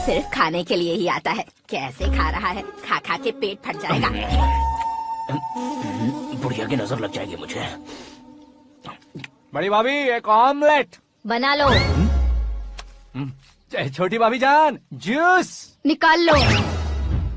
सिर्फ खाने के लिए ही आता है। कैसे खा रहा है, खा खा के पेट फट जाएगा। बुढ़िया की नजर लग जाएगी मुझे। बड़ी भाभी एक ऑमलेट बना लो। छोटी भाभी जान जूस निकाल लो।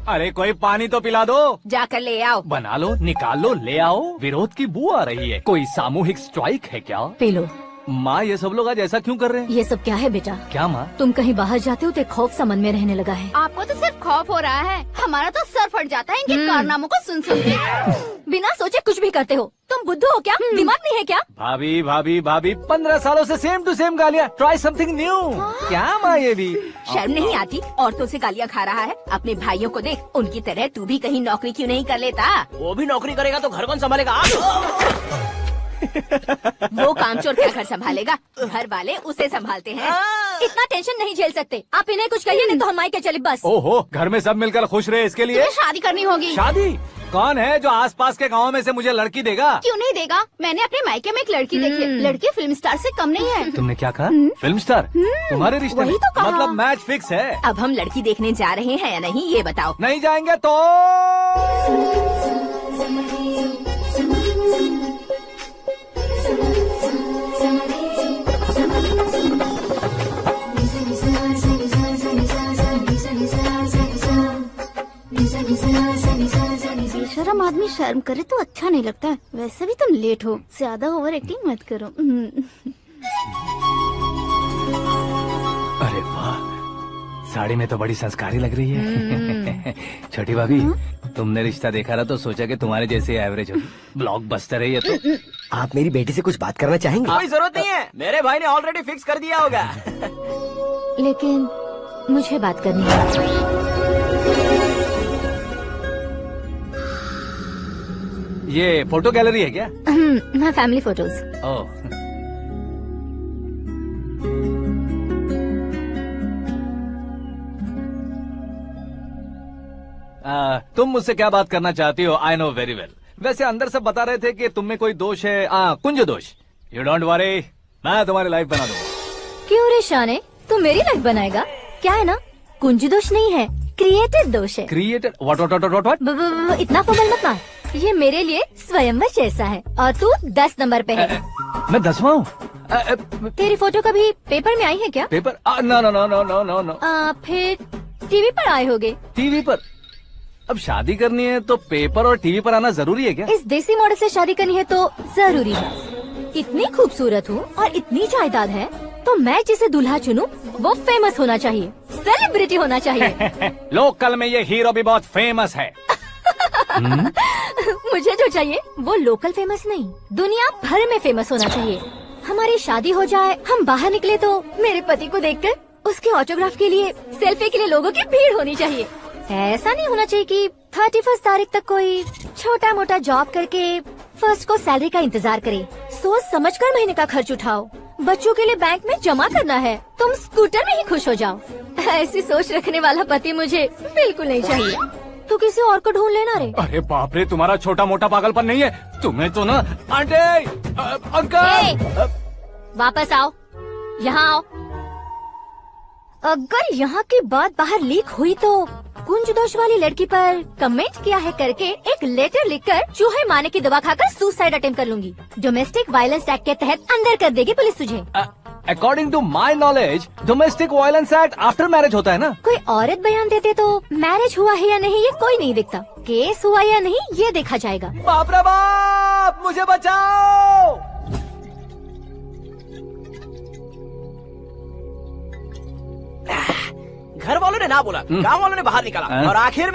अरे कोई पानी तो पिला दो। जाकर ले आओ। बना लो, निकाल लो, ले आओ। विरोध की बू आ रही है। कोई सामूहिक स्ट्राइक है क्या? P low. माँ ये सब लोग आज ऐसा क्यों कर रहे हैं? ये सब क्या है बेटा? क्या माँ? तुम कहीं बाहर जाते हो तो एक खौफ सा मन में रहने लगा है। आपको तो सिर्फ खौफ हो रहा है, हमारा तो सर फट जाता है इनके कारनामों को सुन सुन के। बिना सोचे कुछ भी करते हो। तुम बुद्धू हो क्या? दिमाग नहीं है क्या? भाभी भाभी भाभी 15 सालों से सेम टू सेम गालियाँ। Try something new. क्या माँ ये भी? शर्म नहीं आती? औरतों से गालियाँ खा रहा है। अपने भाइयों को देख, उनकी तरह तू भी कहीं नौकरी क्यों नहीं कर लेता? वो भी नौकरी करेगा तो घर कौन संभालेगा? वो कामचोर क्या घर संभालेगा? घर वाले उसे संभालते हैं। इतना टेंशन नहीं झेल सकते। आप इन्हें कुछ कहिए नहीं तो हम मायके चले बस। ओहो, घर में सब मिलकर खुश रहे इसके लिए। तुम्हें शादी करनी होगी। शादी? कौन है जो आसपास के गाँव में से मुझे लड़की देगा? क्यों नहीं देगा? मैंने अपने मायके में एक लड़की देखी है। लड़की फिल्म स्टार से कम नहीं है। तुमने क्या कहा? Film star? तुम्हारे रिश्ते में? वही तो कहा। मतलब मैच फिक्स है? अब हम लड़की देखने जा रहे हैं या नहीं ये बताओ। नहीं जाएंगे तो? बेशरम आदमी शर्म करे तो अच्छा नहीं लगता है। वैसे भी तुम लेट हो, ज्यादा ओवर एक्टिंग मत करो। अरे वाह, साड़ी में तो बड़ी संस्कारी लग रही है। छोटी भाभी, तुमने रिश्ता देखा रहा तो सोचा कि तुम्हारे जैसे एवरेज होगी। ब्लॉकबस्टर है ये तो। आप मेरी बेटी से कुछ बात करना चाहेंगे? कोई जरूरत नहीं है, मेरे भाई ने ऑलरेडी फिक्स कर दिया होगा। लेकिन मुझे बात करनी है। ये फोटो गैलरी है क्या? मैं फैमिली फोटोज। ओह, तुम मुझसे क्या बात करना चाहती हो? I know very well. वैसे अंदर से बता रहे थे कि तुम में कोई दोष है। कुंज दोष। यू डोंट वरी, मैं तुम्हारी लाइफ बना दूंगा। क्यों रे शाने, तू मेरी लाइफ बनाएगा? क्या है ना, कुंज दोष नहीं है, क्रिएटेड दोष है। क्रिएटेड? व्हाट? इतना फमल मत मार। ये मेरे लिए स्वयंवर जैसा है और तू 10 नंबर पे है। मैं 10वां हूँ? तेरी फोटो कभी पेपर में आई है क्या? Paper? No no no no no no no. फिर टीवी पर आए होगे। टीवी पर? अब शादी करनी है तो पेपर और टीवी पर आना जरूरी है क्या? इस देसी मॉडल से शादी करनी है तो जरूरी है। इतनी खूबसूरत हूँ और इतनी जायदाद है तो मैं जिसे दूल्हा चुनूं वो फेमस होना चाहिए, सेलिब्रिटी होना चाहिए। लोकल में ये हीरो भी बहुत फेमस है। मुझे जो चाहिए वो लोकल फेमस नहीं, दुनिया भर में फेमस होना चाहिए। हमारी शादी हो जाए, हम बाहर निकले तो मेरे पति को देखकर उसके ऑटोग्राफ के लिए, सेल्फी के लिए लोगों की भीड़ होनी चाहिए। ऐसा नहीं होना चाहिए कि 31 तारीख तक कोई छोटा मोटा जॉब करके फर्स्ट को सैलरी का इंतजार करे। सोच समझकर महीने का खर्च उठाओ। बच्चों के लिए बैंक में जमा करना है, तुम स्कूटर में ही खुश हो जाओ। ऐसी सोच रखने वाला पति मुझे बिल्कुल नहीं चाहिए। तू किसी और को ढूंढ लेना रे। अरे बाप रे, तुम्हारा छोटा मोटा पागलपन नहीं है। तुम्हें तो ना आंटी, अंकल। वापस आओ, यहाँ आओ। अगर यहाँ की बात बाहर लीक हुई तो कुंज दोष वाली लड़की पर कमेंट किया है करके एक लेटर लिखकर चूहे मारने की दवा खाकर सुसाइड अटेम्प्ट कर लूंगी। डोमेस्टिक वायलेंस एक्ट के तहत अंदर कर देगी पुलिस तुझे। According to my knowledge domestic violence act after marriage होता है ना? कोई औरत बयान देते तो मैरिज हुआ है या नहीं ये कोई नहीं दिखता, केस हुआ या नहीं ये देखा जाएगा। बाप रे बाप, मुझे बचाओ। घर वालों ने ना बोला, गाँव वालों ने बाहर निकाला, और आखिर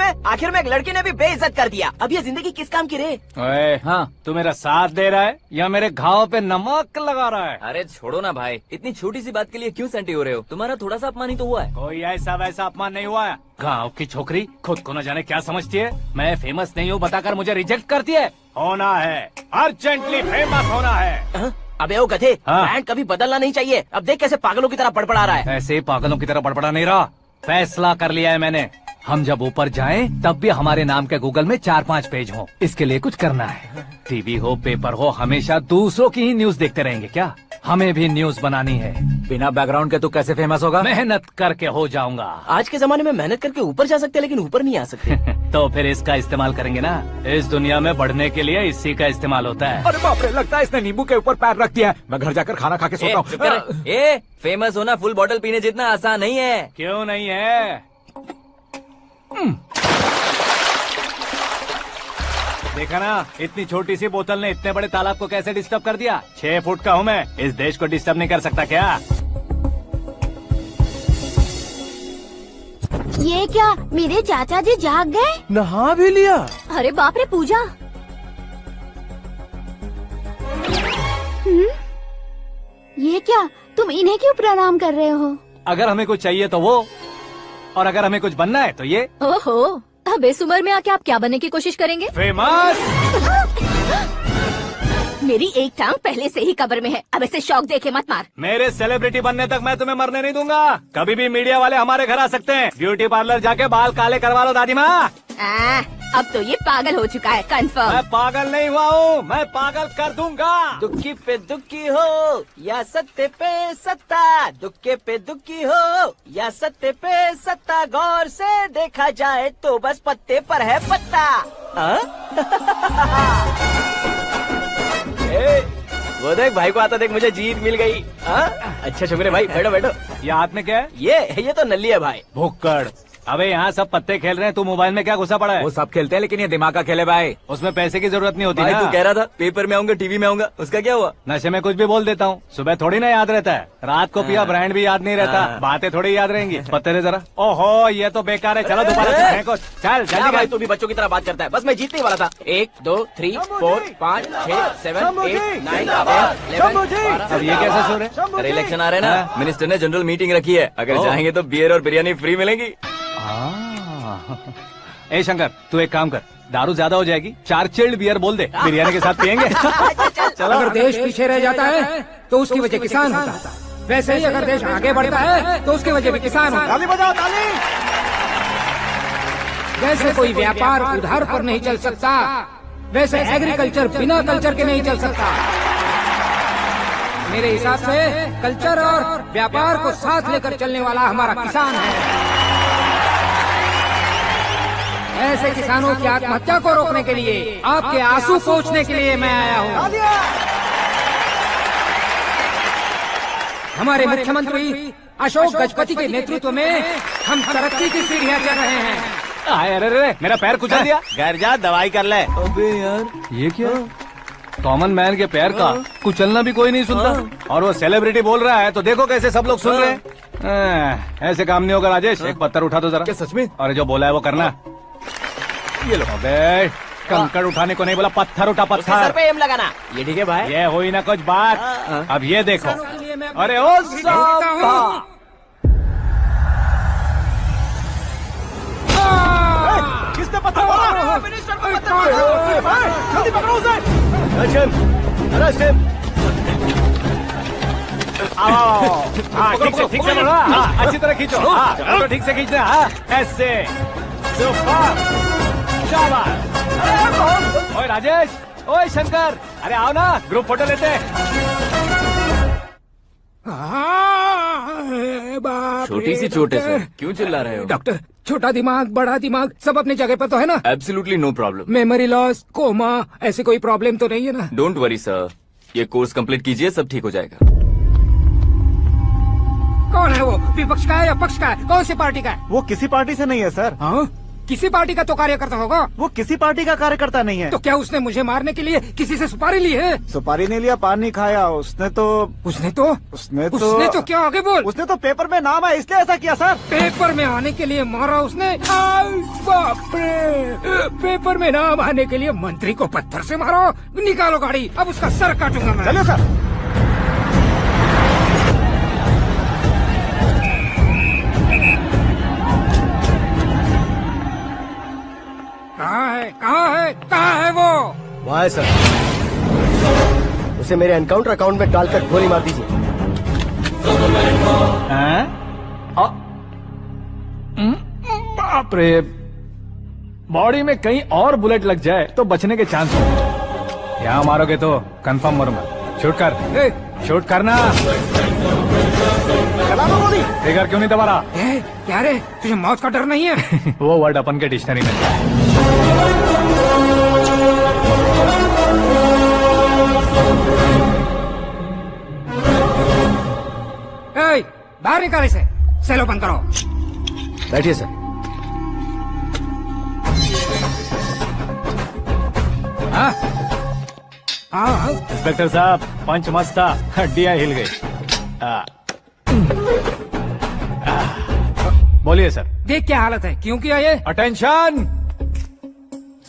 में एक लड़की ने भी बेइज्जत कर दिया। अब ये जिंदगी किस काम की रे? ओए, हाँ, तू मेरा साथ दे रहा है या मेरे घाव पे नमक लगा रहा है? अरे छोड़ो ना भाई, इतनी छोटी सी बात के लिए क्यों सेंटी हो रहे हो? तुम्हारा थोड़ा सा अपमान ही तो हुआ है। कोई ऐसा वैसा अपमान नहीं हुआ है। गाँव की छोकरी खुद को न जाने क्या समझती है। मैं फेमस नहीं हूँ बताकर मुझे रिजेक्ट करती है। होना है, अर्जेंटली फेमस होना है। अबे ओ गधे, हाँ। ब्रांड कभी बदलना नहीं चाहिए। अब देख कैसे पागलों की तरह बड़बड़ा रहा है। ऐसे पागलों की तरह बड़बड़ा नहीं रहा। फैसला कर लिया है मैंने। हम जब ऊपर जाएं तब भी हमारे नाम के गूगल में 4-5 पेज हो। इसके लिए कुछ करना है। टीवी हो, पेपर हो, हमेशा दूसरों की ही न्यूज देखते रहेंगे क्या? हमें भी न्यूज बनानी है। बिना बैकग्राउंड के तू कैसे फेमस होगा? मेहनत करके हो जाऊंगा। आज के जमाने में मेहनत करके ऊपर जा सकते हैं, लेकिन ऊपर नहीं आ सकते। तो फिर इसका इस्तेमाल करेंगे ना। इस दुनिया में बढ़ने के लिए इसी का इस्तेमाल होता है। अरे बाप रे, लगता है इसने नींबू के ऊपर पैर रख दिया है। मैं घर जाकर खाना खा के सोता चुप कर। हूँ। फेमस होना फुल बॉटल पीने जितना आसान नहीं है। क्यों नहीं है? देखा ना, इतनी छोटी सी बोतल ने इतने बड़े तालाब को कैसे डिस्टर्ब कर दिया। 6 फुट का हूँ मैं, इस देश को डिस्टर्ब नहीं कर सकता क्या? ये क्या, मेरे चाचा जी जाग गए? नहा भी लिया? अरे बाप रे पूजा, ये क्या, तुम इन्हें क्यों प्रणाम कर रहे हो? अगर हमें कुछ चाहिए तो वो, और अगर हमें कुछ बनना है तो ये। ओहो, अब इस उम्र में आके आप क्या बनने की कोशिश करेंगे? फेमस। मेरी एक टांग पहले से ही कब्र में है, अब इसे शौक देके मत मार। मेरे सेलिब्रिटी बनने तक मैं तुम्हें मरने नहीं दूंगा। कभी भी मीडिया वाले हमारे घर आ सकते हैं। ब्यूटी पार्लर जाके बाल काले करवा लो दादी माँ। अब तो ये पागल हो चुका है, कंफर्म। मैं पागल नहीं हुआ हूँ, मैं पागल कर दूंगा। दुखी पे दुखी हो या सत्य पे सत्ता, दुखे पे दुखी हो या सत्य पे सत्ता, गौर से देखा जाए तो बस पत्ते पर है पत्ता। वो देख भाई को आता देख, मुझे जीत मिल गई। अच्छा शुक्र भाई, बैठो बैठो। ये हाथ में क्या है? ये तो नल्ली है भाई। भुक्कड़। अबे यहाँ सब पत्ते खेल रहे हैं, तू मोबाइल में क्या घुसा पड़ा है? वो सब खेलते हैं लेकिन ये दिमाग का खेल है भाई। उसमें पैसे की जरूरत नहीं होती भाई ना। तू कह रहा था पेपर में आऊंगा, टीवी में आऊंगा, उसका क्या हुआ? नशे में कुछ भी बोल देता हूँ, सुबह थोड़ी ना याद रहता है। रात को पिया ब्रांड भी याद नहीं रहता, बातें थोड़ी याद रहेंगी। पत्ते दे जरा। ओहो, ये तो बेकार है। चलो दोबारा चलते हैं कुछ। चल क्या जल्दी भाई, कर। तू भी बच्चों की तरह बात करता है। बस मैं जीतने वाला था। 1 2 3 4 5 6 7 8 9 10 11 अब ये कैसा सुर है? अरे इलेक्शन आ रहे हैं ना, मिनिस्टर ने जनरल मीटिंग रखी है। अगर जाएंगे तो बियर और बिरयानी फ्री मिलेगी। ए शंकर, तू एक काम कर, दारू ज्यादा हो जाएगी, 4 चिल्ड बियर बोल दे, बिरयानी के साथ पियेंगे। चलो। अगर देश पीछे रह जाता है तो उसकी वजह किसान होता है। वैसे ही अगर देश आगे बढ़ता है तो उसकी वजह भी किसान होता है। ताली बजाओ, ताली। जैसे कोई व्यापार उधार पर नहीं चल सकता, वैसे एग्रीकल्चर बिना कल्चर के नहीं चल सकता। मेरे हिसाब से कल्चर और व्यापार को साथ लेकर चलने वाला हमारा किसान है। ऐसे किसानों की आत्महत्या को रोकने के लिए, आपके आंसू पोंछने के लिए मैं आया हूँ। हमारे मुख्यमंत्री अशोक गजपति के नेतृत्व में हम तरक्की की सीढ़ियाँ चढ़ रहे हैं। अरे मेरा पैर कुचल दिया। घर जा, दवाई कर ले। अबे यार, ये क्या? कॉमन मैन के पैर का कुचलना भी कोई नहीं सुनता, और वो सेलिब्रिटी बोल रहा है तो देखो कैसे सब लोग सुन रहे हैं। ऐसे काम नहीं होगा राजेश, एक पत्थर उठा दो जरा। क्या सच में? और जो बोला है वो करना। ये लो। अबे कंकड़ उठाने को नहीं बोला, पत्थर उठा, उसके सर पत्थर। पे एम लगाना। ये ठीक है भाई। ये हुई ना कुछ बात। अब ये देखो। अरे ओ साहब, किसने पत्थर मारा? मिनिस्टर को पत्थर मारा। जल्दी पकड़ो उसे। आओ। हाँ, ठीक से बोलो। हाँ, अच्छी तरह खींचो। हाँ, तो ठीक से खींचना। हाँ, ऐसे। सुपर। शाबाश। ओए राजेश, ओए शंकर, अरे आओ ना, ग्रुप फोटो लेते हैं। छोटी सी चोट है सर, क्यों चिल्ला रहे हो? डॉक्टर, छोटा दिमाग बड़ा दिमाग सब अपनी जगह पर तो है ना? Absolutely no problem. Memory loss, coma, ऐसी कोई प्रॉब्लम तो नहीं है ना? डोंट वरी सर, ये कोर्स कंप्लीट कीजिए, सब ठीक हो जाएगा। कौन है वो? विपक्ष का है या पक्ष का है? कौन सी पार्टी का है? वो किसी पार्टी से नहीं है सर। हाँ? किसी पार्टी का तो कार्यकर्ता होगा। वो किसी पार्टी का कार्यकर्ता नहीं है। तो क्या उसने मुझे मारने के लिए किसी से सुपारी ली है? सुपारी नहीं लिया, पान नहीं खाया। उसने तो क्या आगे बोल। उसने तो पेपर में नाम है इसलिए ऐसा किया सर। पेपर में आने के लिए मारा उसने? बाप रे, पेपर में नाम आने के लिए मंत्री को पत्थर से मारो। निकालो गाड़ी, अब उसका सर काटूंगा मैं। चलो सर। कहाँ है वो? वहाँ है सर। उसे मेरे एनकाउंटर अकाउंट में डालकर गोली मार दीजिए। बाप रे, बॉडी में कहीं और बुलेट लग जाए तो बचने के चांस हो। यहाँ मारोगे तो कंफर्म मरूंगा। शूट कर, शूट करना। ट्रिगर क्यों नहीं दबा रहा? क्या रे, तुझे मौत का डर नहीं है? वो वर्ड अपन के डिक्शनरी में। बाहर निकाल इसे। सेलो बंद करो। बैठिए सर। इंस्पेक्टर साहब, पंच मस्त था, हड्डियां हिल गई। बोलिए सर। देख क्या हालत है, क्यों किया ये? अटेंशन,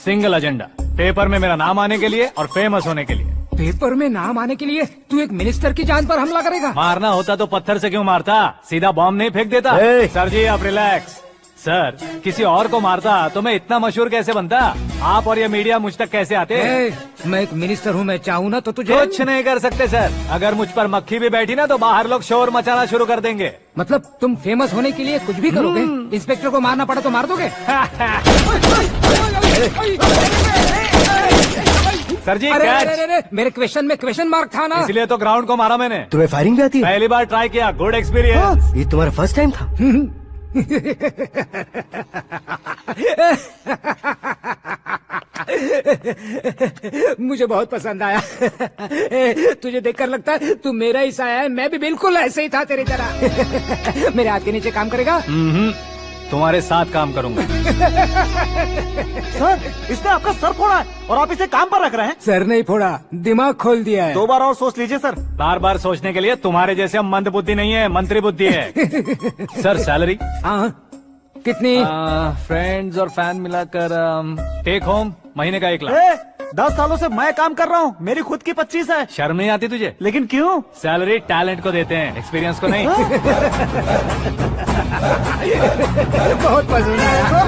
सिंगल एजेंडा, पेपर में मेरा नाम आने के लिए और फेमस होने के लिए। पेपर में नाम आने के लिए तू एक मिनिस्टर की जान पर हमला करेगा? मारना होता तो पत्थर से क्यों मारता, सीधा बॉम्ब नहीं फेंक देता। सर जी आप रिलैक्स। सर, किसी और को मारता तो मैं इतना मशहूर कैसे बनता? आप और ये मीडिया मुझ तक कैसे आते? मैं एक मिनिस्टर हूँ, मैं चाहूँ ना तो तुझे कुछ नहीं कर सकते सर। अगर मुझ पर मक्खी भी बैठी ना तो बाहर लोग शोर मचाना शुरू कर देंगे। मतलब तुम फेमस होने के लिए कुछ भी करोगे? इंस्पेक्टर को मारना पड़ा तो मार दोगे? सर जी अरे, मेरे क्वेश्चन में क्वेश्चन मार्क था ना, इसलिए तो ग्राउंड को मारा मैंने। तुम्हें फायरिंग भी आती है? पहली बार ट्राई किया, गुड एक्सपीरियंस। ये तुम्हारा फर्स्ट टाइम था? मुझे बहुत पसंद आया। तुझे देखकर लगता है तू मेरा ही साया है। मैं भी बिल्कुल ऐसे ही था तेरी तरह। मेरे हाथ के नीचे काम करेगा? तुम्हारे साथ काम करूंगा। सर, इसने आपका सर फोड़ा है और आप इसे काम पर रख रहे हैं। सर नहीं फोड़ा, दिमाग खोल दिया है। 2 बार और सोच लीजिए सर। बार बार सोचने के लिए तुम्हारे जैसे मंद बुद्धि नहीं है, मंत्री बुद्धि है। Sir salary? कितनी? फ्रेंड्स और फैन मिलाकर टेक होम महीने का 1 लाख। 10 सालों से मैं काम कर रहा हूँ, मेरी खुद की 25 है। शर्म नहीं आती तुझे? लेकिन क्यों? सैलरी टैलेंट को देते हैं, एक्सपीरियंस को नहीं। बहुत पसंद आया।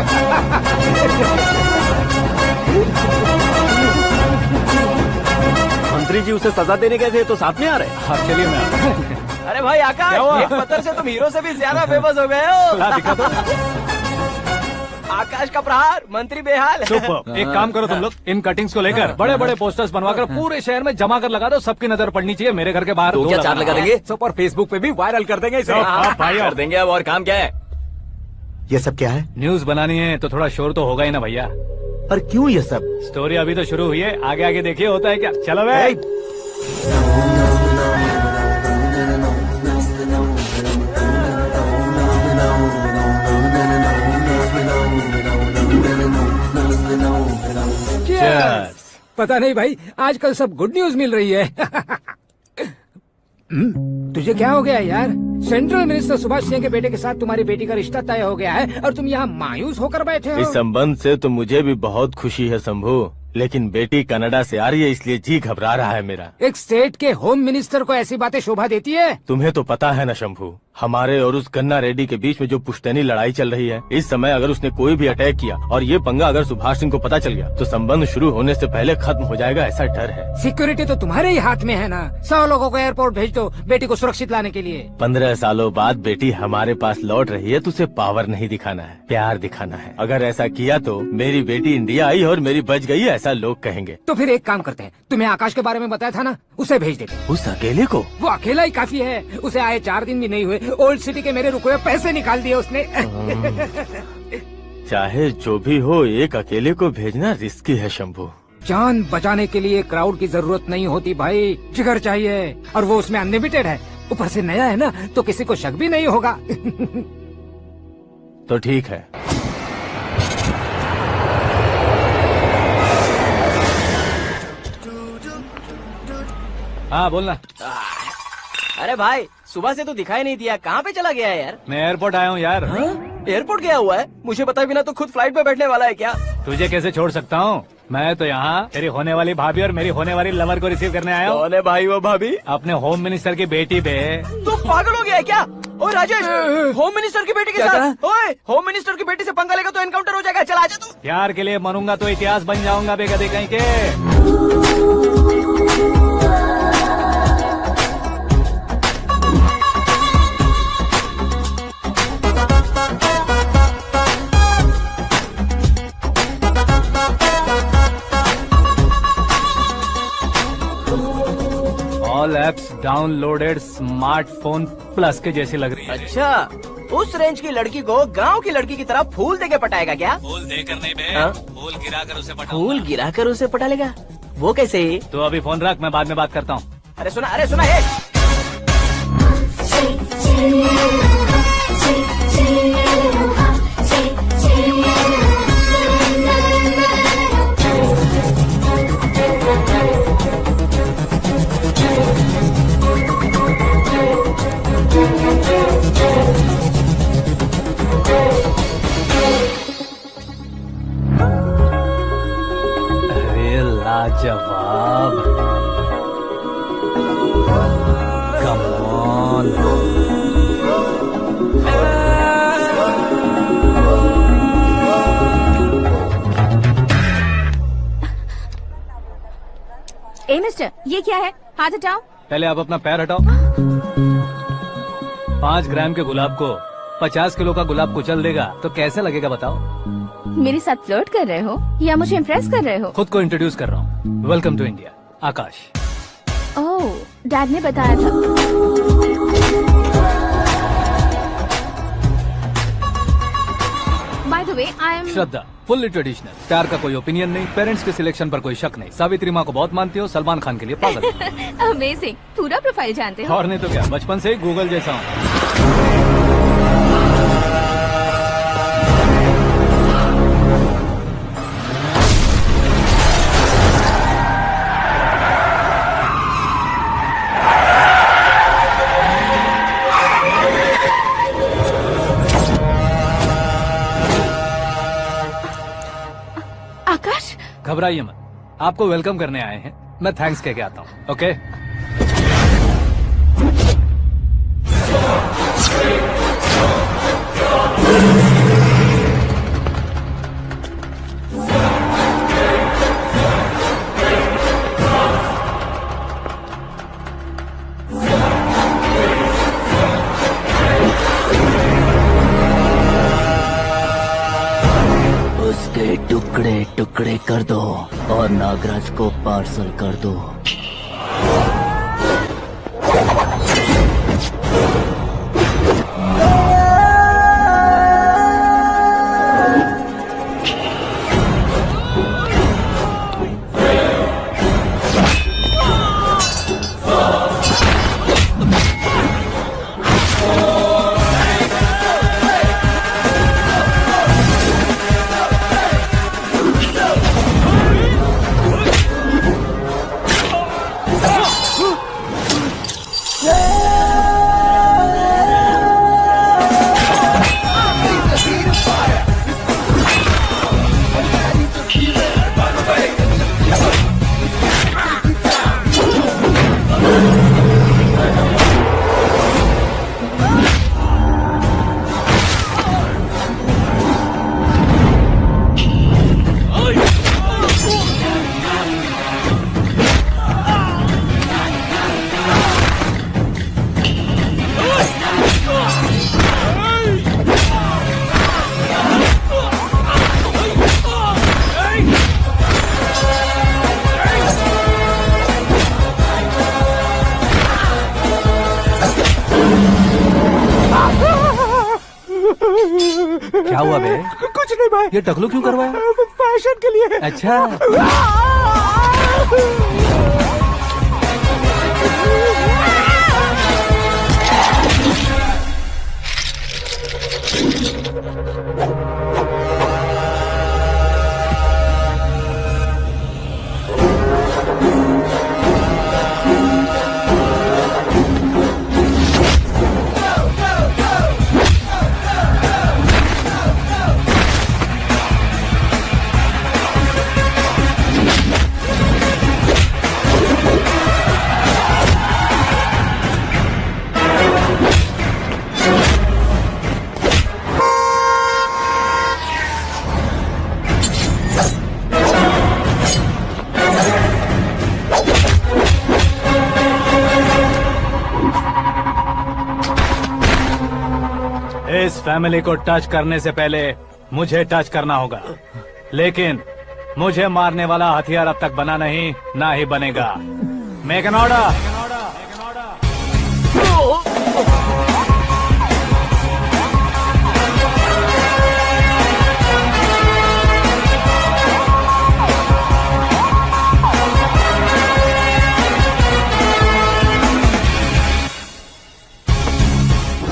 मंत्री जी उसे सजा देने गए थे तो साथ में आ रहे। हाँ चलिए मैं आता हूं। अरे भाई आकाश, एक पत्थर से तुम हीरो से भी ज्यादा फेमस हो गए हो। दिखा तो। आकाश का प्रहार, मंत्री बेहाल। सुपर। एक काम करो तुम लोग, इन कटिंग्स को लेकर बड़े बड़े पोस्टर्स बनवाकर पूरे शहर में जमा कर लगा दो। सबकी नजर पड़नी चाहिए मेरे घर के बाहर। तो क्या 4 लगा देंगे? और फेसबुक पे भी वायरल कर देंगे इसे। भाई कर देंगे। अब और काम क्या है? ये सब क्या है? न्यूज बनानी है तो थोड़ा शोर तो होगा ही ना भैया। पर क्यों ये सब? स्टोरी अभी तो शुरू हुई है, आगे आगे देखिए होता है क्या। चलो भाई। पता नहीं भाई, आजकल सब गुड न्यूज मिल रही है। तुझे क्या हो गया यार? सेंट्रल मिनिस्टर सुभाष सिंह के बेटे के साथ तुम्हारी बेटी का रिश्ता तय हो गया है और तुम यहाँ मायूस होकर बैठे हो। इस संबंध से तो मुझे भी बहुत खुशी है शंभू, लेकिन बेटी कनाडा से आ रही है इसलिए जी घबरा रहा है मेरा। एक स्टेट के होम मिनिस्टर को ऐसी बातें शोभा देती है? तुम्हें तो पता है ना शंभू, हमारे और उस कन्ना रेड्डी के बीच में जो पुश्तैनी लड़ाई चल रही है, इस समय अगर उसने कोई भी अटैक किया और ये पंगा अगर सुभाष सिंह को पता चल गया तो संबंध शुरू होने से पहले खत्म हो जाएगा, ऐसा डर है। सिक्योरिटी तो तुम्हारे ही हाथ में है ना। 100 लोगों को एयरपोर्ट भेज दो बेटी को सुरक्षित लाने के लिए। 15 सालों बाद बेटी हमारे पास लौट रही है तो उसे पावर नहीं दिखाना है, प्यार दिखाना है। अगर ऐसा किया तो मेरी बेटी इंडिया आई और मेरी बच गई, ऐसा लोग कहेंगे। तो फिर एक काम करते हैं, तुम्हें आकाश के बारे में बताया था ना, उसे भेज देते। उस अकेले को? वो अकेला ही काफी है। उसे आए 4 दिन भी नहीं हुए, ओल्ड सिटी के मेरे रुके हुए पैसे निकाल दिए उसने। चाहे जो भी हो, एक अकेले को भेजना रिस्की है शंभू। जान बचाने के लिए क्राउड की जरूरत नहीं होती भाई, जिगर चाहिए, और वो उसमें अनलिमिटेड है। ऊपर से नया है ना, तो किसी को शक भी नहीं होगा। तो ठीक है। हाँ बोलना। अरे भाई सुबह से तो दिखाई नहीं दिया, कहाँ पे चला गया है यार? मैं एयरपोर्ट आया हूँ यार। एयरपोर्ट गया हुआ है? मुझे पता भी ना, तो खुद फ्लाइट पे बैठने वाला है क्या? तुझे कैसे छोड़ सकता हूँ? मैं तो यहाँ तेरी होने वाली भाभी और मेरी होने वाली लवर को रिसीव करने आया हूँ। कौन है भाई वो भाभी? अपने होम मिनिस्टर की बेटी पे। तू पागल हो गया है क्या? ओए राजेश, होम मिनिस्टर की बेटी के साथ? ओए होम मिनिस्टर की बेटी से पंगा लेगा तो एनकाउंटर हो जाएगा। चल आजा तू। प्यार के लिए मरूंगा तो इतिहास बन जाऊंगा बेगदे कहीं के। All apps downloaded smartphone plus के जैसी लग रही है। अच्छा, उस रेंज की लड़की को गांव की लड़की की तरह फूल देके पटाएगा क्या? फूल देकर नहीं बे, हाँ? फूल गिराकर उसे पटा। फूल गिराकर उसे पटा लेगा? वो कैसे? तो अभी फोन रख, मैं बाद में बात करता हूँ। अरे सुना ये। अरे लाजवाब, कम ऑन। ए मिस्टर, ये क्या है? हाथ हटाओ। पहले आप अपना पैर हटाओ। 5 ग्राम के गुलाब को 50 किलो का गुलाब कुचल देगा तो कैसे लगेगा बताओ? मेरे साथ फ्लर्ट कर रहे हो या मुझे इम्प्रेस कर रहे हो? खुद को इंट्रोड्यूस कर रहा हूँ। Welcome to India, Akash. Oh, dad ने बताया था। By the way, I am Shraddha, fully traditional. प्यार का कोई ओपिनियन नहीं, पेरेंट्स के सिलेक्शन पर कोई शक नहीं। सावित्री माँ को बहुत मानती हो, सलमान खान के लिए पागल। अमेजिंग, पूरा प्रोफाइल जानते हो। और नहीं तो क्या, बचपन से ही गूगल जैसा हूँ। आकाश, घबराइए मत, आपको वेलकम करने आए हैं। मैं थैंक्स कह के आता हूँ। ओके? उसके टुकड़े टुकड़े कर दो और नागराज को पार्सल कर दो। क्या हुआ बे? कुछ नहीं भाई। ये टकलू क्यों करवाया? फैशन के लिए। अच्छा। इस फैमिली को टच करने से पहले मुझे टच करना होगा, लेकिन मुझे मारने वाला हथियार अब तक बना नहीं, ना ही बनेगा। Make an order.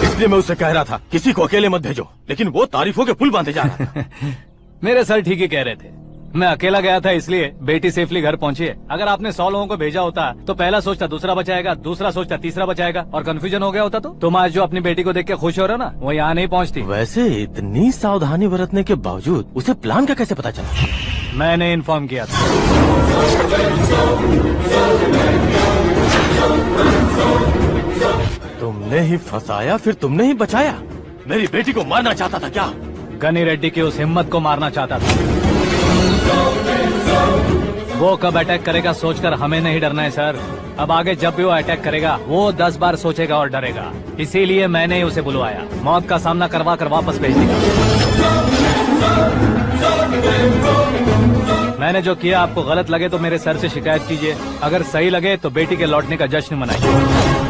इसलिए मैं उससे कह रहा था किसी को अकेले मत भेजो, लेकिन वो तारीफों के पुल बांधे जा रहा था। मेरे सर ठीक ही कह रहे थे। मैं अकेला गया था इसलिए बेटी सेफली घर पहुंची है। अगर आपने 100 लोगों को भेजा होता तो पहला सोचता दूसरा बचाएगा, दूसरा सोचता तीसरा बचाएगा, और कंफ्यूजन हो गया होता तो तुम आज जो अपनी बेटी को देख के खुश हो रहे हो ना, वो यहाँ नहीं पहुँचती। वैसे इतनी सावधानी बरतने के बावजूद उसे प्लान का कैसे पता चला? मैंने इन्फॉर्म किया था। तुमने ही फंसाया, फिर तुमने ही बचाया। मेरी बेटी को मारना चाहता था क्या? गनी रेड्डी की उस हिम्मत को मारना चाहता था। वो कब अटैक करेगा सोचकर हमें नहीं डरना है सर। अब आगे जब भी वो अटैक करेगा वो 10 बार सोचेगा और डरेगा। इसीलिए मैंने ही उसे बुलवाया। मौत का सामना करवा कर वापस भेज दिया। मैंने जो किया आपको गलत लगे तो मेरे सर से शिकायत कीजिए, अगर सही लगे तो बेटी के लौटने का जश्न मनाइए।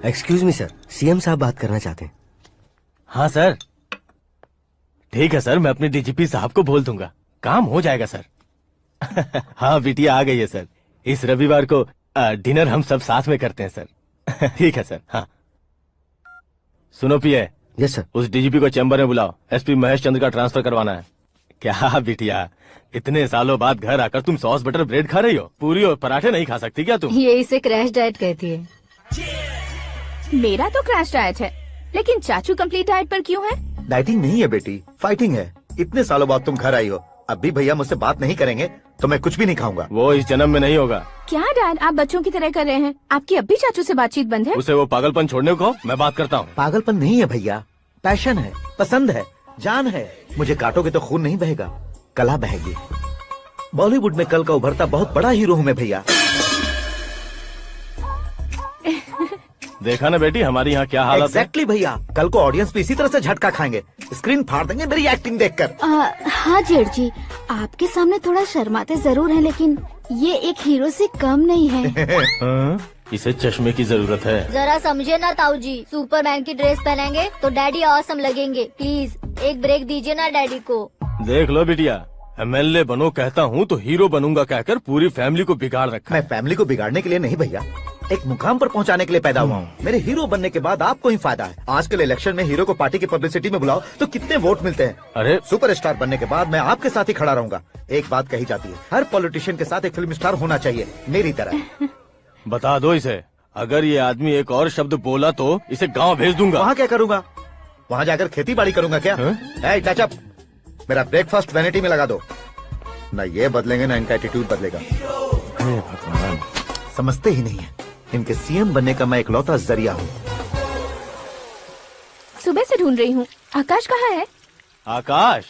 एक्सक्यूज मी सर, सीएम साहब बात करना चाहते हैं। हाँ सर, ठीक है सर, मैं अपने डीजीपी साहब को बोल दूंगा, काम हो जाएगा सर। हाँ बिटिया आ गई है सर। इस रविवार को डिनर हम सब साथ में करते हैं सर। ठीक है सर। हाँ सुनो पिए। Yes sir. उस डीजीपी को चैम्बर में बुलाओ, एसपी महेश चंद्र का ट्रांसफर करवाना है। क्या बिटिया, इतने सालों बाद घर आकर तुम सॉस बटर ब्रेड खा रही हो? पूरी और पराठे नहीं खा सकती क्या तुम? ये इसे क्रैश डाइट कहती है। मेरा तो क्रैश डाइट है, लेकिन चाचू कंप्लीट डाइट पर क्यों है? डाइटिंग नहीं है बेटी, फाइटिंग है। इतने सालों बाद तुम घर आई हो, अब भी भैया मुझसे बात नहीं करेंगे तो मैं कुछ भी नहीं खाऊंगा। वो इस जन्म में नहीं होगा। क्या डैड, आप बच्चों की तरह कर रहे हैं? आपकी अब भी चाचू से बातचीत बंद है? उसे वो पागलपन छोड़ने को मैं बात करता हूँ। पागलपन नहीं है भैया, पैशन है, पसंद है, जान है। मुझे काटोगे तो खून नहीं बहेगा, कला बहेगी। बॉलीवुड में कल का उभरता बहुत बड़ा हीरो हूँ मैं भैया। देखा ना बेटी हमारी यहाँ क्या हालत है। एग्जैक्टली भैया, कल को ऑडियंस भी इसी तरह से झटका खाएंगे, स्क्रीन फाड़ देंगे मेरी एक्टिंग देखकर। हाँ जेठ जी, आपके सामने थोड़ा शर्माते जरूर हैं, लेकिन ये एक हीरो से कम नहीं है। इसे चश्मे की जरूरत है। जरा समझे ना ताऊ जी, सुपरमैन की ड्रेस पहनेंगे तो डैडी ऑसम लगेंगे। प्लीज एक ब्रेक दीजिए ना डैडी को। देख लो बिटिया, एमएलए बनो कहता हूँ तो हीरो बनूंगा कहकर पूरी फैमिली को बिगाड़ रखा। मैं फैमिली को बिगाड़ने के लिए नहीं भैया, एक मुकाम पर पहुंचाने के लिए पैदा हुआ हूँ। मेरे हीरो बनने के बाद आपको ही फायदा है। आजकल इलेक्शन में हीरो को पार्टी की पब्लिसिटी में बुलाओ तो कितने वोट मिलते हैं। अरे सुपरस्टार बनने के बाद मैं आपके साथ ही खड़ा रहूंगा। एक बात कही जाती है, हर पॉलिटिशियन के साथ एक फिल्म स्टार होना चाहिए, मेरी तरह। बता दो इसे, अगर ये आदमी एक और शब्द बोला तो इसे गाँव भेज दूंगा। वहाँ क्या करूँगा? वहाँ जाकर खेती बाड़ी करूंगा क्या? टच अप, मेरा ब्रेकफास्ट वैनिटी में लगा दो। न ये बदलेंगे ना इनका एटीट्यूड बदलेगा। भगवान, समझते ही नहीं है, इनके सीएम बनने का मैं इकलौता जरिया हूँ। सुबह से ढूंढ रही हूँ, आकाश कहाँ है? आकाश?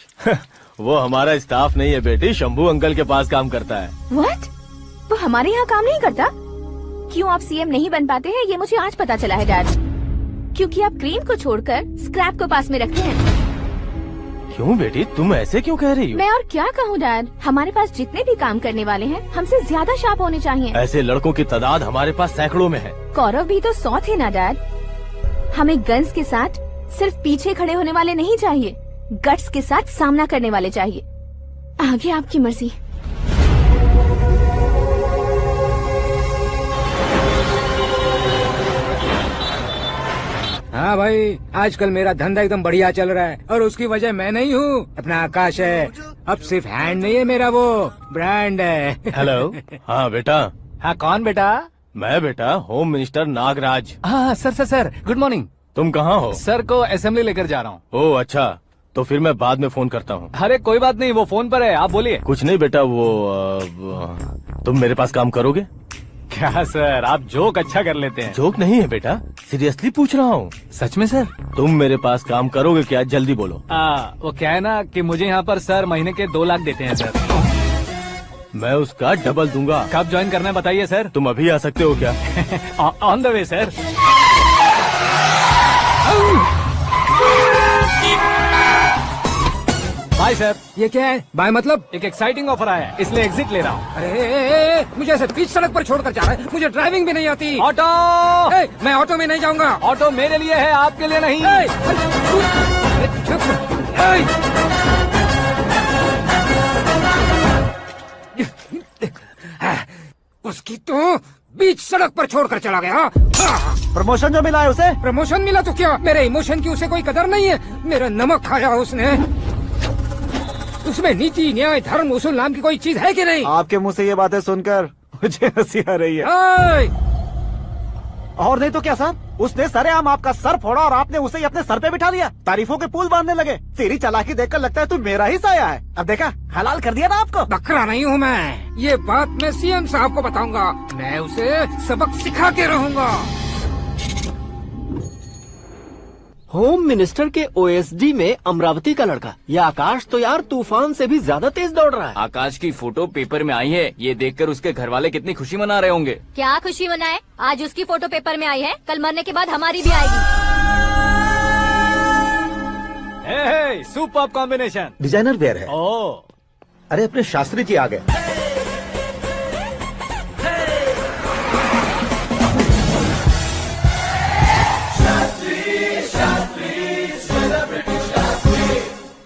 वो हमारा स्टाफ नहीं है बेटी, शंभू अंकल के पास काम करता है। व्हाट? वो हमारे यहाँ काम नहीं करता? क्यों आप सीएम नहीं बन पाते हैं ये मुझे आज पता चला है डैड। क्योंकि आप क्रीम को छोड़कर स्क्रैप को पास में रखते हैं। क्यों बेटी, तुम ऐसे क्यों कह रही हो? मैं और क्या कहूँ डैड, हमारे पास जितने भी काम करने वाले हैं हमसे ज्यादा शार्प होने चाहिए। ऐसे लड़कों की तादाद हमारे पास सैकड़ों में है। कौरव भी तो 100 थे ना डैड। हमें गन्स के साथ सिर्फ पीछे खड़े होने वाले नहीं चाहिए, गट्स के साथ सामना करने वाले चाहिए। आगे आपकी मर्जी। हाँ भाई, आजकल मेरा धंधा एकदम बढ़िया चल रहा है और उसकी वजह मैं नहीं हूँ, अपना आकाश है। अब सिर्फ हैंड नहीं है मेरा, वो ब्रांड है। हेलो। हाँ बेटा। हाँ कौन बेटा? मैं बेटा होम मिनिस्टर नागराज। हाँ sir sir sir, good morning. तुम कहाँ हो? सर को असेंबली लेकर जा रहा हूँ। ओह अच्छा, तो फिर मैं बाद में फोन करता हूँ। अरे कोई बात नहीं, वो फोन पर है, आप बोलिए। कुछ नहीं बेटा, तुम मेरे पास काम करोगे? क्या सर, आप जोक अच्छा कर लेते हैं। जोक नहीं है बेटा, सीरियसली पूछ रहा हूँ। सच में सर? तुम मेरे पास काम करोगे क्या? जल्दी बोलो। वो क्या है ना कि मुझे यहाँ पर सर महीने के 2 लाख देते हैं सर। मैं उसका डबल दूंगा। कब ज्वाइन करना है बताइए सर। तुम अभी आ सकते हो क्या? On the way sir. Bye sir. ये क्या है? बाय मतलब? एक एक्साइटिंग ऑफर आया है, इसलिए एग्जिट ले रहा हूँ। अरे मुझे ऐसे बीच सड़क पर छोड़कर जा रहा है, मुझे ड्राइविंग भी नहीं आती। ऑटो! मैं ऑटो में नहीं जाऊंगा। ऑटो मेरे लिए है, आपके लिए नहीं। उसकी तो बीच सड़क पर छोड़कर चला गया। प्रमोशन जो मिला है उसे? प्रमोशन मिला तो क्या, मेरे इमोशन की उसे कोई कदर नहीं है। मेरा नमक खाया उसने। उसमें नीति, न्याय, धर्म, उसूल नाम की कोई चीज है कि नहीं? आपके मुंह से ये बातें सुनकर मुझे हंसी आ रही है। और नहीं तो क्या सर, उसने सरेआम आपका सर फोड़ा और आपने उसे ही अपने सर पे बिठा लिया। तारीफों के पुल बांधने लगे। तेरी चालाकी देखकर लगता है तू मेरा ही साया है। अब देखा, हलाल कर दिया ना आपको। बकरा नहीं हूँ मैं, ये बात मैं सीएम साहब को बताऊंगा। मैं उसे सबक सिखा के रहूंगा। होम मिनिस्टर के ओएसडी में अमरावती का लड़का, ये आकाश तो यार तूफान से भी ज्यादा तेज दौड़ रहा है। आकाश की फोटो पेपर में आई है, ये देखकर उसके घर वाले कितनी खुशी मना रहे होंगे। क्या खुशी मनाए, आज उसकी फोटो पेपर में आई है, कल मरने के बाद हमारी भी आएगी। Super combination. डिजाइनर वेयर है। ओह, अरे अपने शास्त्री जी आ गए।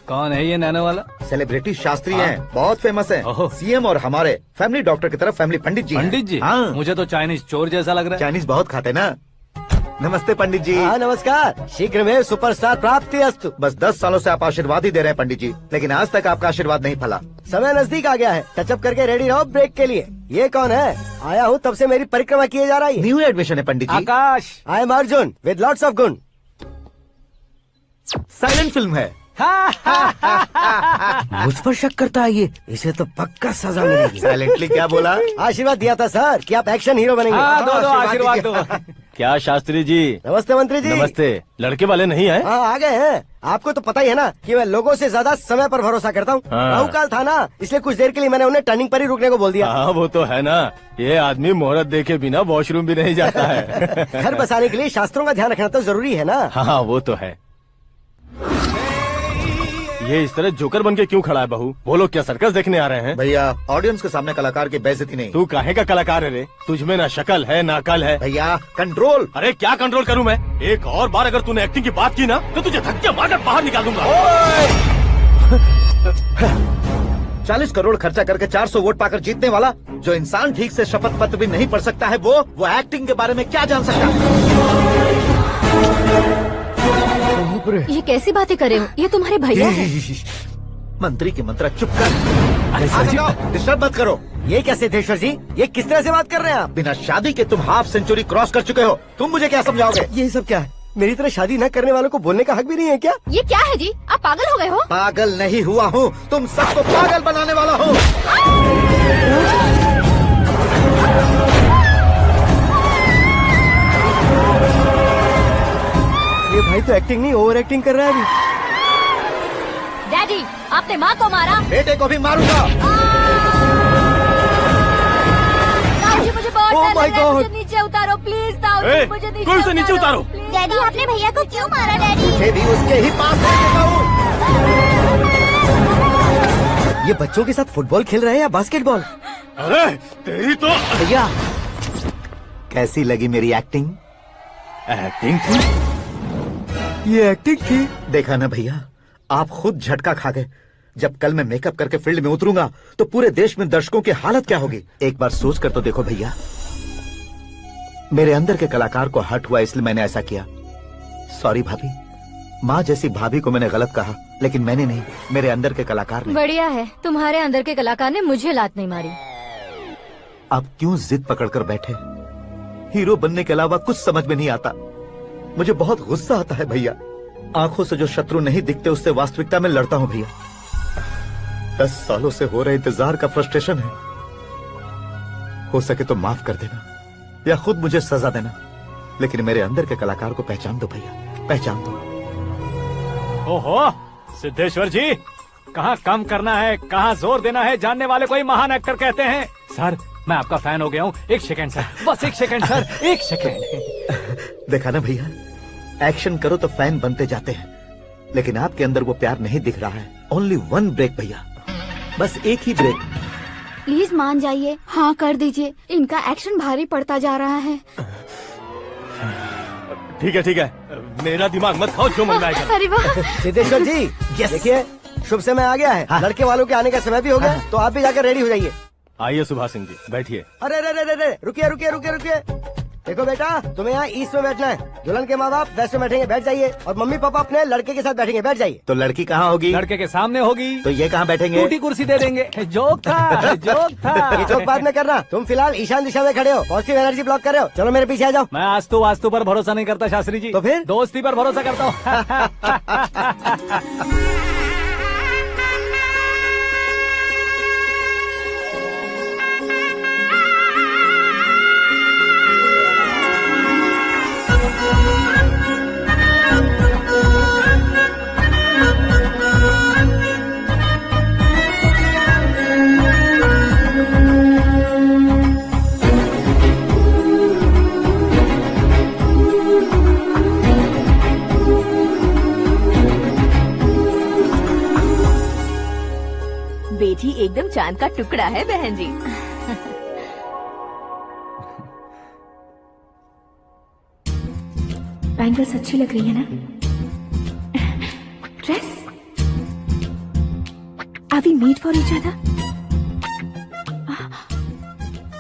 कौन है ये नैनो वाला? सेलिब्रिटी शास्त्री हैं, बहुत फेमस हैं। ओहो। सीएम और हमारे फैमिली डॉक्टर की तरफ फैमिली पंडित जी हैं। पंडित जी? हाँ। मुझे तो चाइनीज चोर जैसा लग रहा है। चाइनीज बहुत खाते ना। नमस्ते पंडित जी। हाँ नमस्कार, शीघ्र में सुपरस्टार प्राप्ति अस्तु। बस 10 सालों से आप आशीर्वाद ही दे रहे हैं पंडित जी, लेकिन आज तक आपका आशीर्वाद नहीं फला। समय नजदीक आ गया है, टचअप करके रेडी रहो ब्रेक के लिए। ये कौन है? आया हूँ तब से मेरी परिक्रमा किए जा रही है। न्यू एडमिशन है Pandit ji. Akash. I am Arjun with lots of गुण। साइलेंट फिल्म है। मुझ पर शक करता है ये, इसे तो पक्का सजा मिलेगी। साइलेंटली क्या बोला? आशीर्वाद दिया था सर कि आप एक्शन हीरो बनेंगे। हाँ, दो आशीर्वाद दो। क्या शास्त्री जी? नमस्ते मंत्री जी। नमस्ते। लड़के वाले नहीं आए? हाँ आ गए हैं। आपको तो पता ही है ना कि मैं लोगों से ज्यादा समय पर भरोसा करता हूँ। हाँ। राहु काल था ना, इसलिए कुछ देर के लिए मैंने उन्हें टर्निंग पर ही रुकने को बोल दिया। हाँ वो तो है ना, ये आदमी मुहूर्त देखे बिना वॉशरूम भी नहीं जाता है। घर बसाने के लिए शास्त्रों का ध्यान रखना तो जरूरी है ना। हाँ वो तो है। ये इस तरह जोकर बन के क्यों खड़ा है बहू? वो लोग क्या सर्कस देखने आ रहे हैं? भैया ऑडियंस के सामने कलाकार की बेइज्जती नहीं। तू काहे का कलाकार है रे? तुझमें ना शक्ल है ना अकल है। भैया कंट्रोल। अरे क्या कंट्रोल करूं मैं? एक और बार अगर तूने एक्टिंग की बात की ना तो तुझे धक्के मारकर बाहर निकाल दूंगा। 40 करोड़ खर्चा करके 400 वोट पाकर जीतने वाला, जो इंसान ठीक से शपथ पत्र भी नहीं पढ़ सकता है, वो एक्टिंग के बारे में क्या जान सकता है? ये कैसी बातें करे हो? ये तुम्हारे भैया हैं। मंत्री की मंत्रा चुप कर। डिस्टर्ब मत करो। ये क्या सिद्धेश्वर जी, ये किस तरह से बात कर रहे हैं आप? बिना शादी के तुम हाफ सेंचुरी क्रॉस कर चुके हो, तुम मुझे क्या समझाओगे? ये सब क्या है? मेरी तरह शादी न करने वालों को बोलने का हक भी नहीं है क्या? ये क्या है जी, आप पागल हो गए हो? पागल नहीं हुआ हूँ, तुम सबको पागल बनाने वाला हूँ। ये भाई तो एक्टिंग नहीं ओवर एक्टिंग कर रहा है अभी। डैडी, आपने माँ को मारा। बेटे को भी मारूंगा। ताऊजी मुझे बहुत Oh डर my लग रहा है, God. मुझे नीचे उतारो प्लीज। ताऊजी मुझे नीचे कोई उसे नीचे उतारो। डैडी आपने भैया को क्यों मारा? डैडी मुझे भी उसके ही पास भेजता हूँ। ये बच्चों के साथ फुटबॉल खेल रहे हैं या बास्केटबॉल? अरे तेरी तो भैया कैसी लगी मेरी एक्टिंग? एक्टिंग थी। ये एक्टिंग थी। देखा ना भैया, आप खुद झटका खा गए। जब कल मैं मेकअप करके फील्ड में उतरूंगा तो पूरे देश में दर्शकों की हालत क्या होगी? एक बार सोच कर तो देखो भैया। मेरे अंदर के कलाकार को हर्ट हुआ इसलिए मैंने ऐसा किया। सॉरी भाभी। माँ जैसी भाभी को मैंने गलत कहा, लेकिन मैंने नहीं, मेरे अंदर के कलाकार ने। बढ़िया है, तुम्हारे अंदर के कलाकार ने मुझे लात नहीं मारी। आप क्यों जिद पकड़कर बैठे? हीरो बनने के अलावा कुछ समझ में नहीं आता। मुझे बहुत गुस्सा आता है भैया। आंखों से जो शत्रु नहीं दिखते उससे वास्तविकता में लड़ता हूं भैया। 10 सालों से हो रहे इंतजार का फ्रस्ट्रेशन है। हो सके तो माफ कर देना या खुद मुझे सजा देना, लेकिन मेरे अंदर के कलाकार को पहचान दो भैया, पहचान दो। ओहो सिद्धेश्वर जी, कहाँ कम करना है कहाँ जोर देना है, जानने वाले को ही महान एक्टर कहते हैं। सर मैं आपका फैन हो गया हूँ। 1 सेकंड सर, बस 1 सेकंड सर, 1 सेकंड। देखा ना भैया, एक्शन करो तो फैन बनते जाते हैं, लेकिन आपके अंदर वो प्यार नहीं दिख रहा है। ओनली 1 ब्रेक भैया, बस एक ही ब्रेक। प्लीज मान जाइए, हाँ कर दीजिए। इनका एक्शन भारी पड़ता जा रहा है। ठीक है, मेरा दिमाग मत खाओ, जो मन में आएगा। अरे वाह सिद्धेश्वर जी, देखिए शुभ समय आ गया है। लड़के वालों के आने का समय भी हो गया, तो आप भी जाकर रेडी हो जाइए। आइए सुभाष सिंह जी, बैठिए। अरे रुकिए। देखो बेटा, तुम्हें यहाँ ईस्ट में बैठना है। दुल्हन के माँ बाप वेस्ट में बैठेंगे, बैठ जाइए। और मम्मी पापा अपने लड़के के साथ बैठेंगे, बैठ जाइए। तो लड़की कहाँ होगी? लड़के के सामने होगी। तो ये कहाँ बैठेंगे? टूटी कुर्सी दे देंगे। जोक था। ये जोक बाद में करना। तुम फिलहाल ईशान दिशा में खड़े हो, पॉजिटिव एनर्जी ब्लॉक कर रहे हो। चलो मेरे पीछे आ जाओ। मैं वास्तु पर भरोसा नहीं करता शास्त्री जी। तो फिर दोस्ती पर भरोसा करता हूँ। बेटी एकदम चांद का टुकड़ा है बहन जी। बैंगल्स अच्छी लग रही है ना? Dress? Are we made for each other?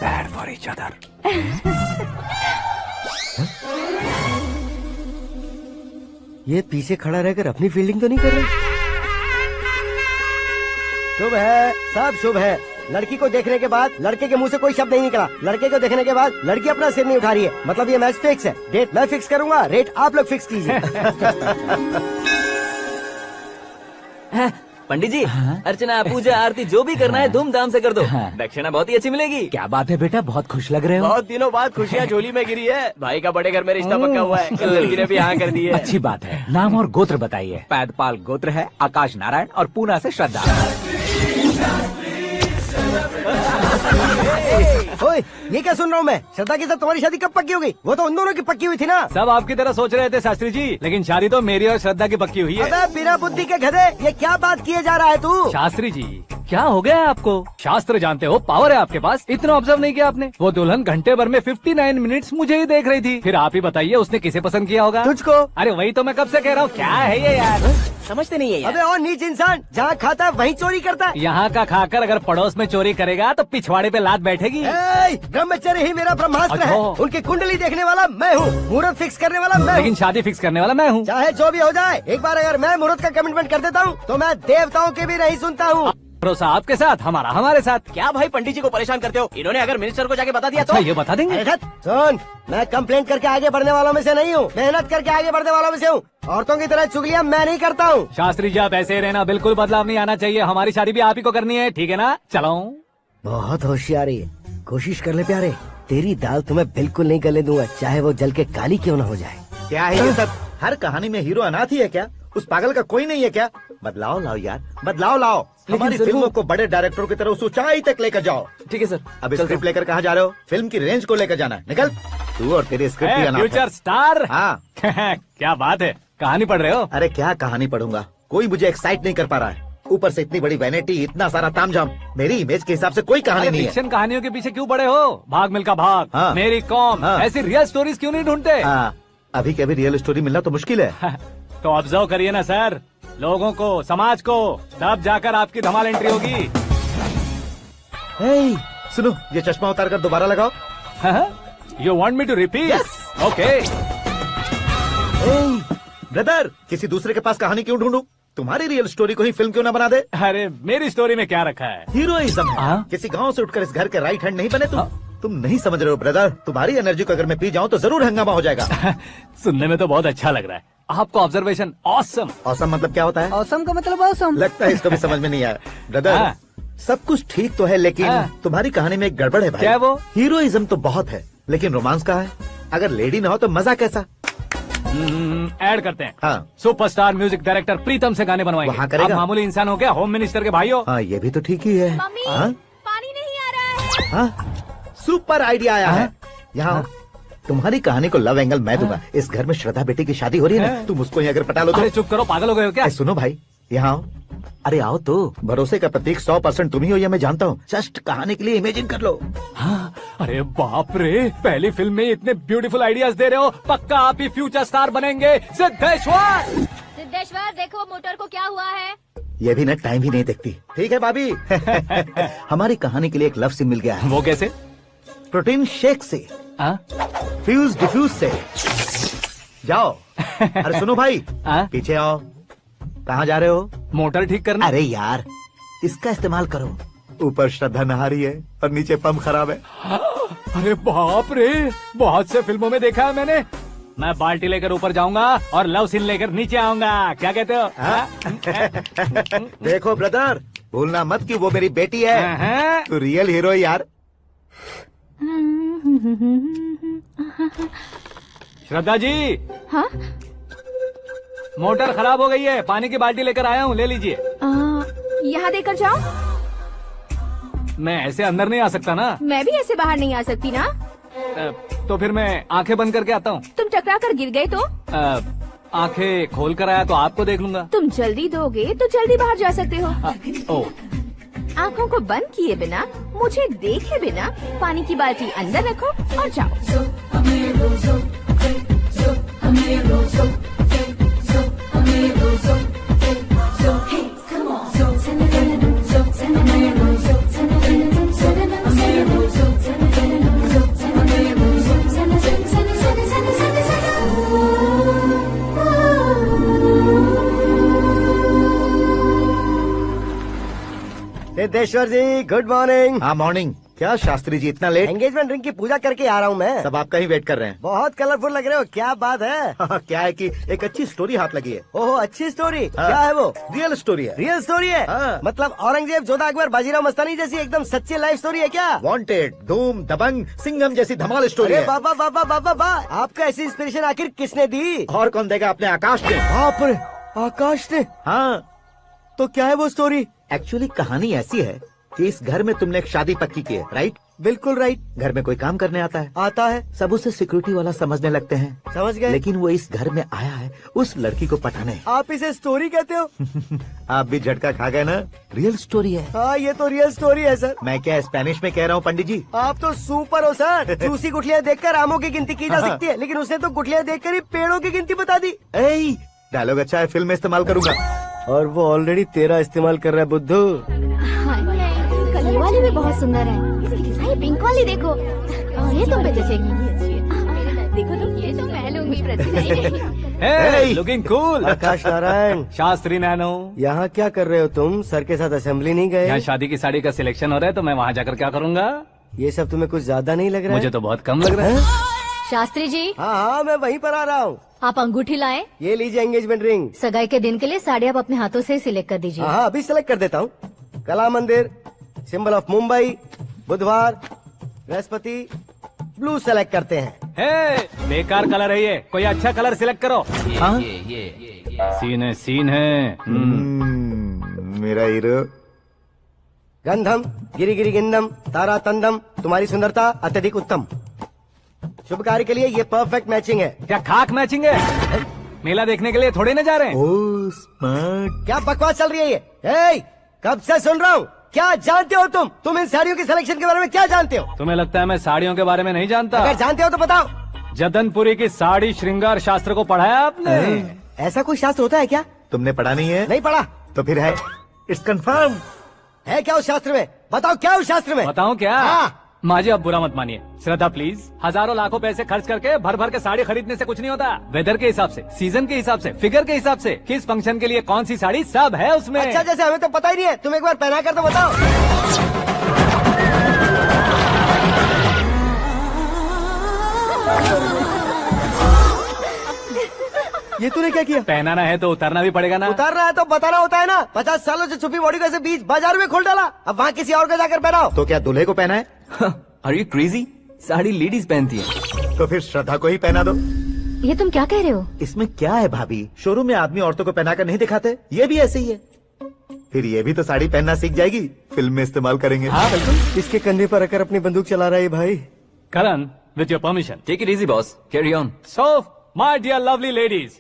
Bad for each other. ये पीछे खड़ा रहकर अपनी फील्डिंग तो नहीं कर रहा? शुभ है, सब शुभ है। लड़की को देखने के बाद लड़के के मुंह से कोई शब्द नहीं निकला। लड़के को देखने के बाद लड़की अपना सिर नहीं उठा रही है। मतलब ये मैच फिक्स है। डेट मैं फिक्स करूंगा, रेट आप लोग फिक्स कीजिए। पंडित जी, अर्चना पूजा आरती जो भी करना है धूमधाम से कर दो। दक्षिणा बहुत ही अच्छी मिलेगी। क्या बात है बेटा, बहुत खुश लग रहे हो। बहुत दिनों बाद खुशियाँ झोली में गिरी है। भाई का बड़े घर में रिश्ता पक्का हुआ है। लड़की ने भी हाँ कर दी है। अच्छी बात है। नाम और गोत्र बताइए। पैदपाल गोत्र है, आकाश नारायण और पूना से श्रद्धा। ओए, ये क्या सुन रहा हूँ मैं? श्रद्धा के साथ तुम्हारी शादी कब पक्की हो गई? वो तो उन दोनों की पक्की हुई थी ना। सब आपकी तरह सोच रहे थे शास्त्री जी, लेकिन शादी तो मेरी और श्रद्धा की पक्की हुई है। अबे बिना बुद्धि के गधे, ये क्या बात किए जा रहा है तू? शास्त्री जी क्या हो गया है आपको? शास्त्र जानते हो, पावर है आपके पास। इतना ऑब्जर्व नहीं किया आपने? वो दुल्हन घंटे भर में 59 मिनट्स मुझे ही देख रही थी। फिर आप ही बताइए उसने किसे पसंद किया होगा? तुझको। अरे वही तो मैं कब से कह रहा हूँ, क्या है ये यार? समझते नहीं है यार। अबे और नीच इंसान, जहाँ खाता है वहीं चोरी करता है। यहाँ का खाकर अगर पड़ोस में चोरी करेगा तो पिछवाड़े पे लात बैठेगी। ब्रह्मचर्य ही मेरा ब्रह्मास्त्र है। अच्छा। उनकी कुंडली देखने वाला मैं हूँ, मुहूर्त फिक्स करने वाला मैं हूँ। लेकिन शादी फिक्स करने वाला मैं हूँ। चाहे जो भी हो जाए, एक बार अगर मैं मुहूर्त का कमिटमेंट कर देता हूँ तो मैं देवताओं के भी नहीं सुनता हूँ। भरोसा आपके साथ, हमारा हमारे साथ। क्या भाई पंडित जी को परेशान करते हो? इन्होंने अगर मिनिस्टर को जाके बता दिया तो? अच्छा, ये बता देंगे। सुन, मैं कंप्लेंट करके आगे बढ़ने वालों में से नहीं हूँ, मेहनत करके आगे बढ़ने वालों में से हूँ। औरतों की तरह चुगलियाँ मैं नहीं करता हूँ। शास्त्री जी आप ऐसे ही रहना, बिल्कुल बदलाव नहीं आना चाहिए। हमारी शादी भी आप ही को करनी है, ठीक है ना? चलो। बहुत होशियारी है, कोशिश कर ले प्यारे। तेरी दाल तुम्हें बिल्कुल नहीं गलने दूंगा, चाहे वो जल के काली क्यों न हो जाए। क्या है ये सब? हर कहानी में हीरो अनाथ ही है क्या? उस पागल का कोई नहीं है क्या? बदलाव लाओ यार, बदलाव लाओ। हमारी फिल्मों को बड़े डायरेक्टरों की तरह उस ऊंचाई तक लेकर जाओ। ठीक है सर। अब स्क्रिप्ट लेकर कहाँ जा रहे हो? फिल्म की रेंज को लेकर जाना है। निकल तू और तेरे स्क्रिप्ट ही अनाथ है। Future star. हाँ। क्या बात है, कहानी पढ़ रहे हो? अरे क्या कहानी पढ़ूंगा, कोई मुझे एक्साइट नहीं कर पा रहा है। ऊपर से इतनी बड़ी वैनिटी, इतना सारा तामझाम। मेरी इमेज के हिसाब से कोई कहानी नहीं है। फिक्शन कहानियों के पीछे क्यों पड़े हो? भाग मिल्खा भाग, हाँ। मेरी कॉम, हाँ। ऐसी रियल स्टोरीज क्यों नहीं ढूंढते? अभी के अभी रियल स्टोरी मिलना तो मुश्किल है। तो ऑब्जर्व करिए ना सर, लोगों को, समाज को, तब जाकर आपकी धमाल एंट्री होगी। सुनो, ये चश्मा उतार कर दोबारा लगाओ। You want me to repeat? Okay. Brother, किसी दूसरे के पास कहानी क्यों ढूंढूं? तुम्हारी रियल स्टोरी को ही फिल्म क्यों ना बना दे? अरे मेरी स्टोरी में क्या रखा है? हीरोइज्म है। किसी गांव से उठकर इस घर के राइट हैंड नहीं बने तुम नहीं समझ रहे हो ब्रदर। तुम्हारी एनर्जी को अगर मैं पी जाऊं तो जरूर हंगामा हो जाएगा। सुनने में तो बहुत अच्छा लग रहा है। आपका ऑब्जर्वेशन ऑसम। औसम मतलब क्या होता है? औसम का मतलब औसम। लगता है इसको भी समझ में नहीं आया। ब्रदर, हाँ। सब कुछ ठीक तो है, लेकिन हाँ। तुम्हारी कहानी में एक गड़बड़ है भाई। क्या है वो? हीरोइज्म तो बहुत है, लेकिन रोमांस कहाँ है? अगर लेडी ना हो तो मजा कैसा? ऐड करते हैं। हाँ। सुपरस्टार म्यूजिक डायरेक्टर प्रीतम से गाने बनवाएंगे। वहाँ करेगा? आप मामूली इंसान हो क्या? होम मिनिस्टर के भाई हो। हाँ, ये भी तो ठीक ही है। मम्मी हाँ? पानी नहीं आ रहा है। हाँ? सुपर आइडिया आया है। यहाँ तुम्हारी कहानी को लव एंगल मैं दूंगा। इस घर में श्रद्धा बेटी की शादी हो रही है ना, तुम उसको ही अगर पटा लो तो। अरे चुप करो, पागल हो गए हो क्या? सुनो भाई, यहाँ आओ। अरे आओ तो, भरोसे का प्रतीक 100% तुम ही हो, ये मैं जानता हूँ। जस्ट कहानी के लिए इमेजिन कर लो। हाँ, अरे बाप रे, पहली फिल्म में इतने ब्यूटीफुल आइडियाज दे रहे हो। पक्का आप ही फ्यूचर स्टार बनेंगे। सिद्धेश्वर, सिद्धेश्वर देखो मोटर को क्या हुआ है। ये भी ना टाइम ही नहीं देखती। ठीक है भाभी। हमारी कहानी के लिए एक लव सीन मिल गया है। वो कैसे? प्रोटीन शेक से, फ्यूज डिफ्यूज से। जाओ। अरे सुनो भाई, पीछे आओ। कहाँ जा रहे हो? मोटर ठीक करना। अरे यार, इसका इस्तेमाल करो। ऊपर श्रद्धा नहा रही है और नीचे पंप खराब है। अरे बाप रे, बहुत से फिल्मों में देखा है मैंने। मैं बाल्टी लेकर ऊपर जाऊंगा और लव सीन लेकर नीचे आऊंगा। क्या कहते हो? देखो ब्रदर, भूलना मत कि वो मेरी बेटी है। तू रियल हीरो यार। श्रद्धा जी। हाँ? मोटर खराब हो गई है, पानी की बाल्टी लेकर आया हूँ, ले लीजिए। यहाँ देकर जाओ। मैं ऐसे अंदर नहीं आ सकता ना। मैं भी ऐसे बाहर नहीं आ सकती ना। तो फिर मैं आंखें बंद करके आता हूँ। तुम टकरा कर गिर गए तो? आंखें खोल कर आया तो आपको देख लूंगा। तुम जल्दी दोगे तो जल्दी बाहर जा सकते हो। ओ, आँखों को बंद किए बिना, मुझे देखे बिना पानी की बाल्टी अंदर रखो और जाओ। सिद्धेश्वर जी, गुड मॉर्निंग। हाँ मॉर्निंग। क्या शास्त्री जी इतना लेट? एंगेजमेंट रिंग की पूजा करके आ रहा हूँ मैं। सब आपका ही वेट कर रहे हैं। बहुत कलरफुल लग रहे हो, क्या बात है? क्या है कि एक अच्छी स्टोरी हाथ लगी है। ओहो, अच्छी स्टोरी। क्या है वो? रियल स्टोरी है। रियल स्टोरी है? मतलब औरंगजेब, जोधा अकबर, बाजीराव मस्तानी जैसी एकदम सच्ची लाइफ स्टोरी है क्या? वांटेड, धूम, दबंग, सिंघम जैसी धमाल स्टोरी है। बाबा बाबा बाबा बा, आपका ऐसी इंस्पिरेशन आखिर किसने दी? और कौन देगा? अपने आकाश ने। बाप रे, आकाश ने? हाँ। तो क्या है वो स्टोरी? एक्चुअली कहानी ऐसी है कि इस घर में तुमने एक शादी पक्की की है, राइट? बिल्कुल राइट। घर में कोई काम करने आता है? आता है। सब उसे सिक्योरिटी वाला समझने लगते हैं। समझ गए। लेकिन वो इस घर में आया है उस लड़की को पटाने। आप इसे स्टोरी कहते हो? आप भी झटका खा गए ना। रियल स्टोरी है। हाँ, ये तो रियल स्टोरी है सर। मैं क्या स्पेनिश में कह रहा हूँ पंडित जी? आप तो सुपर हो सर। जूसी गुठलियाँ देखकर आमों की गिनती की जा सकती है, लेकिन उसने तो गुठलियाँ देखकर ही पेड़ों की गिनती बता दी। डायलॉग अच्छा है, फिल्म में इस्तेमाल करूंगा। और वो ऑलरेडी तेरा इस्तेमाल कर रहा है बुद्धू। ये वाली भी बहुत सुंदर है। ये पिंक वाली देखो, और ये तुम पे जचेगी। देखो तो ये तो मैं लूंगी। Hey, looking cool। आकाश नारायण। शास्त्री नैनो। यहाँ क्या कर रहे हो तुम? सर के साथ असेंबली नहीं गए? यहाँ शादी की साड़ी का सिलेक्शन हो रहा है, तो मैं वहाँ जाकर क्या करूँगा? ये सब तुम्हें कुछ ज्यादा नहीं लग रहा है? मुझे तो बहुत कम लग रहा है। शास्त्री जी। हाँ हाँ, मैं वहीं पर आ रहा हूँ। आप अंगूठी लाएं। ये लीजिए एंगेजमेंट रिंग। सगाई के दिन के लिए साड़ी आप अपने हाथों से सिलेक्ट कर दीजिए। हाँ, अभी सिलेक्ट कर देता हूँ। कला मंदिर, सिंबल ऑफ मुंबई, बुधवार, बृहस्पति, ब्लू सेलेक्ट करते हैं। बेकार कलर है ये, कोई अच्छा कलर सिलेक्ट करो। सीन है। मेरा हीरो। गंधम, गिरी गिरी गिंदम, तारा तंदम, तुम्हारी सुंदरता अत्यधिक उत्तम। शुभ कार्य के लिए ये परफेक्ट मैचिंग है। क्या खाक मैचिंग है? मेला देखने के लिए थोड़े न जा रहे हैं। Oh smart. क्या बकवास चल रही है ये? ए, कब से सुन रहा हूँ। क्या जानते हो तुम इन साड़ियों की सिलेक्शन के बारे में क्या जानते हो? तुम्हें लगता है मैं साड़ियों के बारे में नहीं जानता? अगर जानते हो तो बताओ। जदनपुरी की साड़ी श्रृंगार शास्त्र को पढ़ा है आपने? ऐसा कोई शास्त्र होता है क्या? तुमने पढ़ा नहीं है? नहीं पढ़ा। तो फिर है, इट्स कंफर्म। है क्या उस शास्त्र में? बताओ क्या उस शास्त्र में? बताऊं क्या? हाँ। माँ जी, अब बुरा मत मानिए। श्रद्धा प्लीज, हजारों लाखों पैसे खर्च करके भर भर के साड़ी खरीदने से कुछ नहीं होता। वेदर के हिसाब से, सीजन के हिसाब से, फिगर के हिसाब से, किस फंक्शन के लिए कौन सी साड़ी, सब है उसमें। अच्छा, जैसे हमें तो पता ही नहीं है, तुम एक बार पहना कर तो बताओ। ये ये तूने क्या किया? पहनाना है तो उतारना भी पड़ेगा ना। उतारना है तो बताना होता है ना। 50 सालों से छुपी बॉडी को ऐसे बीच बाजार में खोल डाला, अब वहाँ किसी और को जाकर पहनाओ। तो क्या दूल्हे को पहना है? Are you crazy? Sari ladies पहनती है। तो फिर श्रद्धा को ही पहना दो। ये तुम क्या कह रहे हो? इसमें क्या है भाभी, शोरूम में आदमी औरतों को पहनाकर नहीं दिखाते, ये भी ऐसे ही है। फिर ये भी तो साड़ी पहनना सीख जाएगी, फिल्म में इस्तेमाल करेंगे। हाँ बिल्कुल। इसके कंधे पर रखकर अपनी बंदूक चला रहा है भाई। करण, with your permission. Take it easy, boss. Carry on. So, my dear lovely ladies,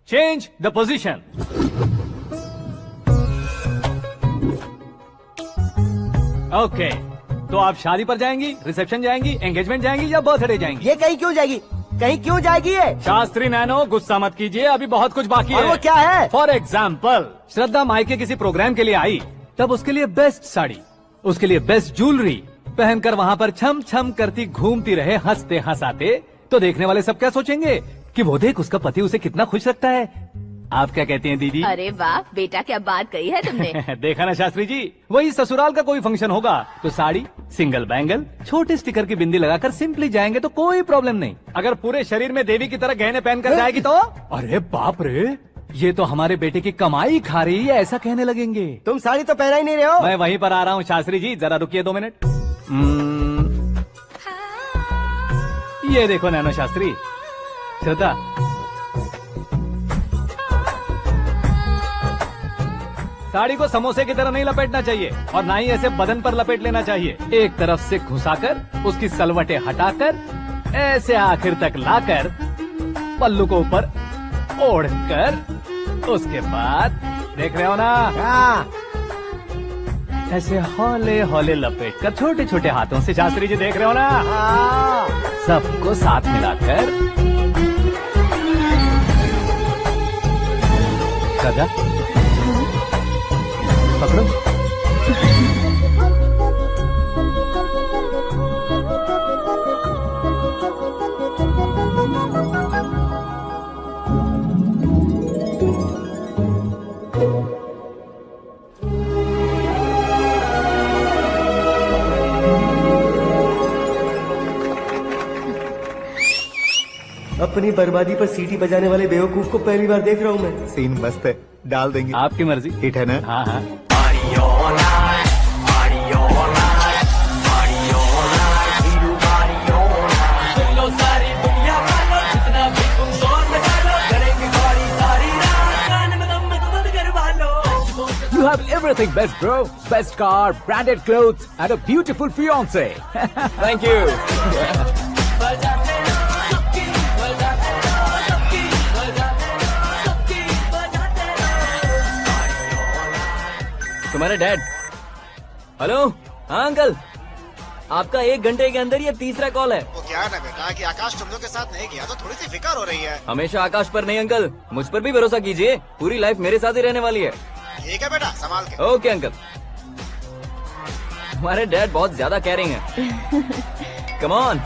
change the position. Okay. तो आप शादी पर जाएंगी, रिसेप्शन जाएंगी, एंगेजमेंट जाएंगी या बर्थडे जाएंगी? ये कहीं क्यों जाएगी? कहीं क्यों जाएगी ये? शास्त्री नैनो, गुस्सा मत कीजिए, अभी बहुत कुछ बाकी है। और वो क्या है? फॉर एग्जाम्पल, श्रद्धा मायके किसी प्रोग्राम के लिए आई, तब उसके लिए बेस्ट साड़ी, उसके लिए बेस्ट ज्वेलरी पहनकर वहाँ पर छम छम करती घूमती रहे हंसते हंसाते, तो देखने वाले सब क्या सोचेंगे कि वो देख उसका पति उसे कितना खुश रखता है। आप क्या कहती हैं दीदी? अरे वाह बेटा, क्या बात कही है तुमने। देखा ना शास्त्री जी, वही ससुराल का कोई फंक्शन होगा तो साड़ी, सिंगल बैंगल, छोटे स्टिकर की बिंदी लगाकर सिंपली जाएंगे तो कोई प्रॉब्लम नहीं। अगर पूरे शरीर में देवी की तरह गहने पहनकर जाएगी तो अरे बाप रे, ये तो हमारे बेटे की कमाई खा रही है, ऐसा कहने लगेंगे। तुम साड़ी तो पहना ही नहीं रहे हो। मैं वहीं पर आ रहा हूँ शास्त्री जी, जरा रुकिए 2 मिनट। ये देखो नैनो शास्त्री, श्रद्धा, साड़ी को समोसे की तरह नहीं लपेटना चाहिए और ना ही ऐसे बदन पर लपेट लेना चाहिए। एक तरफ से घुसाकर उसकी सलवटें हटाकर ऐसे आखिर तक लाकर पल्लू को ऊपर ओढ़कर, उसके बाद देख रहे हो ना, ऐसे हौले हौले लपेट कर छोटे छोटे हाथों से, शास्त्री जी देख रहे हो ना, सबको साथ मिलाकर सजा पकड़ो। अपनी बर्बादी पर सीटी बजाने वाले बेवकूफ को पहली बार देख रहा हूँ मैं। सीन मस्त है, डाल देंगे। आपकी मर्जी। हिट है ना? हाँ हाँ। You have everything best, bro. Best car, branded clothes, and a beautiful fiance. Thank you. तुम्हारे डैड। हेलो, हाँ अंकल, आपका 1 घंटे के अंदर ये तीसरा कॉल है। वो क्या है ना बेटा कि आकाश तुम लोग के साथ नहीं गया तो थोड़ी सी फिक्र हो रही है। हमेशा आकाश पर नहीं अंकल, मुझ पर भी भरोसा कीजिए, पूरी लाइफ मेरे साथ ही रहने वाली है। ठीक है बेटा, संभाल के। Okay uncle. हमारे डैड बहुत ज्यादा केयरिंग है। Come on.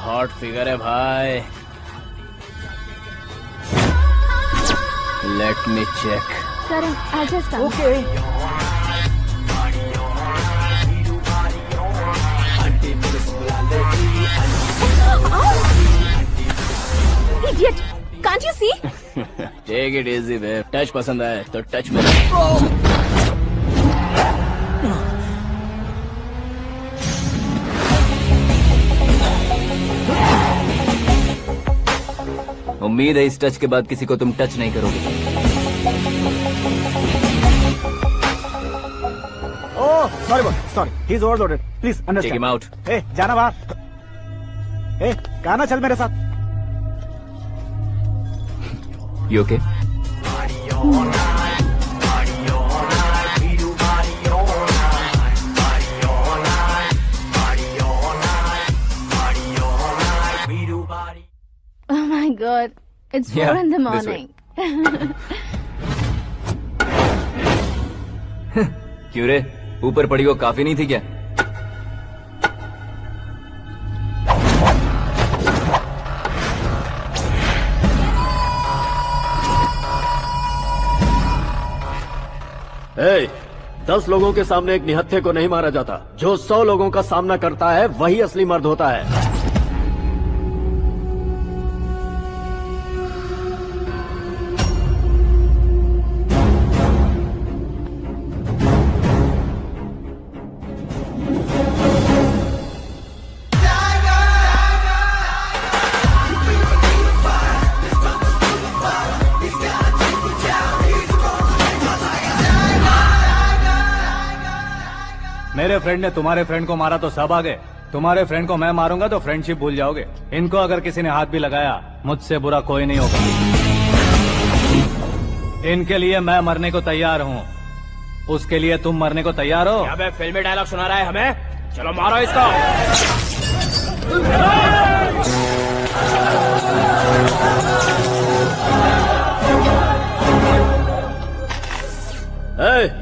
हॉट फिगर है भाई। Let me check. Karan, I just come. Okay. Idiot! Can't you see? Take it easy, babe. Touch पसंद आए तो टच में। उम्मीद है इस टच के बाद किसी को तुम टच नहीं करोगे। Oh sorry boss, sorry, he is overloaded, please understand. Take him out. ए जाना बाहर। ए गाना चल मेरे साथ। You okay? Oh my God, it's 4 Yeah, in the this way. morning. क्यों रे, ऊपर पड़ी वो काफी नहीं थी क्या? ए, 10 लोगों के सामने एक निहत्थे को नहीं मारा जाता। जो 100 लोगों का सामना करता है वही असली मर्द होता है। मेरे फ्रेंड ने तुम्हारे फ्रेंड को मारा तो सब आ गए। तुम्हारे फ्रेंड को मैं मारूंगा तो फ्रेंडशिप भूल जाओगे। इनको अगर किसी ने हाथ भी लगाया, मुझसे बुरा कोई नहीं होगा। इनके लिए मैं मरने को तैयार हूँ। उसके लिए तुम मरने को तैयार हो? अबे फिल्मी डायलॉग सुना रहा है हमें? चलो मारो इसको।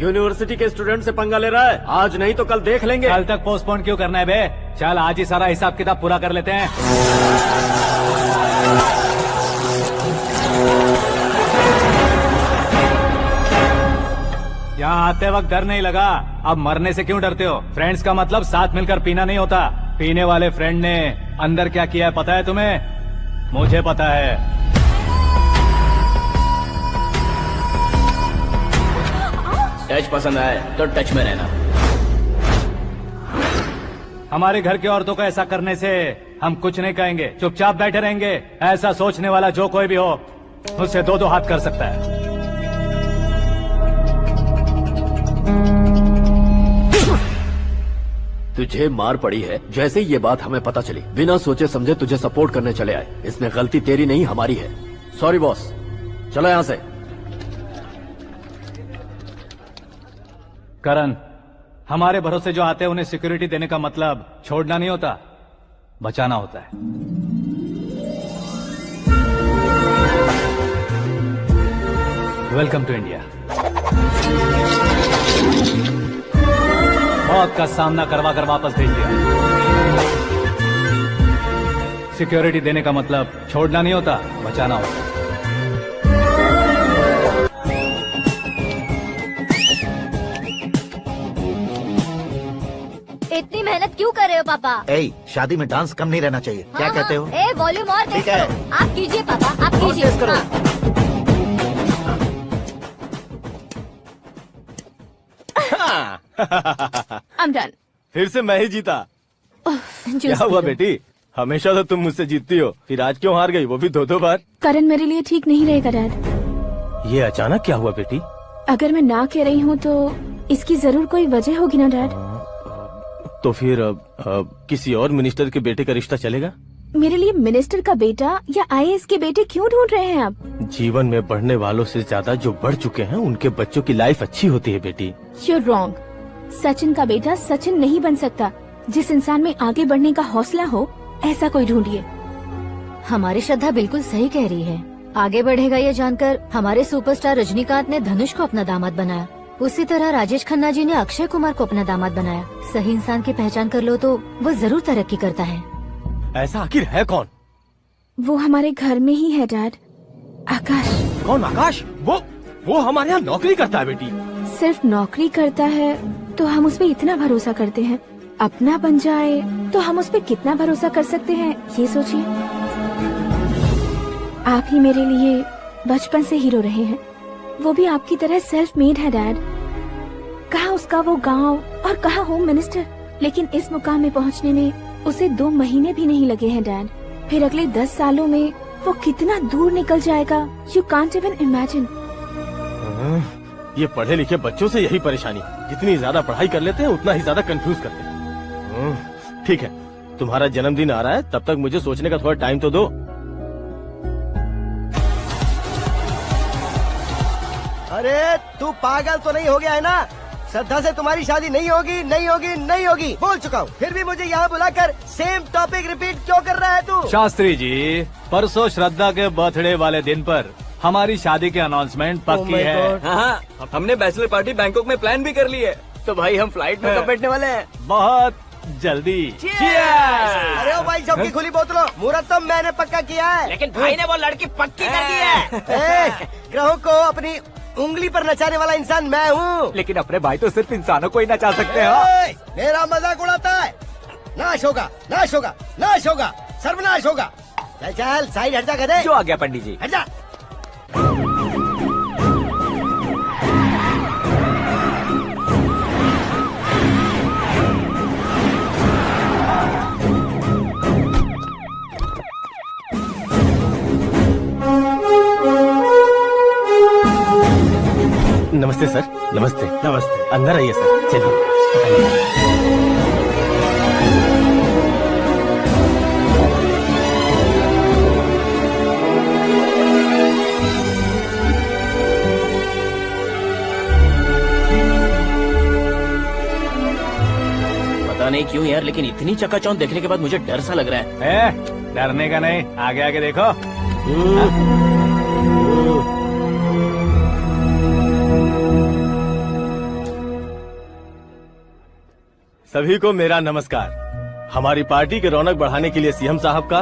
यूनिवर्सिटी के स्टूडेंट से पंगा ले रहा है। आज नहीं तो कल देख लेंगे। कल तक पोस्टपोन क्यों करना है बे? चल आज ही सारा हिसाब किताब पूरा कर लेते हैं। यहाँ आते वक्त डर नहीं लगा, अब मरने से क्यों डरते हो? फ्रेंड्स का मतलब साथ मिलकर पीना नहीं होता। पीने वाले फ्रेंड ने अंदर क्या किया है पता है तुम्हें? मुझे पता है। टच पसंद आए तो टच में रहना। हमारे घर की औरतों को ऐसा करने से हम कुछ नहीं कहेंगे, चुपचाप बैठे रहेंगे। ऐसा सोचने वाला जो कोई भी हो, उससे दो हाथ कर सकता है। तुझे मार पड़ी है। जैसे ये बात हमें पता चली, बिना सोचे समझे तुझे सपोर्ट करने चले आए। इसमें गलती तेरी नहीं हमारी है। सॉरी बॉस, चलो यहाँ से। करण, हमारे भरोसे जो आते हैं उन्हें सिक्योरिटी देने का मतलब छोड़ना नहीं होता, बचाना होता है। Welcome to India. मौत का सामना करवा कर वापस भेज दिया। सिक्योरिटी देने का मतलब छोड़ना नहीं होता, बचाना होता है। इतनी मेहनत क्यों कर रहे हो पापा? ए, शादी में डांस कम नहीं रहना चाहिए। क्या कहते हो? ए, वॉल्यूम और तेज करो। आप कीजिए पापा, आप कीजिए। I'm done. फिर से मैं ही जीता। क्या हुआ बेटी? हमेशा तो तुम मुझसे जीतती हो, फिर आज क्यों हार गई, वो भी 2-2 बार? करण मेरे लिए ठीक नहीं रहेगा डैड। ये अचानक क्या हुआ बेटी? अगर मैं ना कह रही हूँ तो इसकी जरूर कोई वजह होगी ना डैड। तो फिर किसी और मिनिस्टर के बेटे का रिश्ता चलेगा? मेरे लिए मिनिस्टर का बेटा या IAS के बेटे क्यों ढूंढ रहे हैं आप? जीवन में बढ़ने वालों से ज्यादा जो बढ़ चुके हैं उनके बच्चों की लाइफ अच्छी होती है बेटी। You're wrong. सचिन का बेटा सचिन नहीं बन सकता। जिस इंसान में आगे बढ़ने का हौसला हो, ऐसा कोई ढूंढिए। हमारी श्रद्धा बिल्कुल सही कह रही है। आगे बढ़ेगा ये जानकर हमारे सुपरस्टार रजनीकांत ने धनुष को अपना दामाद बनाया। उसी तरह राजेश खन्ना जी ने अक्षय कुमार को अपना दामाद बनाया। सही इंसान की पहचान कर लो तो वो जरूर तरक्की करता है। ऐसा आखिर है कौन? वो हमारे घर में ही है डैड, आकाश। कौन आकाश? वो हमारे यहाँ नौकरी करता है बेटी। सिर्फ नौकरी करता है तो हम उस पर इतना भरोसा करते हैं। अपना बन जाए तो हम उस पर कितना भरोसा कर सकते हैं, ये सोचिए। आप ही मेरे लिए बचपन से हीरो रहे हैं, वो भी आपकी तरह सेल्फ मेड है डैड। कहाँ उसका वो गांव और कहाँ होम मिनिस्टर, लेकिन इस मुकाम में पहुँचने में उसे 2 महीने भी नहीं लगे हैं डैड। फिर अगले 10 सालों में वो कितना दूर निकल जाएगा, यू कांट इवन इमेजिन। ये पढ़े लिखे बच्चों से यही परेशानी, जितनी ज्यादा पढ़ाई कर लेते हैं उतना ही ज्यादा कंफ्यूज करते हैं। ठीक है, तुम्हारा जन्मदिन आ रहा है, तब तक मुझे सोचने का थोड़ा टाइम तो दो। अरे तू पागल तो नहीं हो गया है ना? श्रद्धा से तुम्हारी शादी नहीं होगी, नहीं होगी, नहीं होगी, बोल चुका हूँ। फिर भी मुझे यहाँ बुलाकर सेम टॉपिक रिपीट क्यों कर रहा है तू? शास्त्री जी, परसों श्रद्धा के बर्थडे वाले दिन पर हमारी शादी की अनाउंसमेंट पक्की है। हाँ, हमने बैचलर पार्टी बैंकॉक में प्लान भी कर ली है। तो भाई हम फ्लाइट में कब बैठने वाले हैं? बहुत जल्दी। अरे ओ भाई, सबकी खुली बोतलों, मुहूर्त तो मैंने पक्का किया है। लेकिन भाई ने वो लड़की पक्की कर दी है। ग्रहों को अपनी उंगली पर नचाने वाला इंसान मैं हूँ। लेकिन अपने भाई तो सिर्फ इंसानों को ही नचा सकते हैं। मेरा मजाक उड़ाता है। नाश होगा, नाश होगा, नाश होगा, सर्वनाश होगा। चल चल, साइड हट जा गधे। जो आ गया पंडित जी। हट जा। नमस्ते सर। नमस्ते। नमस्ते। अंदर आइए सर। चलिए। पता नहीं क्यों यार, लेकिन इतनी चकाचौंध देखने के बाद मुझे डर सा लग रहा है। डरने का नहीं, आगे आगे देखो। सभी को मेरा नमस्कार। हमारी पार्टी की रौनक बढ़ाने के लिए सीएम साहब का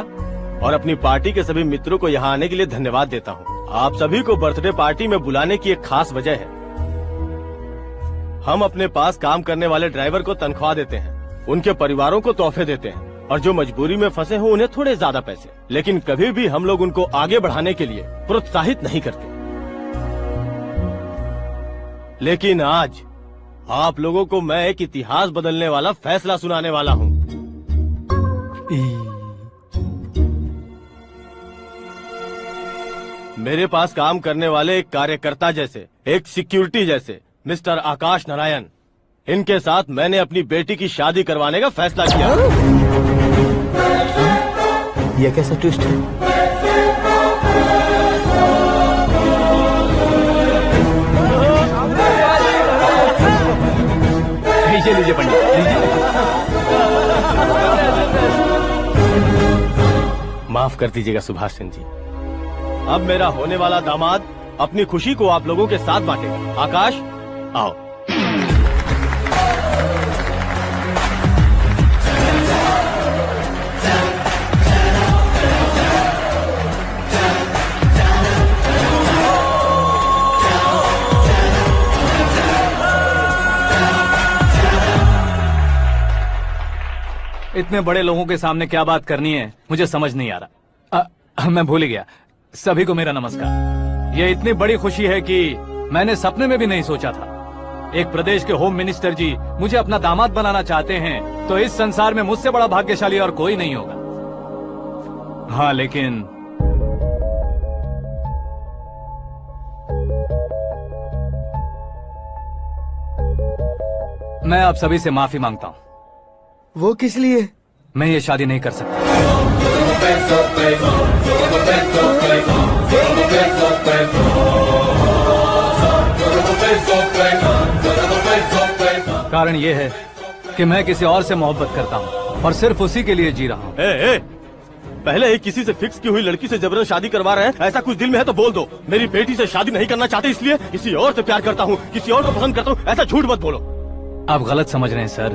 और अपनी पार्टी के सभी मित्रों को यहाँ आने के लिए धन्यवाद देता हूँ। आप सभी को बर्थडे पार्टी में बुलाने की एक खास वजह है। हम अपने पास काम करने वाले ड्राइवर को तनख्वाह देते हैं, उनके परिवारों को तोहफे देते हैं और जो मजबूरी में फंसे हो उन्हें थोड़े ज्यादा पैसे। लेकिन कभी भी हम लोग उनको आगे बढ़ाने के लिए प्रोत्साहित नहीं करते। लेकिन आज आप लोगों को मैं एक इतिहास बदलने वाला फैसला सुनाने वाला हूँ। मेरे पास काम करने वाले एक कार्यकर्ता जैसे, एक सिक्योरिटी जैसे मिस्टर आकाश नारायण, इनके साथ मैंने अपनी बेटी की शादी करवाने का फैसला किया। यह कैसा ट्विस्ट है? लीजिए पंडित, माफ कर दीजिएगा सुभाष सिंह जी। अब मेरा होने वाला दामाद अपनी खुशी को आप लोगों के साथ बांटेगा। आकाश, आओ। इतने बड़े लोगों के सामने क्या बात करनी है मुझे समझ नहीं आ रहा। मैं भूल ही गया। सभी को मेरा नमस्कार। ये इतनी बड़ी खुशी है कि मैंने सपने में भी नहीं सोचा था। एक प्रदेश के होम मिनिस्टर जी मुझे अपना दामाद बनाना चाहते हैं तो इस संसार में मुझसे बड़ा भाग्यशाली और कोई नहीं होगा। हाँ, लेकिन मैं आप सभी से माफी मांगता हूँ। वो किस लिए? मैं ये शादी नहीं कर सकता। कारण ये है कि मैं किसी और से मोहब्बत करता हूँ और सिर्फ उसी के लिए जी रहा हूँ। पहले ही किसी से फिक्स की हुई लड़की से जबरन शादी करवा रहे हैं। ऐसा कुछ दिल में है तो बोल दो। मेरी बेटी से शादी नहीं करना चाहते इसलिए किसी और से प्यार करता हूँ, किसी और को पसंद करता हूँ, ऐसा झूठ मत बोलो। आप गलत समझ रहे हैं सर,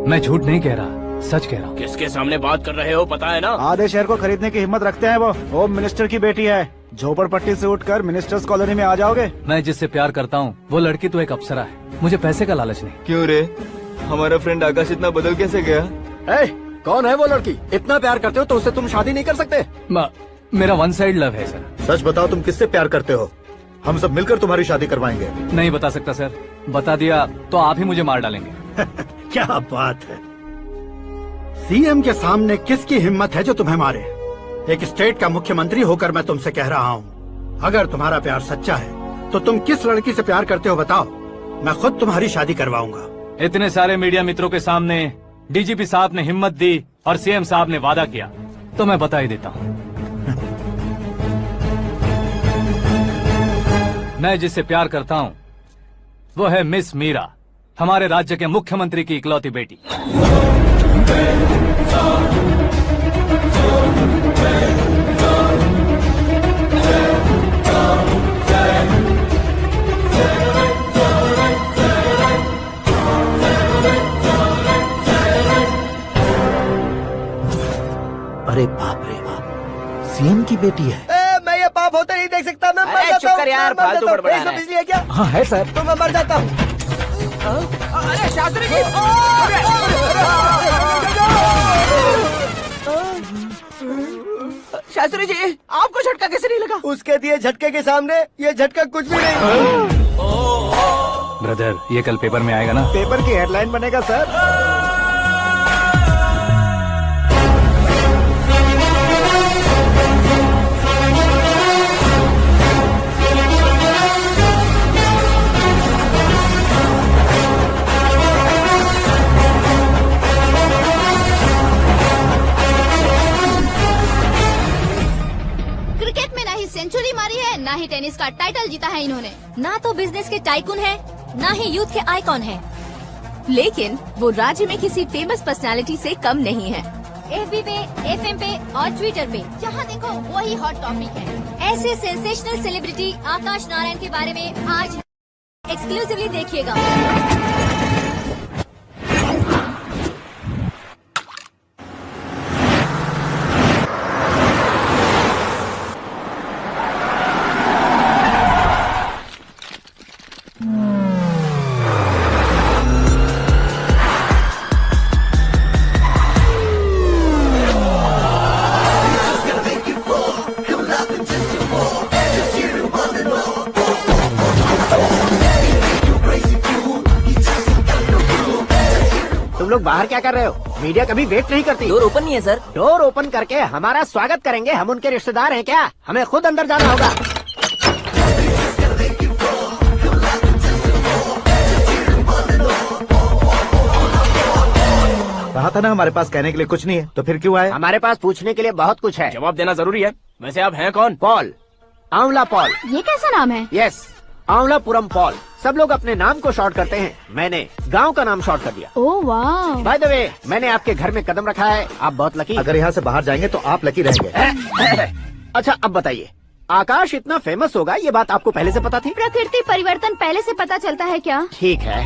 मैं झूठ नहीं कह रहा, सच कह रहा हूँ। किसके सामने बात कर रहे हो पता है ना? आधे शहर को खरीदने की हिम्मत रखते हैं वो। होम मिनिस्टर की बेटी है। झोपड़पट्टी से उठकर मिनिस्टर्स कॉलोनी में आ जाओगे। मैं जिससे प्यार करता हूँ वो लड़की तो एक अप्सरा है, मुझे पैसे का लालच नहीं। क्यों रे, हमारा फ्रेंड आकाश इतना बदल कैसे गया? कौन है वो लड़की? इतना प्यार करते हो तो उससे तुम शादी नहीं कर सकते? मेरा वन साइड लव है सर। सच बताओ, तुम किससे प्यार करते हो? हम सब मिलकर तुम्हारी शादी करवाएंगे। नहीं बता सकता सर, बता दिया तो आप ही मुझे मार डालेंगे। क्या बात है, सीएम के सामने किसकी हिम्मत है जो तुम्हें मारे? एक स्टेट का मुख्यमंत्री होकर मैं तुमसे कह रहा हूँ, अगर तुम्हारा प्यार सच्चा है तो तुम किस लड़की से प्यार करते हो बताओ, मैं खुद तुम्हारी शादी करवाऊंगा। इतने सारे मीडिया मित्रों के सामने डीजीपी साहब ने हिम्मत दी और सीएम साहब ने वादा किया तो मैं बता ही देता हूँ। मैं जिससे प्यार करता हूँ वो है मिस मीरा, हमारे राज्य के मुख्यमंत्री की इकलौती बेटी। अरे बाप रे बाप, सीएम की बेटी है। मैं ये पाप होते नहीं देख सकता। मैं मर अरे जाता चुप हूँ, कर यार, मैं मर फालतू जाता हूँ। बड़बड़ा इसमें रहा है। बिजली है क्या? हाँ है सर। तो मैं मर जाता हूँ। अरे शास्त्री जी, शास्त्री जी, आपको झटका कैसे नहीं लगा? उसके दिए झटके के सामने ये झटका कुछ भी नहीं। ब्रदर, ये कल पेपर में आएगा ना? पेपर की हेडलाइन बनेगा सर। क्रिकेट में ना ही सेंचुरी मारी है, ना ही टेनिस का टाइटल जीता है इन्होंने। ना तो बिजनेस के टाइकून है, ना ही यूथ के आइकॉन है। लेकिन वो राज्य में किसी फेमस पर्सनालिटी से कम नहीं है। FB पे, FM पे और ट्विटर पे जहाँ देखो वही हॉट टॉपिक है। ऐसे सेंसेशनल सेलिब्रिटी आकाश नारायण के बारे में आज एक्सक्लूसिवली देखिएगा। तुम लोग बाहर क्या कर रहे हो? मीडिया कभी वेट नहीं करती। डोर ओपन नहीं है सर। डोर ओपन करके हमारा स्वागत करेंगे। हम उनके रिश्तेदार हैं क्या? हमें खुद अंदर जाना होगा। कहा था ना हमारे पास कहने के लिए कुछ नहीं है, तो फिर क्यों आए? हमारे पास पूछने के लिए बहुत कुछ है। जवाब देना जरूरी है। वैसे आप हैं कौन? पॉल, आंवला पॉल। ये कैसा नाम है? Yes, Anwalapuram Paul. सब लोग अपने नाम को शॉर्ट करते हैं, मैंने गांव का नाम शॉर्ट कर दिया। ओह वाह। बाय द वे, मैंने आपके घर में कदम रखा है। आप बहुत लकी। अगर यहाँ से बाहर जाएंगे तो आप लकी रहेंगे। अच्छा अब बताइए, आकाश इतना फेमस होगा ये बात आपको पहले से पता थी? प्रकृति परिवर्तन पहले से पता चलता है क्या? ठीक है,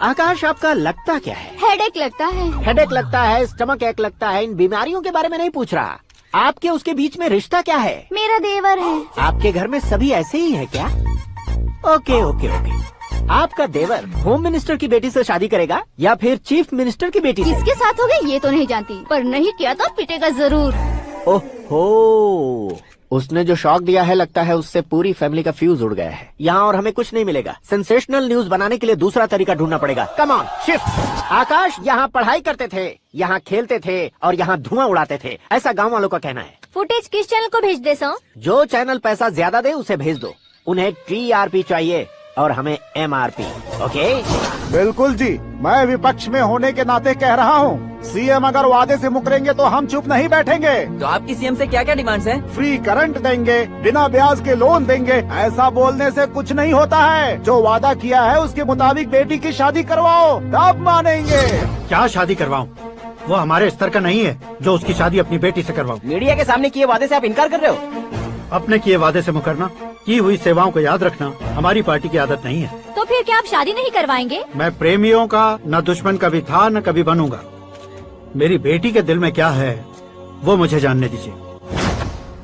आकाश आपका लगता क्या है? हेडेक लगता है। हेडेक लगता है, स्टमक एक लगता है। इन बीमारियों के बारे में नहीं पूछ रहा। आपके उसके बीच में रिश्ता क्या है? मेरा देवर है। आपके घर में सभी ऐसे ही है क्या? Okay okay okay. आपका देवर होम मिनिस्टर की बेटी से शादी करेगा या फिर चीफ मिनिस्टर की बेटी से? किसके साथ हो गई ये तो नहीं जानती, पर नहीं किया तो पिटेगा जरूर। ओहो, उसने जो शॉक दिया है लगता है उससे पूरी फैमिली का फ्यूज उड़ गया है। यहाँ और हमें कुछ नहीं मिलेगा। सेंसेशनल न्यूज बनाने के लिए दूसरा तरीका ढूंढना पड़ेगा। Come on, shift. आकाश यहाँ पढ़ाई करते थे, यहाँ खेलते थे और यहाँ धुआं उड़ाते थे, ऐसा गाँव वालों का कहना है। फुटेज किस चैनल को भेज दे सो? जो चैनल पैसा ज्यादा दे उसे भेज दो। उन्हें TRP चाहिए और हमें MRP। ओके? बिल्कुल जी, मैं विपक्ष में होने के नाते कह रहा हूँ, सीएम अगर वादे से मुकरेंगे तो हम चुप नहीं बैठेंगे। तो आपकी सीएम से क्या क्या डिमांड्स हैं? फ्री करंट देंगे, बिना ब्याज के लोन देंगे। ऐसा बोलने से कुछ नहीं होता है। जो वादा किया है उसके मुताबिक बेटी की शादी करवाओ, तब मानेंगे। क्या शादी करवाऊं? वो हमारे स्तर का नहीं है जो उसकी शादी अपनी बेटी से करवाऊं। मीडिया के सामने किए वादे से आप इनकार कर रहे हो? अपने किए वादे से मुकरना, की हुई सेवाओं को याद रखना हमारी पार्टी की आदत नहीं है। तो फिर क्या आप शादी नहीं करवाएंगे? मैं प्रेमियों का न दुश्मन कभी था न कभी बनूंगा। मेरी बेटी के दिल में क्या है वो मुझे जानने दीजिए।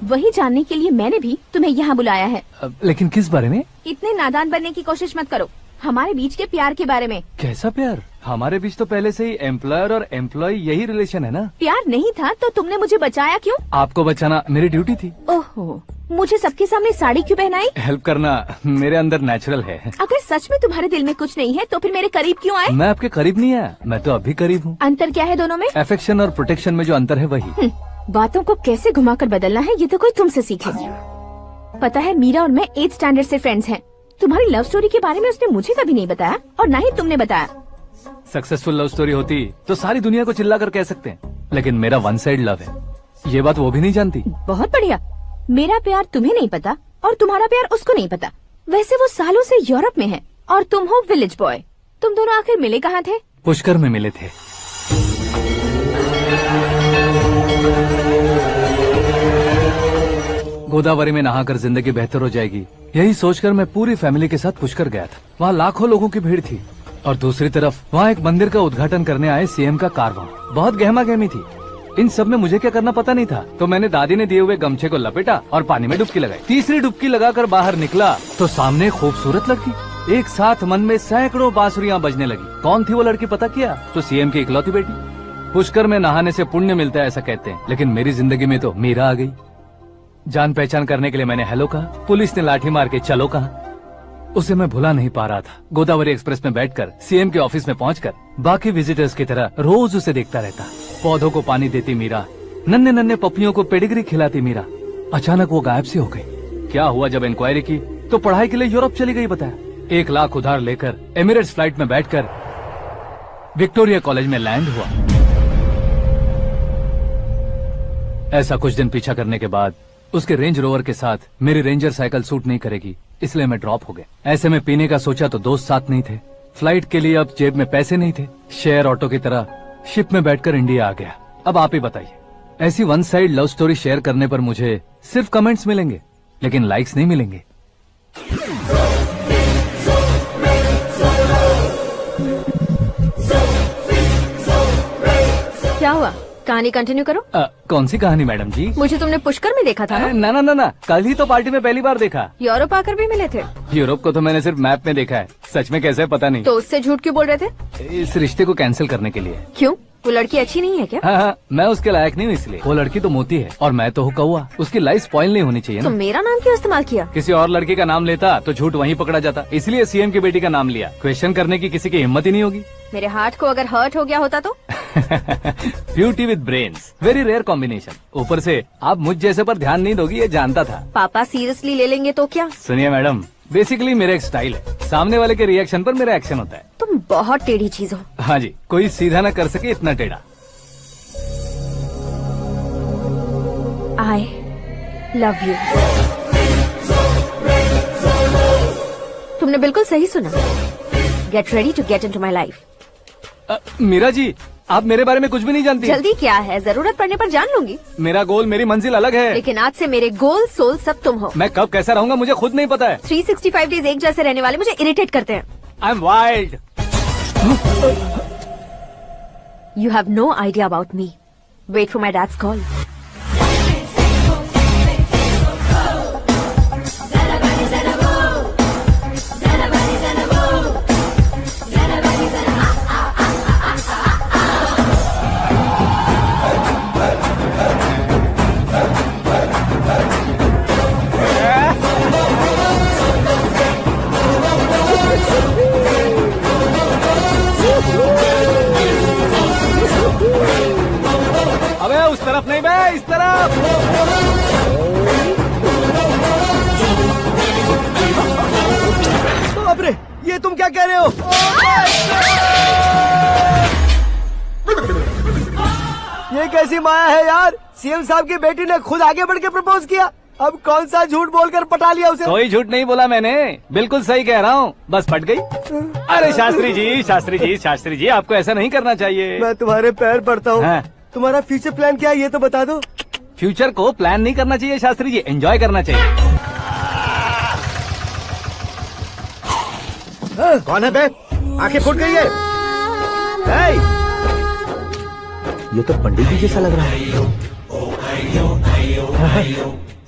वही जानने के लिए मैंने भी तुम्हें यहाँ बुलाया है। लेकिन किस बारे में? इतने नादान बनने की कोशिश मत करो। हमारे बीच के प्यार के बारे में। कैसा प्यार? हमारे बीच तो पहले से ही एम्प्लॉयर और एम्प्लॉय यही रिलेशन है ना। प्यार नहीं था तो तुमने मुझे बचाया क्यों? आपको बचाना मेरी ड्यूटी थी। ओहो, मुझे सबके सामने साड़ी क्यों पहनाई? हेल्प करना मेरे अंदर नेचुरल है। अगर सच में तुम्हारे दिल में कुछ नहीं है तो फिर मेरे करीब क्यों आए? मैं आपके करीब नहीं आया, मैं तो अभी करीब हूँ। अंतर क्या है दोनों में? अफेक्शन और प्रोटेक्शन में जो अंतर है वही। बातों को कैसे घुमाकर बदलना है ये तो कोई तुमसे सीखे। पता है मीरा और मैं 8th स्टैंडर्ड से फ्रेंड्स हैं। तुम्हारी लव स्टोरी के बारे में उसने मुझे कभी नहीं बताया और न ही तुमने बताया। सक्सेसफुल लव स्टोरी होती तो सारी दुनिया को चिल्ला कर कह सकते हैं, लेकिन मेरा वन साइड लव है, ये बात वो भी नहीं जानती। बहुत बढ़िया। मेरा प्यार तुम्हें नहीं पता और तुम्हारा प्यार उसको नहीं पता। वैसे वो सालों से यूरोप में है और तुम हो विलेज बॉय। तुम दोनों आखिर मिले कहाँ थे? पुष्कर में मिले थे। गोदावरी में नहाकर जिंदगी बेहतर हो जाएगी, यही सोचकर मैं पूरी फैमिली के साथ पुष्कर गया था। वहाँ लाखों लोगों की भीड़ थी और दूसरी तरफ वहाँ एक मंदिर का उद्घाटन करने आए सीएम का कारवां। बहुत गहमा गहमी थी। इन सब में मुझे क्या करना पता नहीं था, तो मैंने दादी ने दिए हुए गमछे को लपेटा और पानी में डुबकी लगाई। तीसरी डुबकी लगाकर बाहर निकला तो सामने एक खूबसूरत लड़की। एक साथ मन में सैकड़ों बांसुरियां बजने लगी। कौन थी वो लड़की पता किया? तो सीएम की इकलौती बेटी। पुष्कर में नहाने से पुण्य मिलता है ऐसा कहते हैं, लेकिन मेरी जिंदगी में तो मीरा आ गई। जान पहचान करने के लिए मैंने हेलो कहा, पुलिस ने लाठी मार के चलो कहा। उसे मैं भुला नहीं पा रहा था। गोदावरी एक्सप्रेस में बैठकर सीएम के ऑफिस में पहुंचकर बाकी विजिटर्स की तरह रोज उसे देखता रहता। पौधों को पानी देती मीरा, नन्हे नन्हे पपियों को पेडिग्री खिलाती मीरा। अचानक वो गायब सी हो गई। क्या हुआ? जब इंक्वायरी की तो पढ़ाई के लिए यूरोप चली गई बताया। 1 लाख उधार लेकर एमिरेट्स फ्लाइट में बैठकर विक्टोरिया कॉलेज में लैंड हुआ। ऐसा कुछ दिन पीछा करने के बाद उसके रेंज रोवर के साथ मेरी रेंजर साइकिल सूट नहीं करेगी, इसलिए मैं ड्रॉप हो गया। ऐसे में पीने का सोचा तो दोस्त साथ नहीं थे। फ्लाइट के लिए अब जेब में पैसे नहीं थे। शेयर ऑटो की तरह शिप में बैठकर इंडिया आ गया। अब आप ही बताइए, ऐसी one side love story share करने पर मुझे सिर्फ कमेंट्स मिलेंगे, लेकिन लाइक्स नहीं मिलेंगे। क्या हुआ? कहानी कंटिन्यू करो। कौन सी कहानी मैडम जी? मुझे तुमने पुष्कर में देखा था ना? ना, कल ही तो पार्टी में पहली बार देखा। यूरोप आकर भी मिले थे? यूरोप को तो मैंने सिर्फ मैप में देखा है, सच में कैसे है पता नहीं। तो उससे झूठ क्यों बोल रहे थे? इस रिश्ते को कैंसिल करने के लिए। क्यों? वो लड़की अच्छी नहीं है क्या? हाँ, मैं उसके लायक नहीं हूँ इसलिए। वो लड़की तो मोती है और मैं तो हूँ कौवा। उसकी लाइफ स्पॉइल नहीं होनी चाहिए तो ना। मेरा नाम क्यों इस्तेमाल किया? किसी और लड़की का नाम लेता तो झूठ वहीं पकड़ा जाता, इसलिए सीएम की बेटी का नाम लिया। क्वेश्चन करने की किसी की हिम्मत ही नहीं होगी। मेरे हार्ट को अगर हर्ट हो गया होता तो? Beauty with brains, very rare combination. ऊपर से आप मुझ जैसे पर ध्यान नहीं दोगी ये जानता था। पापा सीरियसली ले लेंगे तो क्या? सुनिए मैडम, बेसिकली मेरा एक स्टाइल है, सामने वाले के रिएक्शन पर मेरा एक्शन होता है। तुम बहुत टेढ़ी चीज हो। हाँ जी, कोई सीधा न कर सके इतना टेढ़ा। I love you। तुमने बिल्कुल सही सुना। Get ready to get into my life। Meera ji, आप मेरे बारे में कुछ भी नहीं जानती। जल्दी क्या है, जरूरत पड़ने पर जान लूंगी। मेरा गोल, मेरी मंजिल अलग है। लेकिन आज से मेरे गोल सोल सब तुम हो। मैं कब कैसा रहूंगा मुझे खुद नहीं पता है। 365 डेज एक जैसे रहने वाले मुझे इरिटेट करते हैं। I am wild. You have no idea about me। Wait for my dad's call। अबे उस तरफ नहीं बे, इस तरफ। बाप रे, ये तुम क्या कह रहे हो? ये कैसी माया है यार? सीएम साहब की बेटी ने खुद आगे बढ़ के प्रपोज किया। अब कौन सा झूठ बोलकर पटा लिया उसे? कोई झूठ नहीं बोला मैंने, बिल्कुल सही कह रहा हूँ, बस पट गई। अरे शास्त्री जी, शास्त्री जी, शास्त्री जी, आपको ऐसा नहीं करना चाहिए। मैं तुम्हारे पैर पड़ता हूँ। हाँ। तुम्हारा फ्यूचर प्लान क्या है ये तो बता दो। फ्यूचर को प्लान नहीं करना चाहिए शास्त्री जी, एंजॉय करना चाहिए। कौन है बे? आंखें फूट गई है। ये तो पंडित जी जैसा लग रहा है।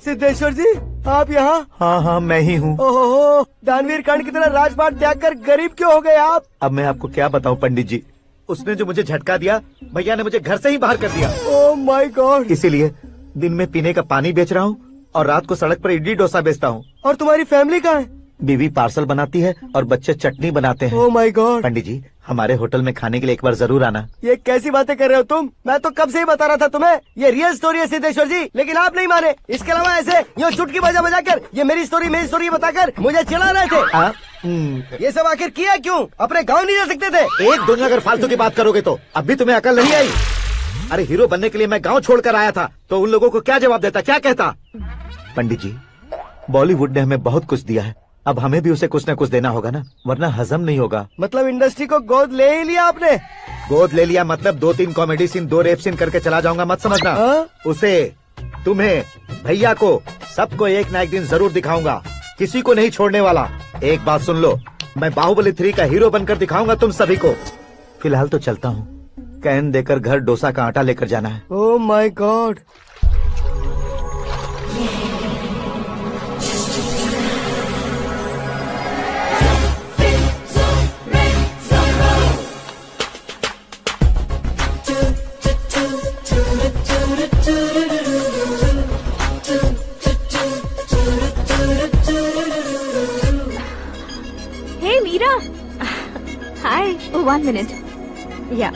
सिद्धेश्वर जी, आप यहाँ? हाँ, मैं ही हूँ। ओहो, दानवीर कर्ण की तरह राजपाट त्याग कर गरीब क्यों हो गए आप? अब मैं आपको क्या बताऊँ पंडित जी, उसने जो मुझे झटका दिया, भैया ने मुझे घर से ही बाहर कर दिया। ओह माय गॉड। इसीलिए दिन में पीने का पानी बेच रहा हूँ और रात को सड़क पर इडली डोसा बेचता हूँ। और तुम्हारी फैमिली कहाँ है? बीवी पार्सल बनाती है और बच्चे चटनी बनाते हैं। ओह माय गॉड। पंडित जी, हमारे होटल में खाने के लिए एक बार जरूर आना। ये कैसी बातें कर रहे हो तुम? मैं तो कब से ही बता रहा था तुम्हें, ये रियल स्टोरी है सिद्धेश्वर जी, लेकिन आप नहीं माने। इसके अलावा ऐसे यूँ चुटकी बजा कर ये मेरी स्टोरी बताकर मुझे चिढ़ा रहे थे। ये सब आखिर किया क्यों? अपने गाँव नहीं जा सकते थे? एक दुनिया अगर फालतू की बात करोगे तो अब भी तुम्हें अकल नहीं आई। अरे हीरो बनने के लिए मैं गाँव छोड़कर आया था, तो उन लोगों को क्या जवाब देता, क्या कहता? पंडित जी, बॉलीवुड ने हमें बहुत कुछ दिया है, अब हमें भी उसे कुछ न कुछ देना होगा ना, वरना हजम नहीं होगा। मतलब इंडस्ट्री को गोद ले ही लिया आपने? गोद ले लिया मतलब 2-3 कॉमेडी सीन, 2 रेप सीन करके चला जाऊंगा मत समझना। उसे, तुम्हें, भैया को, सबको एक ना एक दिन जरूर दिखाऊंगा, किसी को नहीं छोड़ने वाला। एक बात सुन लो, मैं बाहुबली 3 का हीरो बनकर दिखाऊंगा तुम सभी को। फिलहाल तो चलता हूँ, कैन देकर घर डोसा का आटा लेकर जाना है। Oh my God. Hey Meera, hi. 1 minute. या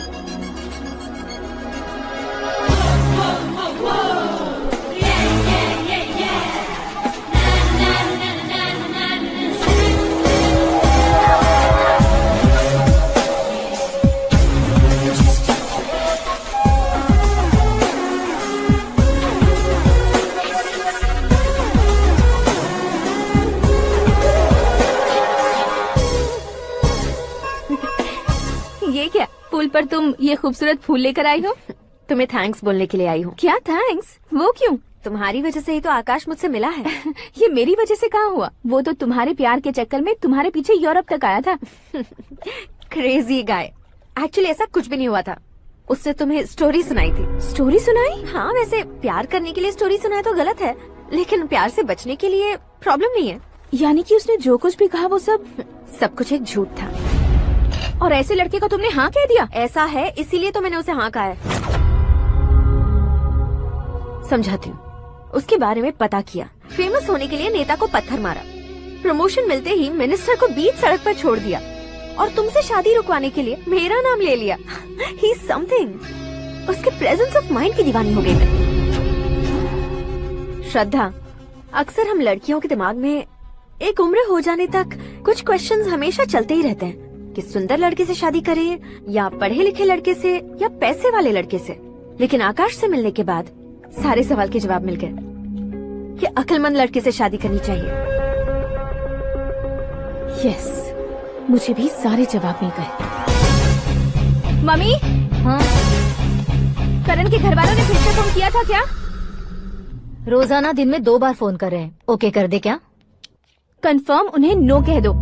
ये क्या, पुल पर तुम ये खूबसूरत फूल लेकर आई हो? तुम्हें थैंक्स बोलने के लिए आई हूँ। क्या थैंक्स? वो क्यों? तुम्हारी वजह से ही तो आकाश मुझसे मिला है। ये मेरी वजह से कहाँ हुआ? वो तो तुम्हारे प्यार के चक्कर में तुम्हारे पीछे यूरोप तक आया था। Crazy guy. एक्चुअली ऐसा कुछ भी नहीं हुआ था। उसने तुम्हें स्टोरी सुनाई थी। स्टोरी सुनाई? हाँ, वैसे प्यार करने के लिए स्टोरी सुनाए तो गलत है, लेकिन प्यार से बचने के लिए प्रॉब्लम नहीं है। यानी कि उसने जो कुछ भी कहा वो सब कुछ एक झूठ था। और ऐसे लड़के को तुमने हाँ कह दिया? ऐसा है, इसीलिए तो मैंने उसे हाँ कहा है। समझाती हूँ। उसके बारे में पता किया, फेमस होने के लिए नेता को पत्थर मारा, प्रमोशन मिलते ही मिनिस्टर को बीच सड़क पर छोड़ दिया, और तुमसे शादी रुकवाने के लिए मेरा नाम ले लिया। ही समथिंग। उसके प्रेजेंस ऑफ माइंड की दीवानी हो गई मैं। श्रद्धा, अक्सर हम लड़कियों के दिमाग में एक उम्र हो जाने तक कुछ क्वेश्चंस हमेशा चलते ही रहते हैं कि सुंदर लड़के से शादी करें या पढ़े लिखे लड़के से या पैसे वाले लड़के से। लेकिन आकाश से मिलने के बाद सारे सवाल के जवाब मिल गए कि अक्लमंद लड़के से शादी करनी चाहिए। यस, मुझे भी सारे जवाब मिल गए। मम्मी, हाँ? करण के घर वालों ने फिर से फोन किया था क्या? रोजाना दिन में 2 बार फोन कर रहे हैं। ओके कर दे क्या? कंफर्म उन्हें नो कह दो।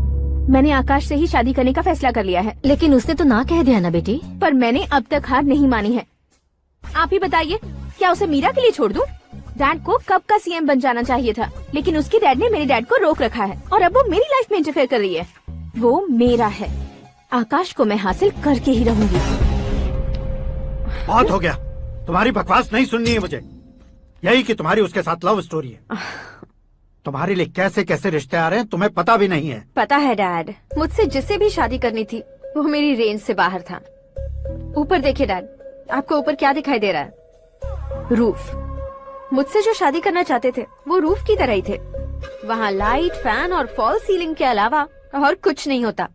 मैंने आकाश से ही शादी करने का फैसला कर लिया है। लेकिन उसने तो ना कह दिया ना बेटी। पर मैंने अब तक हार नहीं मानी है। आप ही बताइए, क्या उसे मीरा के लिए छोड़ दूं? डैड को कब का सीएम बन जाना चाहिए था, लेकिन उसके डैड ने मेरे डैड को रोक रखा है और अब वो मेरी लाइफ में इंटरफेयर कर रही है। वो मेरा है, आकाश को मैं हासिल करके ही रहूंगी। बहुत हो गया, तुम्हारी बकवास नहीं सुननी है मुझे। यही कि तुम्हारी उसके साथ लव स्टोरी है। तुम्हारे लिए कैसे कैसे रिश्ते आ रहे हैं तुम्हें पता भी नहीं है। पता है डैड, मुझसे जिससे भी शादी करनी थी वो मेरी रेंज से बाहर था। ऊपर देखिए डैड, आपको ऊपर क्या दिखाई दे रहा है? रूफ। मुझसे जो शादी करना चाहते थे वो रूफ की तरह ही थे। वहाँ लाइट, फैन और फॉल सीलिंग के अलावा और कुछ नहीं होता।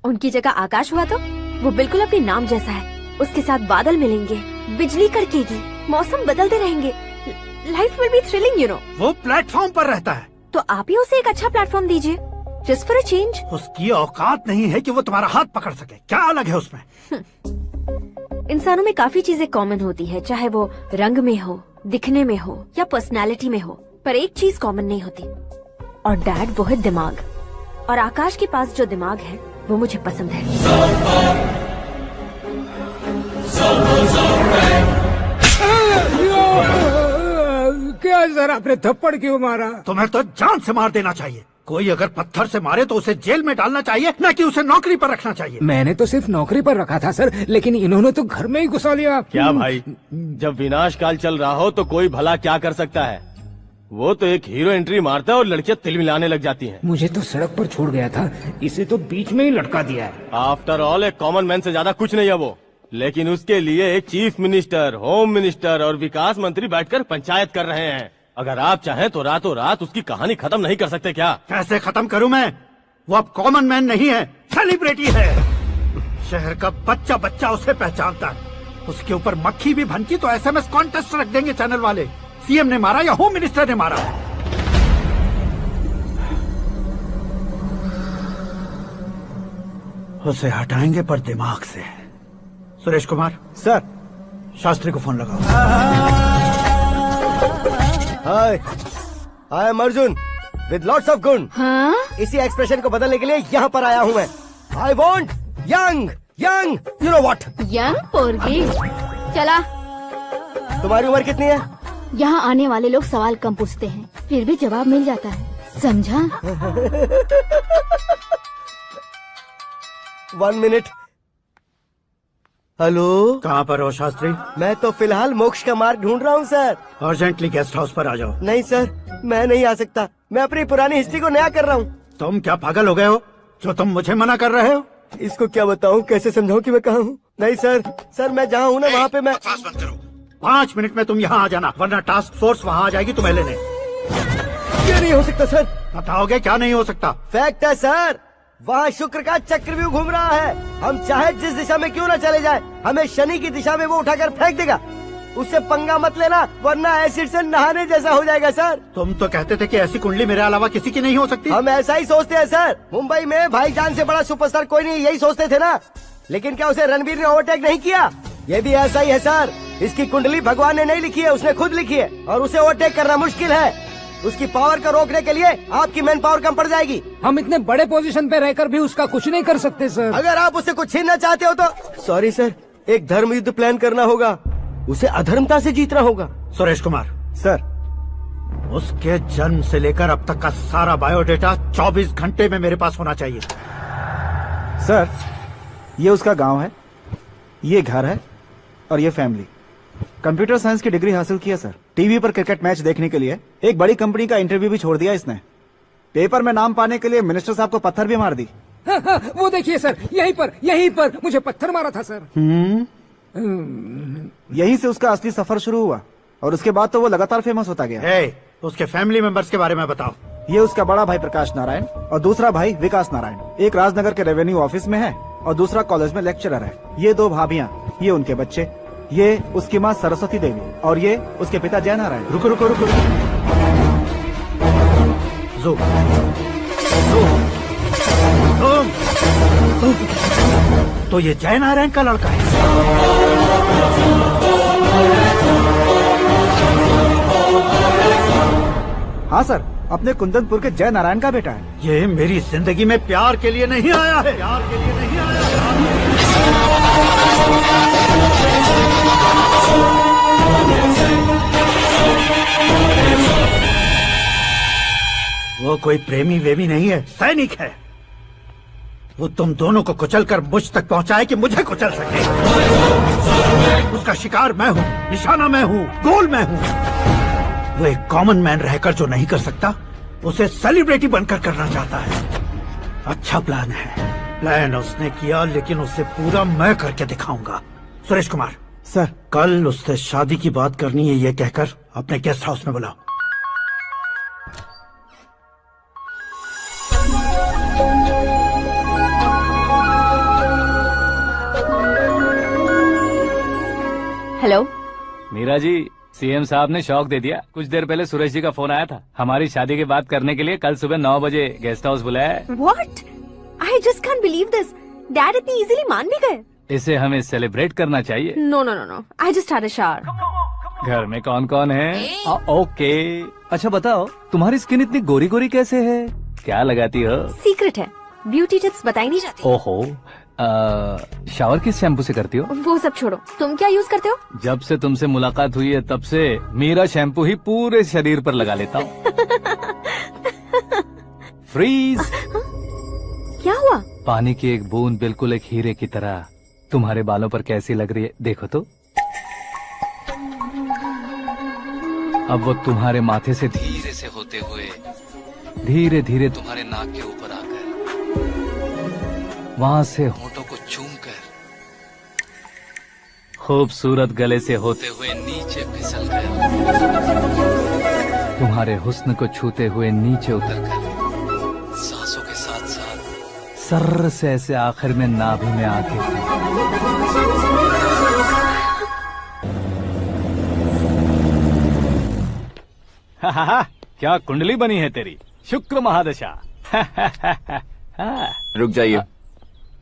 उनकी जगह आकाश हुआ तो वो बिल्कुल अपने नाम जैसा है। उसके साथ बादल मिलेंगे, बिजली कड़केगी, मौसम बदलते रहेंगे। Life will be thrilling, you know. वो प्लेटफॉर्म पर रहता है तो आप ही उसे एक अच्छा प्लेटफॉर्म दीजिए, जस्ट फॉर अ चेंज। उसकी औकात नहीं है कि वो तुम्हारा हाथ पकड़ सके। क्या अलग है उसमें? इंसानों में काफी चीजें कॉमन होती है, चाहे वो रंग में हो, दिखने में हो या पर्सनालिटी में हो, पर एक चीज कॉमन नहीं होती, और डैड वो है दिमाग। और आकाश के पास जो दिमाग है वो मुझे पसंद है। क्या सर, आपने थप्पड़ क्यों मारा? तुम्हें तो जान से मार देना चाहिए। कोई अगर पत्थर से मारे तो उसे जेल में डालना चाहिए, न कि उसे नौकरी पर रखना चाहिए। मैंने तो सिर्फ नौकरी पर रखा था सर, लेकिन इन्होंने तो घर में ही घुसा लिया। क्या भाई, जब विनाश काल चल रहा हो तो कोई भला क्या कर सकता है? वो तो एक हीरो एंट्री मारता है और लड़कियां तिल मिलाने लग जाती हैं। मुझे तो सड़क पर छोड़ गया था, इसे तो बीच में ही लटका दिया है। आफ्टर ऑल एक कॉमन मैन से ज्यादा कुछ नहीं है वो, लेकिन उसके लिए एक चीफ मिनिस्टर, होम मिनिस्टर और विकास मंत्री बैठकर पंचायत कर रहे हैं। अगर आप चाहें तो रातों रात उसकी कहानी खत्म नहीं कर सकते क्या? कैसे खत्म करूं मैं? वो अब कॉमन मैन नहीं है, सेलिब्रिटी है। शहर का बच्चा बच्चा उसे पहचानता है। उसके ऊपर मक्खी भी भनकी तो एसएमएस कॉन्टेस्ट रख देंगे चैनल वाले। सीएम ने मारा या होम मिनिस्टर ने मारा? उसे हटाएंगे पर दिमाग से। सुरेश कुमार सर, शास्त्री को फोन लगाओ। Hi, I am Arjun with lots of गुण। हाँ? इसी एक्सप्रेशन को बदलने के लिए यहाँ पर आया हूँ मैं। I want young young, you know what. Young पोरगी। चला। तुम्हारी उम्र कितनी है? यहाँ आने वाले लोग सवाल कम पूछते हैं, फिर भी जवाब मिल जाता है, समझा? 1 मिनट। हेलो, कहाँ पर हो शास्त्री? मैं तो फिलहाल मोक्ष का मार्ग ढूंढ रहा हूँ सर। अर्जेंटली गेस्ट हाउस पर आ जाओ। नहीं सर, मैं नहीं आ सकता। मैं अपनी पुरानी हिस्ट्री को नया कर रहा हूँ। तुम क्या पागल हो गए हो जो तुम मुझे मना कर रहे हो? इसको क्या बताऊँ, कैसे समझाऊँ कि मैं कहाँ हूँ? नहीं सर, मैं जहाँ हूँ ना वहाँ पे मैं। 5 मिनट में तुम यहाँ आ जाना, वरना टास्क फोर्स वहाँ आ जाएगी तुम्हें लेने। क्या नहीं हो सकता सर? बताओगे क्या नहीं हो सकता? फैक्ट है सर, वहाँ शुक्र का चक्रव्यूह घूम रहा है। हम चाहे जिस दिशा में क्यों न चले जाए, हमें शनि की दिशा में वो उठाकर फेंक देगा। उससे पंगा मत लेना, वरना एसिड से नहाने जैसा हो जाएगा सर। तुम तो कहते थे कि ऐसी कुंडली मेरे अलावा किसी की नहीं हो सकती। हम ऐसा ही सोचते हैं सर। मुंबई में भाईजान से बड़ा सुपरस्टार कोई नहीं, यही सोचते थे ना। लेकिन क्या उसे रणबीर ने ओवरटेक नहीं किया? ये भी ऐसा ही है सर। इसकी कुंडली भगवान ने नहीं लिखी है, उसने खुद लिखी है, और उसे ओवरटेक करना मुश्किल है। उसकी पावर को रोकने के लिए आपकी मैन पावर कम पड़ जाएगी। हम इतने बड़े पोजीशन पे रहकर भी उसका कुछ नहीं कर सकते सर। अगर आप उससे कुछ छीनना चाहते हो तो सॉरी सर, एक धर्म युद्ध प्लान करना होगा। उसे अधर्मता से जीतना होगा। सुरेश कुमार सर, उसके जन्म से लेकर अब तक का सारा बायोडेटा 24 घंटे में मेरे पास होना चाहिए। सर, ये उसका गांव है, ये घर है और ये फैमिली। कंप्यूटर साइंस की डिग्री हासिल की है सर। टीवी पर क्रिकेट मैच देखने के लिए एक बड़ी कंपनी का इंटरव्यू भी छोड़ दिया इसने। पेपर में नाम पाने के लिए मिनिस्टर साहब को पत्थर भी मार दी। हाँ, वो देखिए सर, यहीं पर मुझे पत्थर मारा था सर। यहीं से उसका असली सफर शुरू हुआ और उसके बाद तो वो लगातार फेमस होता गया। उसके फैमिली मेंबर्स के बारे में बताओ। ये उसका बड़ा भाई प्रकाश नारायण और दूसरा भाई विकास नारायण। एक राजनगर के रेवेन्यू ऑफिस में है और दूसरा कॉलेज में लेक्चरर है। ये 2 भाभियां, ये उनके बच्चे, ये उसकी माँ सरस्वती देवी और ये उसके पिता जय नारायण। रुको रुको रुको, तो ये जय नारायण का लड़का है। हाँ सर, अपने कुंदनपुर के जय नारायण का बेटा है। ये मेरी जिंदगी में प्यार के लिए नहीं आया है। प्यार के लिए नहीं आया वो कोई प्रेमी वेमी नहीं है, सैनिक है। वो तुम दोनों को कुचलकर मुझ तक पहुंचाए कि मुझे कुचल सके। उसका शिकार मैं हूँ, निशाना मैं हूँ, गोल मैं हूँ। वो एक कॉमन मैन रहकर जो नहीं कर सकता, उसे सेलिब्रिटी बनकर करना चाहता है। अच्छा प्लान है। प्लान उसने किया, लेकिन उसे पूरा मैं करके दिखाऊंगा। सुरेश कुमार सर, कल उससे शादी की बात करनी है, ये कहकर अपने गेस्ट हाउस में बुलाओ। हेलो मीरा जी, सीएम साहब ने शौक दे दिया। कुछ देर पहले सुरेश जी का फोन आया था, हमारी शादी की बात करने के लिए कल सुबह 9 बजे गेस्ट हाउस बुलाया है। What? I just can't believe this. Dad इतनी इजीली मान भी गए। इसे हमें सेलिब्रेट करना चाहिए। No. I just had a shower. घर में कौन कौन है? ओके। अच्छा बताओ, तुम्हारी स्किन इतनी गोरी गोरी कैसे है? क्या लगाती हो? सीक्रेट है, ब्यूटी टिप्स बताई नहीं जाती। ओहो, शावर किस शैम्पू से करती हो? वो सब छोड़ो, तुम क्या यूज करते हो? जब से तुमसे मुलाकात हुई है तब से मेरा शैम्पू ही पूरे शरीर पर लगा लेता हूँ। फ्रीज। क्या हुआ? पानी की एक बूंद बिल्कुल एक हीरे की तरह तुम्हारे बालों पर कैसी लग रही है, देखो तो। अब वो तुम्हारे माथे से धीरे से होते हुए धीरे धीरे तुम्हारे नाक के ऊपर आकर वहां से होठों को चूमकर खूबसूरत गले से होते हुए नीचे फिसल कर तुम्हारे हुस्न को छूते हुए नीचे उतरकर सांसों के साथ साथ सर्र से ऐसे आखिर में नाभि में आके क्या कुंडली बनी है तेरी, शुक्र महादशा। रुक जाइए।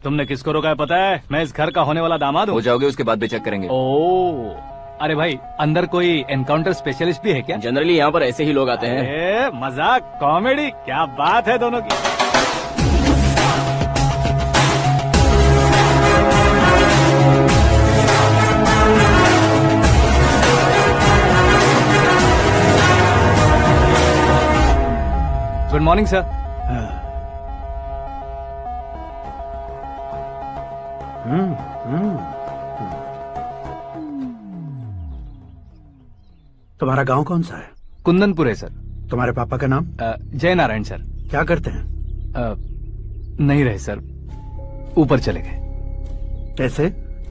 तुमने किसको रोका है पता है? मैं इस घर का होने वाला दामाद हूँ। हो जाओगे उसके बाद भी चेक करेंगे। ओ, अरे भाई, अंदर कोई एनकाउंटर स्पेशलिस्ट भी है क्या? जनरली यहाँ पर ऐसे ही लोग आते हैं। मजाक, कॉमेडी, क्या बात है दोनों की। Good morning sir. तुम्हारा गांव कौन सा है? कुंदनपुर है सर। तुम्हारे पापा का नाम? जय नारायण सर। क्या करते हैं? नहीं रहे सर, ऊपर चले गए। कैसे?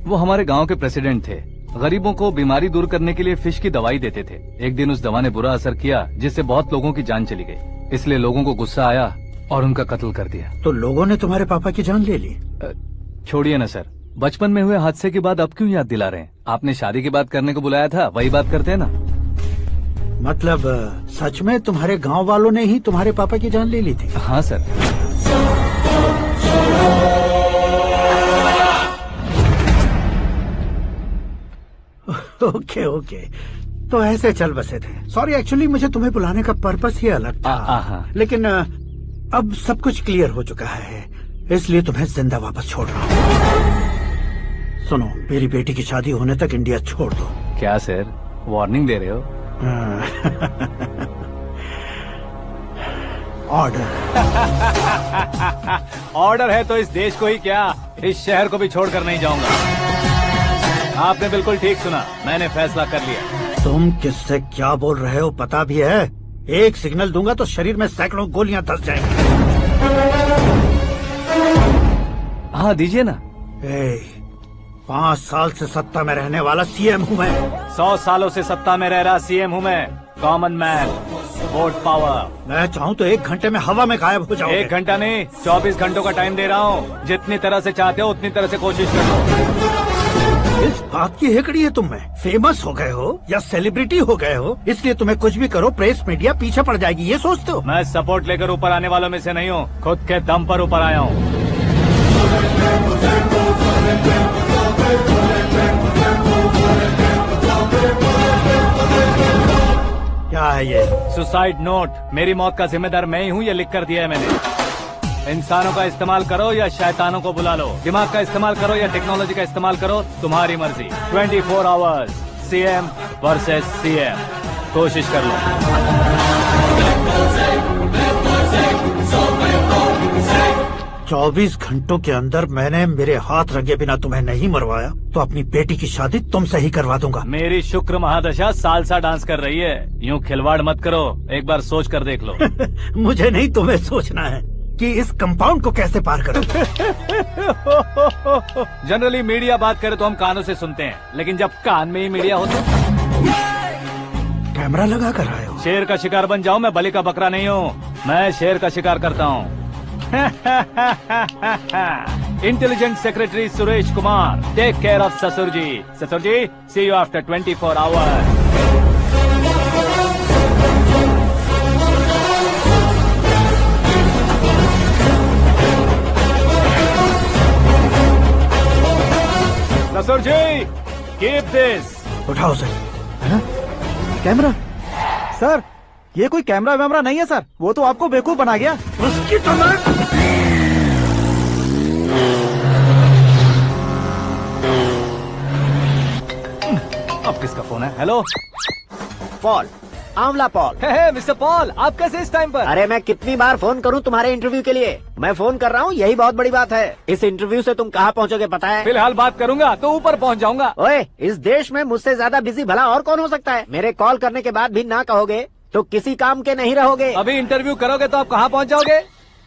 वो हमारे गांव के प्रेसिडेंट थे। गरीबों को बीमारी दूर करने के लिए फिश की दवाई देते थे। एक दिन उस दवा ने बुरा असर किया जिससे बहुत लोगों की जान चली गई। इसलिए लोगों को गुस्सा आया और उनका कत्ल कर दिया। तो लोगों ने तुम्हारे पापा की जान ले ली? छोड़िए ना सर, बचपन में हुए हादसे के बाद अब क्यों याद दिला रहे हैं? आपने शादी की बात करने को बुलाया था, वही बात करते हैं ना। मतलब सच में तुम्हारे गांव वालों ने ही तुम्हारे पापा की जान ले ली थी? हाँ सर। ओके ओके, तो ऐसे चल बसे थे। सॉरी, एक्चुअली मुझे तुम्हें बुलाने का पर्पस ही अलग था। लेकिन अब सब कुछ क्लियर हो चुका है, इसलिए तुम्हें जिंदा वापस छोड़ रहा हूँ। सुनो, मेरी बेटी की शादी होने तक इंडिया छोड़ दो। क्या सर, वार्निंग दे रहे हो? ऑर्डर। ऑर्डर है तो इस देश को ही क्या, इस शहर को भी छोड़कर नहीं जाऊंगा। आपने बिल्कुल ठीक सुना, मैंने फैसला कर लिया। तुम किससे क्या बोल रहे हो पता भी है? एक सिग्नल दूंगा तो शरीर में सैकड़ों गोलियां धस जाएंगी। हाँ दीजिए ना। 5 साल से सत्ता में रहने वाला सीएम हूँ मैं। 100 सालों से सत्ता में रह रहा सीएम हूँ मैं। Common man, vote power. मैं चाहूँ तो 1 घंटे में हवा में गायब हो जाओगे। 1 घंटा नहीं, 24 घंटों का टाइम दे रहा हूँ। जितनी तरह से चाहते हो उतनी तरह से कोशिश कर लो। इस बात की हेकड़ी है तुम में। फेमस हो गए हो या सेलिब्रिटी हो गए हो, इसलिए तुम्हें कुछ भी करो प्रेस मीडिया पीछे पड़ जाएगी, ये सोचते हो? मैं सपोर्ट लेकर ऊपर आने वालों में से नहीं हूँ, खुद के दम पर ऊपर आया हूँ। क्या है ये? Suicide note. मेरी मौत का जिम्मेदार मैं ही हूँ, ये लिख कर दिया है मैंने। इंसानों का इस्तेमाल करो या शैतानों को बुला लो, दिमाग का इस्तेमाल करो या टेक्नोलॉजी का इस्तेमाल करो, तुम्हारी मर्जी। 24 आवर्स, सीएम वर्सेस सीएम, कोशिश कर लो। 24 घंटों के अंदर मैंने मेरे हाथ रंगे बिना तुम्हें नहीं मरवाया तो अपनी बेटी की शादी तुमसे ही करवा दूंगा। मेरी शुक्र महादशा सालसा डांस कर रही है, यूँ खिलवाड़ मत करो, एक बार सोच कर देख लो। मुझे नहीं, तुम्हें सोचना है कि इस कंपाउंड को कैसे पार करो। जनरली मीडिया बात करे तो हम कानों से सुनते हैं, लेकिन जब कान में ही मीडिया हो तो कैमरा लगा कर आए हो। शेर का शिकार बन जाऊं, मैं बलि का बकरा नहीं हूँ, मैं शेर का शिकार करता हूँ। Intelligent secretary Suresh Kumar, take care of ससुर जी। ससुर जी, सी यू आफ्टर 24 आवर्स। ससुर जी, कीप दिस। उठाओ सर। कैमरा? सर, ये कोई कैमरा वैमरा नहीं है सर, वो तो आपको बेवकूफ बना गया। उसकी तो मैं... अब किसका फोन है? हेलो पॉल, आंवला पॉल। मिस्टर पॉल, आप कैसे इस टाइम पर? अरे मैं कितनी बार फोन करूं तुम्हारे इंटरव्यू के लिए? मैं फोन कर रहा हूं, यही बहुत बड़ी बात है। इस इंटरव्यू से तुम कहां पहुंचोगे पता है? फिलहाल बात करूंगा तो ऊपर पहुंच जाऊंगा। ओए, इस देश में मुझसे ज्यादा बिजी भला और कौन हो सकता है? मेरे कॉल करने के बाद भी ना कहोगे तो किसी काम के नहीं रहोगे। अभी इंटरव्यू करोगे तो आप कहाँ पहुँच जाओगे?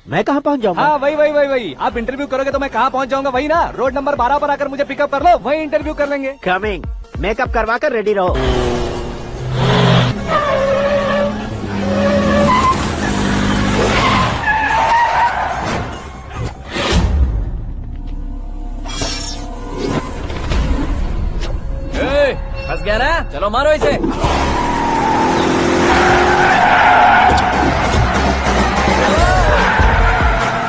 मैं कहाँ पहुँच जाऊंगा? हाँ वही। आप इंटरव्यू करोगे तो मैं कहाँ पहुँच जाऊंगा? वही ना, रोड नंबर 12 पर आकर मुझे पिकअप कर लो, वही इंटरव्यू कर लेंगे। कमिंग। मेकअप करवा कर रेडी रहो। फंस गया ना, चलो मारो इसे।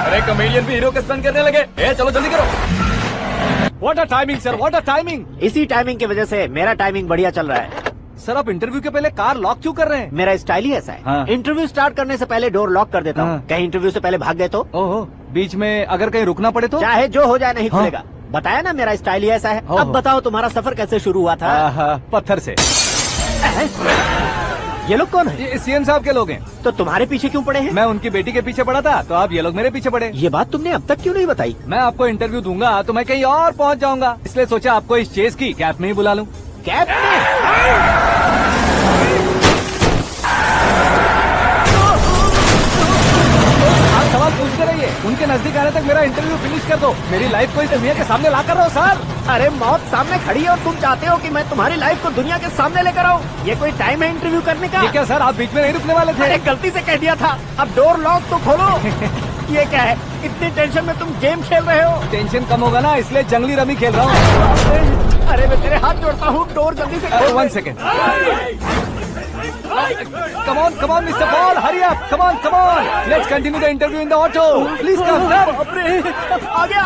अरे कॉमेडियन भी हीरो के स्टंट करने लगे। चलो जल्दी करो। What a timing sir, what a timing. इसी टाइमिंग की वजह से मेरा टाइमिंग बढ़िया चल रहा है। सर आप इंटरव्यू के पहले कार लॉक क्यों कर रहे हैं? मेरा स्टाइल ही ऐसा है। हाँ। इंटरव्यू स्टार्ट करने से पहले डोर लॉक कर देता हूँ। कहीं इंटरव्यू से पहले भाग गए तो? ओहो, बीच में अगर कहीं रुकना पड़े तो? चाहे जो हो जाए नहीं खुलेगा। बताया ना मेरा स्टाइल ही ऐसा है। अब बताओ तुम्हारा सफर कैसे शुरू हुआ था? पत्थर से। ये लोग कौन है? ये सीएम साहब के लोग हैं। तो तुम्हारे पीछे क्यों पड़े हैं? मैं उनकी बेटी के पीछे पड़ा था, तो आप ये लोग मेरे पीछे पड़े। ये बात तुमने अब तक क्यों नहीं बताई? मैं आपको इंटरव्यू दूंगा तो मैं कहीं और पहुंच जाऊंगा, इसलिए सोचा आपको इस चेस की कैप में ही बुला लूं। कैप में? आप सवाल पूछते रहिए, उनके नजदीक आने तक मेरा इंटरव्यू फिनिश कर दो। मेरी लाइफ को इस दुनिया के सामने ला कर रहो सर। अरे मौत सामने खड़ी है और तुम चाहते हो कि मैं तुम्हारी लाइफ को दुनिया के सामने लेकर आऊं? ये कोई टाइम है इंटरव्यू करने का? ये क्या सर, आप बीच में नहीं रुकने वाले थे? अरे गलती से कह दिया था, अब डोर लॉक तो खोलो। ये क्या है, इतनी टेंशन में तुम गेम खेल रहे हो? टेंशन कम होगा ना, इसलिए जंगली रमी खेल रहा हूँ। अरे मैं तेरे हाथ जोड़ता हूँ, डोर जल्दी से खोल। 1 second. Come on, Mr. Paul, hurry up! Come on! Let's continue the interview in the auto. Please come. आगे।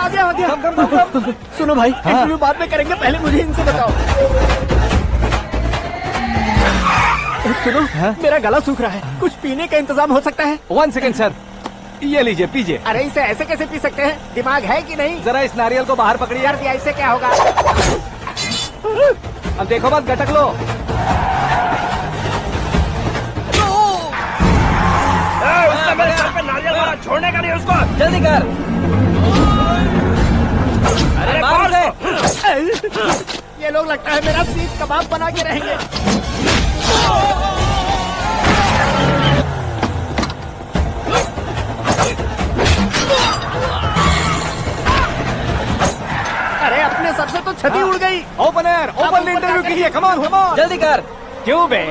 Come. सुनो भाई, इंटरव्यू बाद में करेंगे, पहले मुझे इनसे बताओ। सुनो, मेरा गला सूख रहा है, कुछ पीने का इंतजाम हो सकता है? 1 सेकेंड सर, ये लीजिए पीजिए। अरे इसे ऐसे कैसे पी सकते हैं? दिमाग है कि नहीं? जरा इस नारियल को बाहर पकड़िए। कर दिया, इससे क्या होगा? अब देखो मत, गटक लो। उसने मेरे सर पे नारियल मारा, छोड़ने का नहीं उसको। जल्दी कर। अरे मार उसे। ये लोग लगता है मेरा सीख कबाब बना के रहेंगे। अरे अपने सर से तो छती उड़ गई। ओपनर, ओपन इंटरव्यू कीजिए। कम ऑन, जल्दी कर। क्यों बे?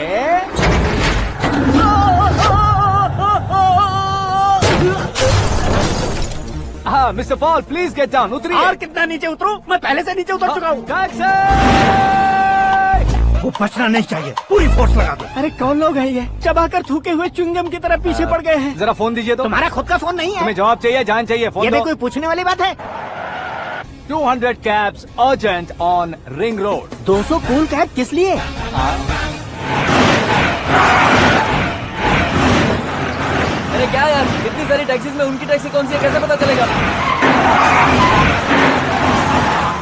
हाँ mister Paul, please get down. उतरिए। और कितना नीचे उतरूं? मैं पहले से नीचे उतर चुका हूँ। वो बचना नहीं चाहिए, पूरी फोर्स लगा दो। अरे कौन लोग हैं ये? चबाकर थूके हुए च्युइंगम की तरह पीछे पड़ गए हैं। जरा फोन दीजिए तो। तुम्हारा खुद का फोन नहीं है? तुम्हें जवाब चाहिए, जान चाहिए, फोन ये दो। भी कोई पूछने वाली बात है? 200 cabs urgent on Ring Road. 200 cool cab किस लिए? अरे क्या यार, इतनी सारी टैक्सीज में उनकी टैक्सी कौन सी है, कैसे पता चलेगा?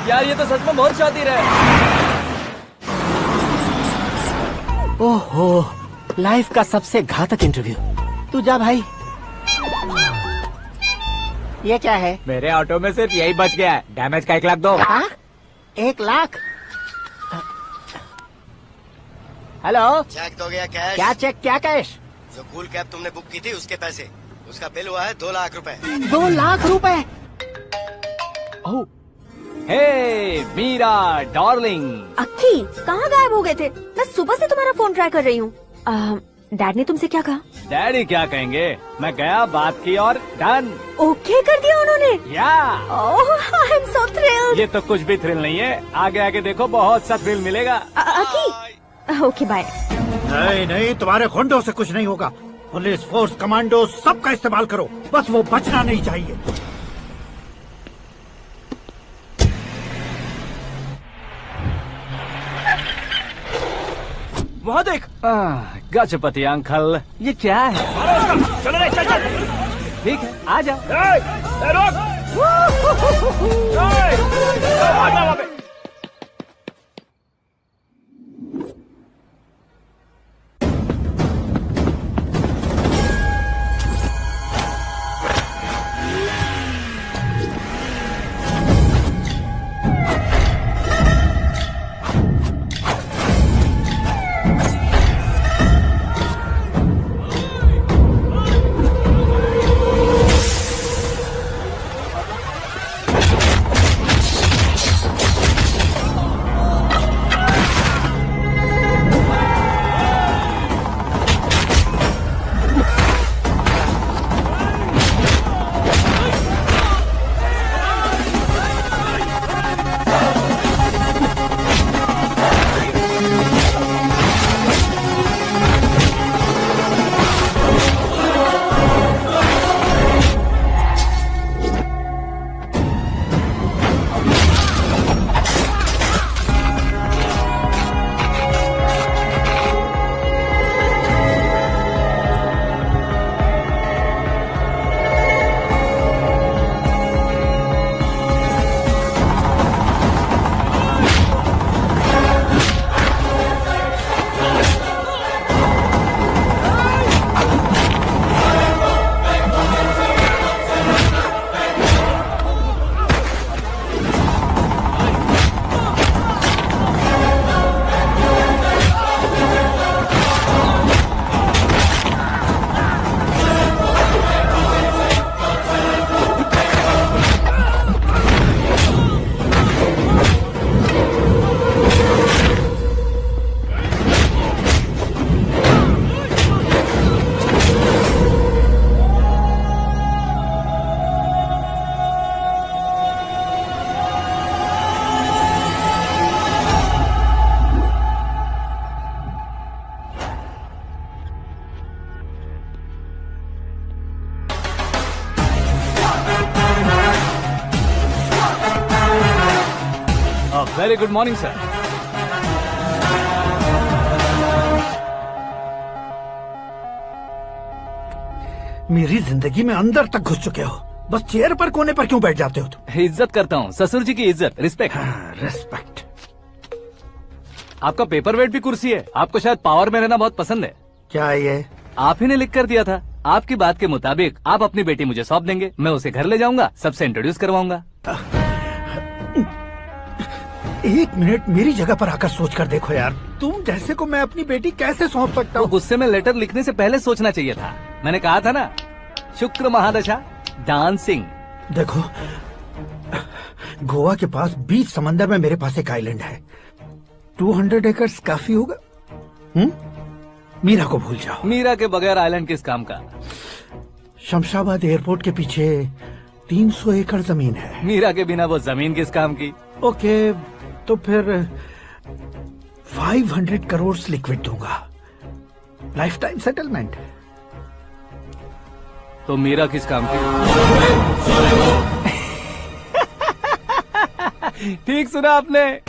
यार ये तो सच में बहुत शातिर है। ओहो, लाइफ का सबसे घातक इंटरव्यू। तू जा भाई। ये क्या है? मेरे ऑटो में सिर्फ यही बच गया है, डैमेज का 1 लाख दो। 1 लाख? हेलो, चेक तो गया कैश। क्या चेक, क्या कैश? जो कूल कैब तुमने बुक की थी उसके पैसे, उसका बिल हुआ है 2 लाख रुपए। 2 लाख रुपए? हे मीरा डार्लिंग। अक्की, कहाँ गायब हो गए थे? मैं सुबह से तुम्हारा फोन ट्राई कर रही हूँ। डैड ने तुमसे क्या कहा? डैडी क्या कहेंगे, मैं गया, बात की और डन। ओके कर दिया उन्होंने? या। ओह, आई एम सो थ्रिल्ड। ये तो कुछ भी थ्रिल नहीं है, आगे आगे देखो बहुत सा थ्रिल मिलेगा। अक्की, ओके बाय। नहीं, तुम्हारे गुंडों से कुछ नहीं होगा। पुलिस फोर्स, कमांडो, सबका इस्तेमाल करो, बस वो बचना नहीं चाहिए। वहाँ देख। गजपति अंकल, ये क्या है? चलो रे, चल। ठीक है, आ जाओ। रोक। Very good morning sir. मेरी जिंदगी में अंदर तक घुस चुके हो, बस चेयर पर कोने पर क्यों बैठ जाते हो तुम? इज्जत करता हूँ, ससुर जी की इज्जत, रिस्पेक्ट। रिस्पेक्ट। आपका पेपर वेट भी कुर्सी है। आपको शायद पावर में रहना बहुत पसंद है। क्या ये? आप ही ने लिख कर दिया था। आपकी बात के मुताबिक आप अपनी बेटी मुझे सौंप देंगे, मैं उसे घर ले जाऊंगा, सबसे इंट्रोड्यूस करवाऊंगा। एक मिनट मेरी जगह पर आकर सोच कर देखो यार, तुम जैसे को मैं अपनी बेटी कैसे सौंप सकता हूँ? गुस्से में लेटर लिखने से पहले सोचना चाहिए था। मैंने कहा था ना, शुक्र महादशा डांसिंग। देखो, गोवा के पास बीच समंदर में मेरे पास एक आइलैंड है, 200 एकर्स काफी होगा। मीरा को भूल जाओ। मीरा के बगैर आइलैंड किस काम का? शमशाबाद एयरपोर्ट के पीछे 300 एकड़ जमीन है। मीरा के बिना वो जमीन किस काम की? ओके, तो फिर 500 करोड़ लिक्विड दूंगा, लाइफ टाइम सेटलमेंट। तो मीरा किस काम की? ठीक सुना आपने,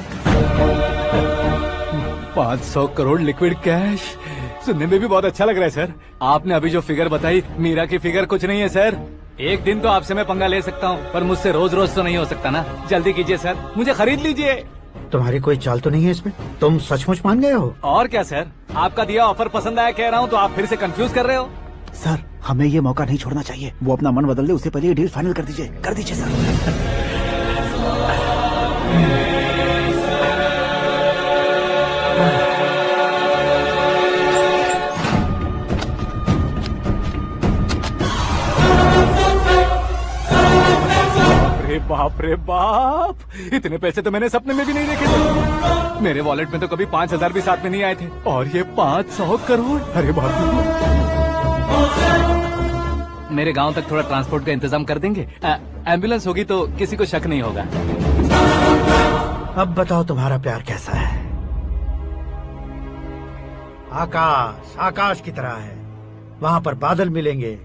500 करोड़ लिक्विड कैश। सुनने में भी बहुत अच्छा लग रहा है सर। आपने अभी जो फिगर बताई, मीरा की फिगर कुछ नहीं है सर। एक दिन तो आपसे मैं पंगा ले सकता हूँ, पर मुझसे रोज रोज तो नहीं हो सकता ना। जल्दी कीजिए सर, मुझे खरीद लीजिए। तुम्हारी कोई चाल तो नहीं है इसमें? तुम सचमुच मान गए हो? और क्या सर, आपका दिया ऑफर पसंद आया कह रहा हूँ, तो आप फिर से कंफ्यूज कर रहे हो। सर, हमें ये मौका नहीं छोड़ना चाहिए। वो अपना मन बदल दे, उससे पहले ये डील फाइनल कर दीजिए। कर दीजिए सर। बाप रे बाप, इतने पैसे तो मैंने सपने में भी नहीं देखे थे। मेरे वॉलेट में तो कभी 5,000 भी साथ में नहीं आए थे, और ये 500 करोड़। अरे बाप रे। मेरे गांव तक थोड़ा ट्रांसपोर्ट का इंतजाम कर देंगे? एम्बुलेंस होगी तो किसी को शक नहीं होगा। अब बताओ तुम्हारा प्यार कैसा है? आकाश आकाश की तरह है, वहाँ पर बादल मिलेंगे,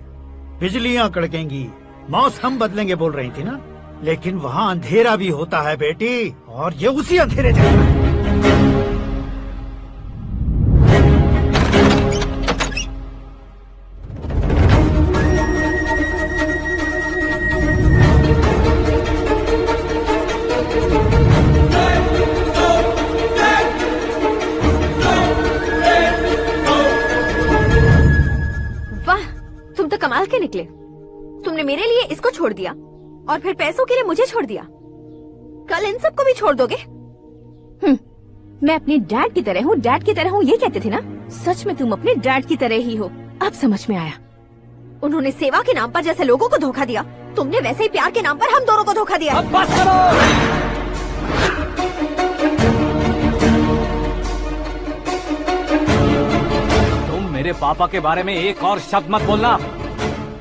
बिजलियां कड़केंगी, मौसम बदलेंगे बोल रही थी ना, लेकिन वहाँ अंधेरा भी होता है बेटी, और ये उसी अंधेरे जैसा है। वाह, तुम तो कमाल के निकले। तुमने मेरे लिए इसको छोड़ दिया और फिर पैसों के लिए मुझे छोड़ दिया। कल इन सबको भी छोड़ दोगे? मैं अपने डैड की तरह हूँ, डैड की तरह हूँ, ये कहते थे ना। सच में तुम अपने डैड की तरह ही हो, अब समझ में आया। उन्होंने सेवा के नाम पर जैसे लोगों को धोखा दिया, तुमने वैसे ही प्यार के नाम पर हम दोनों को धोखा दिया। अब बस करो। तुम मेरे पापा के बारे में एक और शब्द मत बोलना।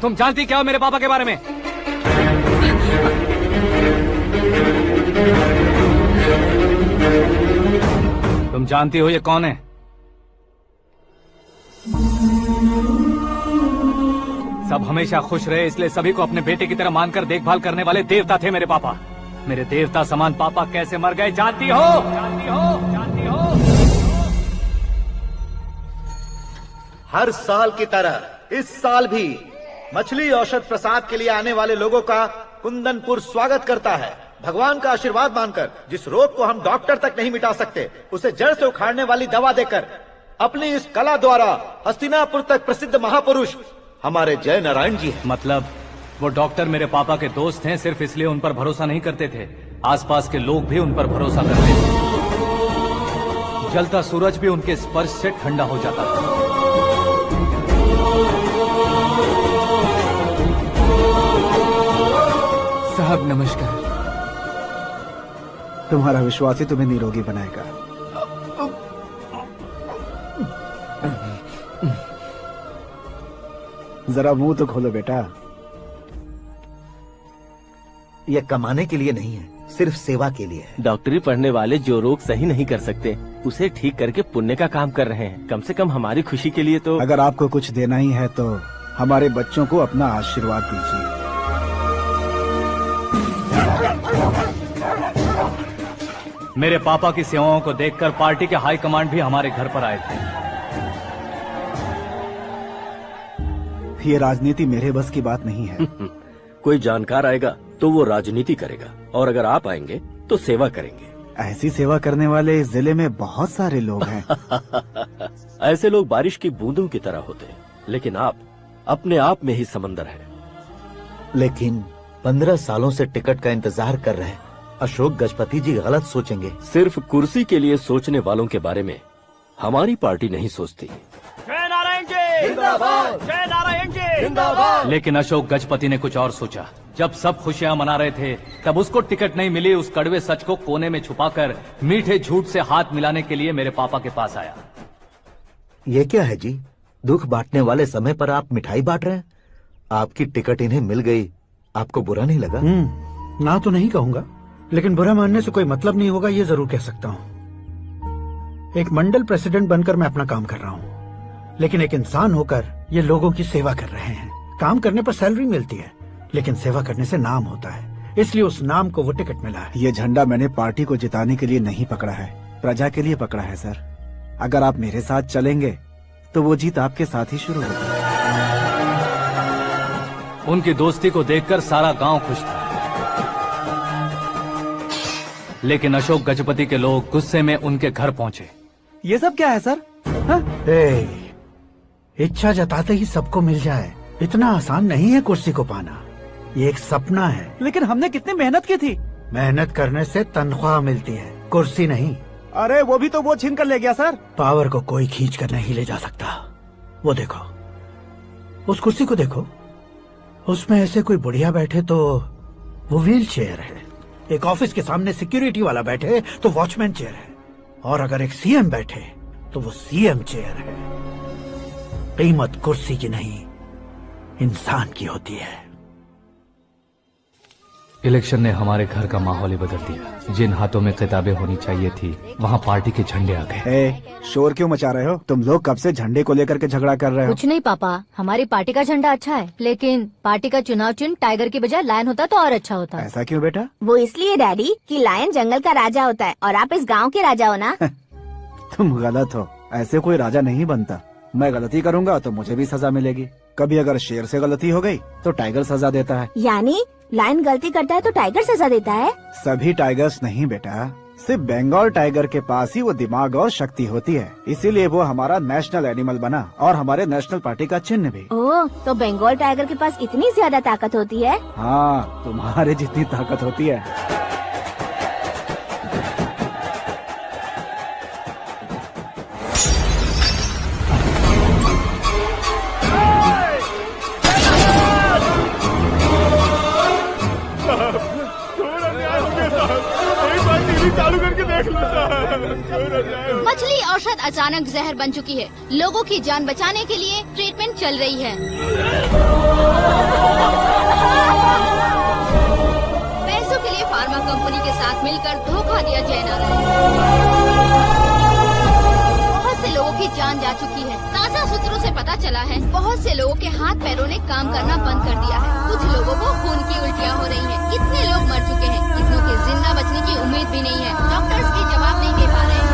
तुम जानती क्या हो मेरे पापा के बारे में? तुम जानती हो ये कौन है? सब हमेशा खुश रहे इसलिए सभी को अपने बेटे की तरह मानकर देखभाल करने वाले देवता थे मेरे पापा। मेरे देवता समान पापा कैसे मर गए जानती हो? जानती हो? जानती हो? हर साल की तरह इस साल भी मछली औषध प्रसाद के लिए आने वाले लोगों का कुंदनपुर स्वागत करता है। भगवान का आशीर्वाद मानकर जिस रोग को हम डॉक्टर तक नहीं मिटा सकते, उसे जड़ से उखाड़ने वाली दवा देकर अपनी इस कला द्वारा हस्तिनापुर तक प्रसिद्ध महापुरुष हमारे जय नारायण जी हैं। मतलब वो डॉक्टर मेरे पापा के दोस्त हैं, सिर्फ इसलिए उन पर भरोसा नहीं करते थे, आसपास के लोग भी उन पर भरोसा करते थे। जलता सूरज भी उनके स्पर्श से ठंडा हो जाता था। साहब नमस्कार। तुम्हारा विश्वास ही तुम्हें निरोगी बनाएगा। जरा मुंह तो खोलो बेटा। यह कमाने के लिए नहीं है, सिर्फ सेवा के लिए है। डॉक्टरी पढ़ने वाले जो रोग सही नहीं कर सकते, उसे ठीक करके पुण्य का काम कर रहे हैं। कम से कम हमारी खुशी के लिए तो। अगर आपको कुछ देना ही है तो हमारे बच्चों को अपना आशीर्वाद दीजिए। मेरे पापा की सेवाओं को देखकर पार्टी के हाई कमांड भी हमारे घर पर आए थे। ये राजनीति मेरे बस की बात नहीं है। कोई जानकार आएगा तो वो राजनीति करेगा, और अगर आप आएंगे तो सेवा करेंगे। ऐसी सेवा करने वाले इस जिले में बहुत सारे लोग हैं। ऐसे लोग बारिश की बूंदों की तरह होते हैं, लेकिन आप अपने आप में ही समंदर हैं। लेकिन 15 सालों से टिकट का इंतजार कर रहे अशोक गजपति जी गलत सोचेंगे। सिर्फ कुर्सी के लिए सोचने वालों के बारे में हमारी पार्टी नहीं सोचती। जय नारायण जी जिंदाबाद, जय नारायण जी जिंदाबाद। लेकिन अशोक गजपति ने कुछ और सोचा। जब सब खुशियां मना रहे थे तब उसको टिकट नहीं मिली। उस कड़वे सच को कोने में छुपाकर मीठे झूठ से हाथ मिलाने के लिए मेरे पापा के पास आया। ये क्या है जी? दुख बांटने वाले समय पर आप मिठाई बांट रहे हैं। आपकी टिकट इन्हें मिल गई, आपको बुरा नहीं लगा? ना तो नहीं कहूंगा, लेकिन बुरा मानने से कोई मतलब नहीं होगा, ये जरूर कह सकता हूँ। एक मंडल प्रेसिडेंट बनकर मैं अपना काम कर रहा हूँ, लेकिन एक इंसान होकर ये लोगों की सेवा कर रहे हैं। काम करने पर सैलरी मिलती है, लेकिन सेवा करने से नाम होता है, इसलिए उस नाम को वो टिकट मिला है। ये झंडा मैंने पार्टी को जिताने के लिए नहीं पकड़ा है, प्रजा के लिए पकड़ा है सर। अगर आप मेरे साथ चलेंगे तो वो जीत आपके साथ ही शुरू होगी। उनकी दोस्ती को देखकर सारा गांव खुश था, लेकिन अशोक गजपति के लोग गुस्से में उनके घर पहुंचे। ये सब क्या है सर? इच्छा जताते ही सबको मिल जाए, इतना आसान नहीं है कुर्सी को पाना। ये एक सपना है। लेकिन हमने कितनी मेहनत की थी। मेहनत करने से तनख्वाह मिलती है, कुर्सी नहीं। अरे वो भी तो वो छीन कर ले गया सर। पावर को कोई खींच कर नहीं ले जा सकता। वो देखो, उस कुर्सी को देखो, उसमें ऐसे कोई बुढ़िया बैठे तो वो व्हील चेयर है। एक ऑफिस के सामने सिक्योरिटी वाला बैठे तो वॉचमैन चेयर है, और अगर एक सीएम बैठे तो वो सीएम चेयर है। कीमत कुर्सी की नहीं, इंसान की होती है। इलेक्शन ने हमारे घर का माहौल ही बदल दिया। जिन हाथों में किताबें होनी चाहिए थी वहाँ पार्टी के झंडे आ गए। शोर क्यों मचा रहे हो? तुम लोग कब से झंडे को लेकर के झगड़ा कर रहे हो? कुछ नहीं पापा, हमारी पार्टी का झंडा अच्छा है, लेकिन पार्टी का चुनाव चिन्ह टाइगर की बजाय लायन होता तो और अच्छा होता। ऐसा क्यों बेटा? वो इसलिए डैडी कि लायन जंगल का राजा होता है और आप इस गांव के राजा हो ना। तुम गलत हो, ऐसे कोई राजा नहीं बनता। मैं गलती करूंगा तो मुझे भी सजा मिलेगी। कभी अगर शेर से गलती हो गई तो टाइगर सजा देता है। यानी लायन गलती करता है तो टाइगर सजा देता है? सभी टाइगर्स नहीं बेटा, सिर्फ बंगाल टाइगर के पास ही वो दिमाग और शक्ति होती है, इसीलिए वो हमारा नेशनल एनिमल बना और हमारे नेशनल पार्टी का चिन्ह भी। ओह, तो बंगाल टाइगर के पास इतनी ज्यादा ताकत होती है? हाँ, तुम्हारे जितनी ताकत होती है। चालू करके देख लो। मछली औषध अचानक जहर बन चुकी है। लोगों की जान बचाने के लिए ट्रीटमेंट चल रही है। पैसों के लिए फार्मा कंपनी के साथ मिलकर धोखा दिया जय नारायण। बहुत से लोगों की जान जा चुकी है। ताजा सूत्रों से पता चला है बहुत से लोगों के हाथ पैरों ने काम करना बंद कर दिया है। कुछ लोगों को खून की उल्टियाँ हो रही हैं। कितने लोग मर चुके हैं, कितनों के जिंदा बचने की उम्मीद भी नहीं है। डॉक्टर्स भी जवाब नहीं दे पा रहे हैं।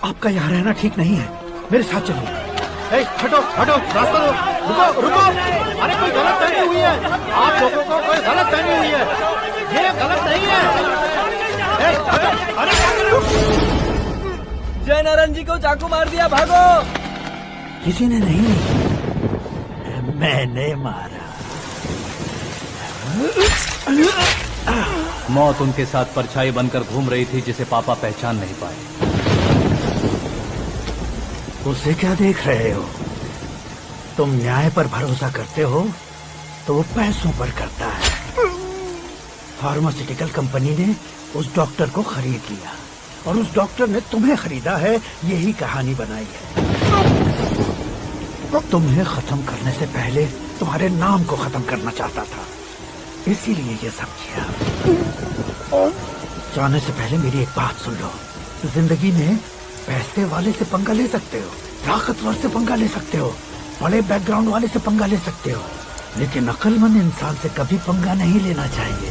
आपका यहाँ रहना ठीक नहीं है, मेरे साथ चलिए। हटो हटो, रास्ता दो। रुको रुको, अरे कोई गलत फहमी हुई है। आप लोगों को कोई गलत फहमी हुई है, ये गलत नहीं है। अरे जय नारायण जी को चाकू मार दिया, भागो। किसी ने नहीं, मैंने मारा। मौत उनके साथ परछाई बनकर घूम रही थी, जिसे पापा पहचान नहीं पाए। उसे क्या देख रहे हो? तुम न्याय पर भरोसा करते हो तो वो पैसों पर करता है। फार्मास्यूटिकल कंपनी ने उस डॉक्टर को खरीद लिया और उस डॉक्टर ने तुम्हें खरीदा है, यही कहानी बनाई है। तुम्हें खत्म करने से पहले तुम्हारे नाम को खत्म करना चाहता था, इसीलिए ये सब किया। जाने से पहले मेरी एक बात सुन लो। जिंदगी में पैसे वाले से पंगा ले सकते हो, ताकतवर से पंगा ले सकते हो, बड़े बैकग्राउंड वाले से पंगा ले सकते हो, लेकिन अक्लमंद इंसान से कभी पंगा नहीं लेना चाहिए।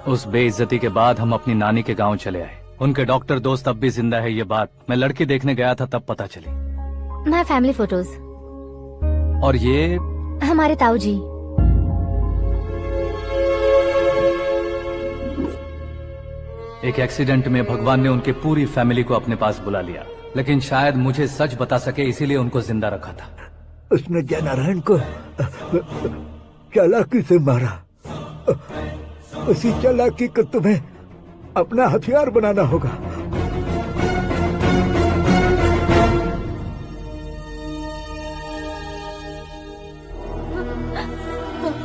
उस बेइज्जती के बाद हम अपनी नानी के गांव चले आए। उनके डॉक्टर दोस्त अब भी जिंदा है, ये बात मैं लड़की देखने गया था तब पता चली। My family photos. और ये हमारे ताऊ जी। एक एक्सीडेंट में भगवान ने उनकी पूरी फैमिली को अपने पास बुला लिया, लेकिन शायद मुझे सच बता सके इसीलिए उनको जिंदा रखा था। उसने जयनारायण को चालाकी से मारा। उसी चालाकी को तुम्हें अपना हथियार बनाना होगा।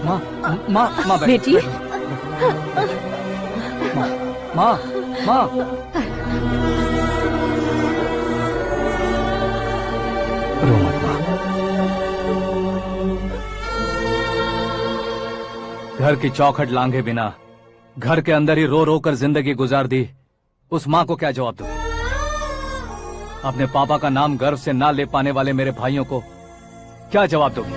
माँ, माँ, माँ बेटी। माँ, माँ, माँ। रो मत माँ। घर की चौखट लांघे बिना घर के अंदर ही रो रो कर जिंदगी गुजार दी उस माँ को क्या जवाब दूं? अपने पापा का नाम गर्व से ना ले पाने वाले मेरे भाइयों को क्या जवाब दोगी?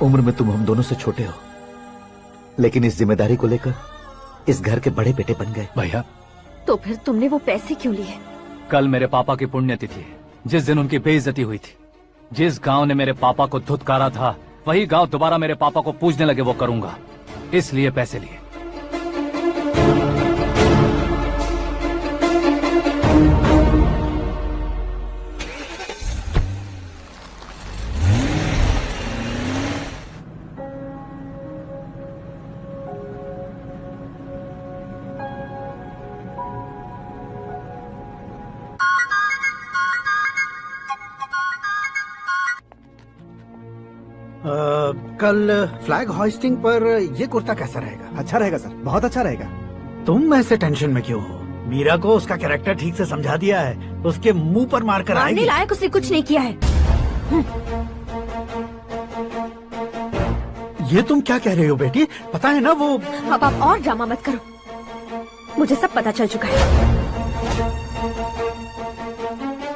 उम्र में तुम हम दोनों से छोटे हो, लेकिन इस जिम्मेदारी को लेकर इस घर के बड़े बेटे बन गए। भैया, तो फिर तुमने वो पैसे क्यों लिए? कल मेरे पापा की पुण्यतिथि है, जिस दिन उनकी बेइज्जती हुई थी। जिस गांव ने मेरे पापा को धुतकारा था वही गांव दोबारा मेरे पापा को पूजने लगे वो करूंगा, इसलिए पैसे लिए। कल फ्लैग होइस्टिंग पर ये कुर्ता कैसा रहेगा? अच्छा रहेगा सर, बहुत अच्छा रहेगा। तुम ऐसे टेंशन में क्यों हो? मीरा को उसका कैरेक्टर ठीक से समझा दिया है, उसके मुंह पर मारकर आएगी। मारने लायक उसने कुछ नहीं किया है। ये तुम क्या कह रहे हो बेटी? पता है ना वो। अब आप और ड्रामा मत करो, मुझे सब पता चल चुका है।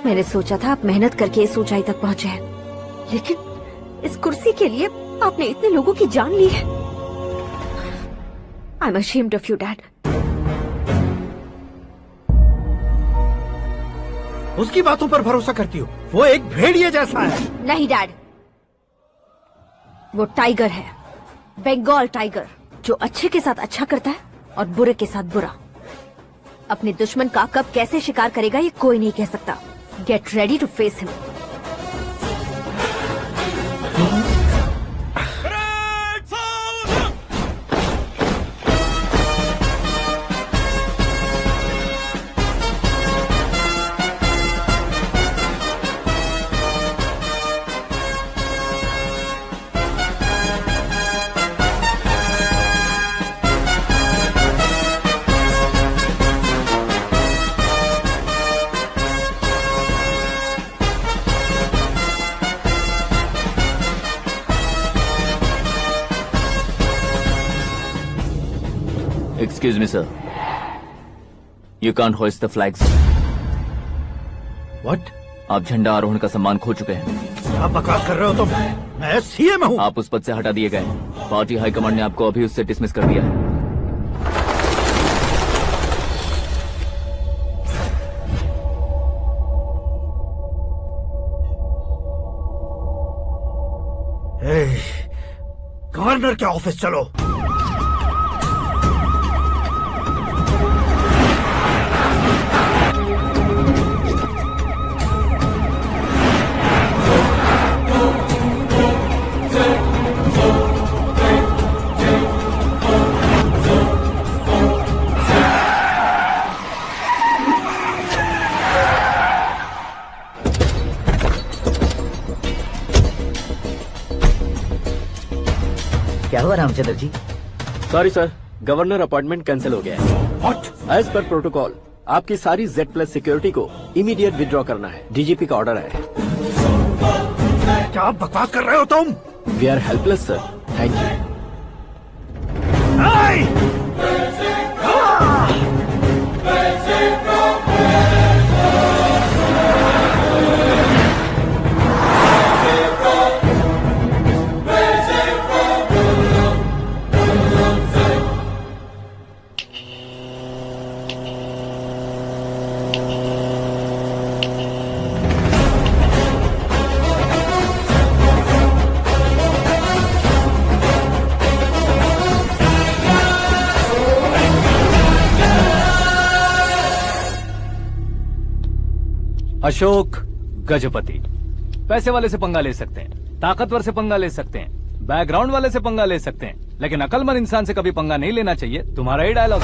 मैंने सोचा था आप मेहनत करके इस ऊंचाई तक पहुंचे हैं, लेकिन इस कुर्सी के लिए आपने इतने लोगों की जान ली है। I am ashamed of you dad. उसकी बातों पर भरोसा करती हो? वो एक भेड़िए जैसा है। नहीं डैड, वो टाइगर है, बंगाल टाइगर, जो अच्छे के साथ अच्छा करता है और बुरे के साथ बुरा। अपने दुश्मन का कब कैसे शिकार करेगा ये कोई नहीं कह सकता। Get ready to face him. Excuse me, sir. You can't hoist the flags. What? आप झंडा आरोहण का सम्मान खो चुके हैं। क्या बकवास कर रहे हो तुम? मैं सीएम हूँ। आप उस पद से हटा दिए गए। पार्टी हाईकमांड ने आपको अभी उससे डिसमिस कर दिया है। गवर्नर के ऑफिस चलो। क्या हुआ Ramchandra ji? Sorry sir, governor appointment cancel हो गया है। एज पर प्रोटोकॉल आपकी सारी Z+ सिक्योरिटी को इमीडिएट विड्रॉ करना है। डीजीपी का ऑर्डर है। क्या बकवास कर रहे हो तुम? We are helpless sir. Thank you. Ashok Gajapati पैसे वाले से पंगा ले सकते हैं, ताकतवर से पंगा ले सकते हैं, बैकग्राउंड वाले से पंगा ले सकते हैं, लेकिन अकलमंद इंसान से कभी पंगा नहीं लेना चाहिए। तुम्हारा ही डायलॉग।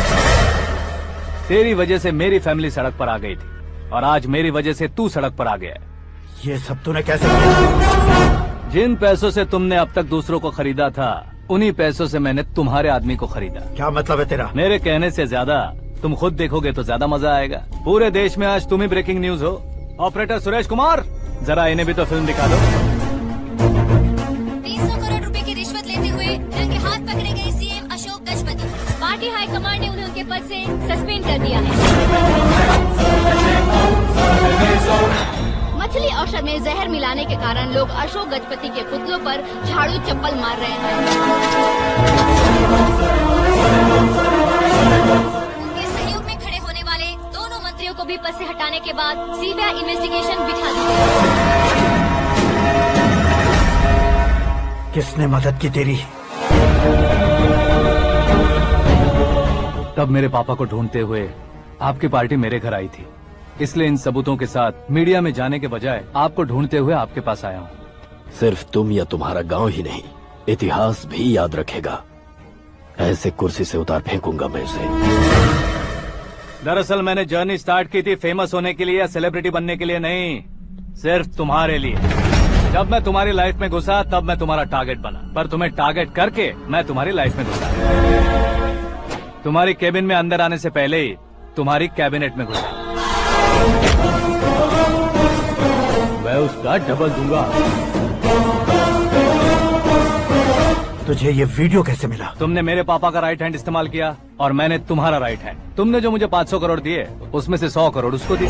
तेरी वजह से मेरी फैमिली सड़क पर आ गई थी और आज मेरी वजह से तू सड़क पर आ गया है। ये सब तूने कैसे किया? जिन पैसों से तुमने अब तक दूसरों को खरीदा था, उन्हीं पैसों से मैंने तुम्हारे आदमी को खरीदा। क्या मतलब है तेरा? मेरे कहने से ज्यादा तुम खुद देखोगे तो ज्यादा मजा आएगा। पूरे देश में आज तुम ही ब्रेकिंग न्यूज हो। ऑपरेटर सुरेश कुमार, जरा इन्हें भी तो फिल्म दिखा दो। 300 करोड़ रुपए की रिश्वत लेते हुए रंगे हाथ पकड़े गए CM Ashok Gajapati. Party high command ने उन्हें उनके पद से सस्पेंड कर दिया है। मछली औषध में जहर मिलाने के कारण लोग अशोक गजपति के पुतलों पर झाड़ू चप्पल मार रहे हैं। उनके सहयोग में खड़े होने वाले दोनों मंत्रियों को भी पद से हटाने के बाद सीबीआई इन्वेस्टिगेशन बिठा दी गई। किसने मदद की तेरी? तब मेरे पापा को ढूंढते हुए आपकी पार्टी मेरे घर आई थी, इसलिए इन सबूतों के साथ मीडिया में जाने के बजाय आपको ढूंढते हुए आपके पास आया हूँ। सिर्फ तुम या तुम्हारा गांव ही नहीं, इतिहास भी याद रखेगा। ऐसे कुर्सी से उतार फेंकूंगा मैं उसे। दरअसल मैंने जर्नी स्टार्ट की थी फेमस होने के लिए या सेलिब्रिटी बनने के लिए नहीं, सिर्फ तुम्हारे लिए। जब मैं तुम्हारी लाइफ में घुसा तब मैं तुम्हारा टारगेट बना, पर तुम्हें टारगेट करके मैं तुम्हारी लाइफ में घुसा। तुम्हारी केबिन में अंदर आने से पहले ही तुम्हारी कैबिनेट में घुसा। मैं उसका डबल दूंगा। तुझे ये वीडियो कैसे मिला? तुमने मेरे पापा का राइट हैंड इस्तेमाल किया और मैंने तुम्हारा राइट हैंड। तुमने जो मुझे 500 करोड़ दिए उसमें से 100 करोड़ उसको दिए।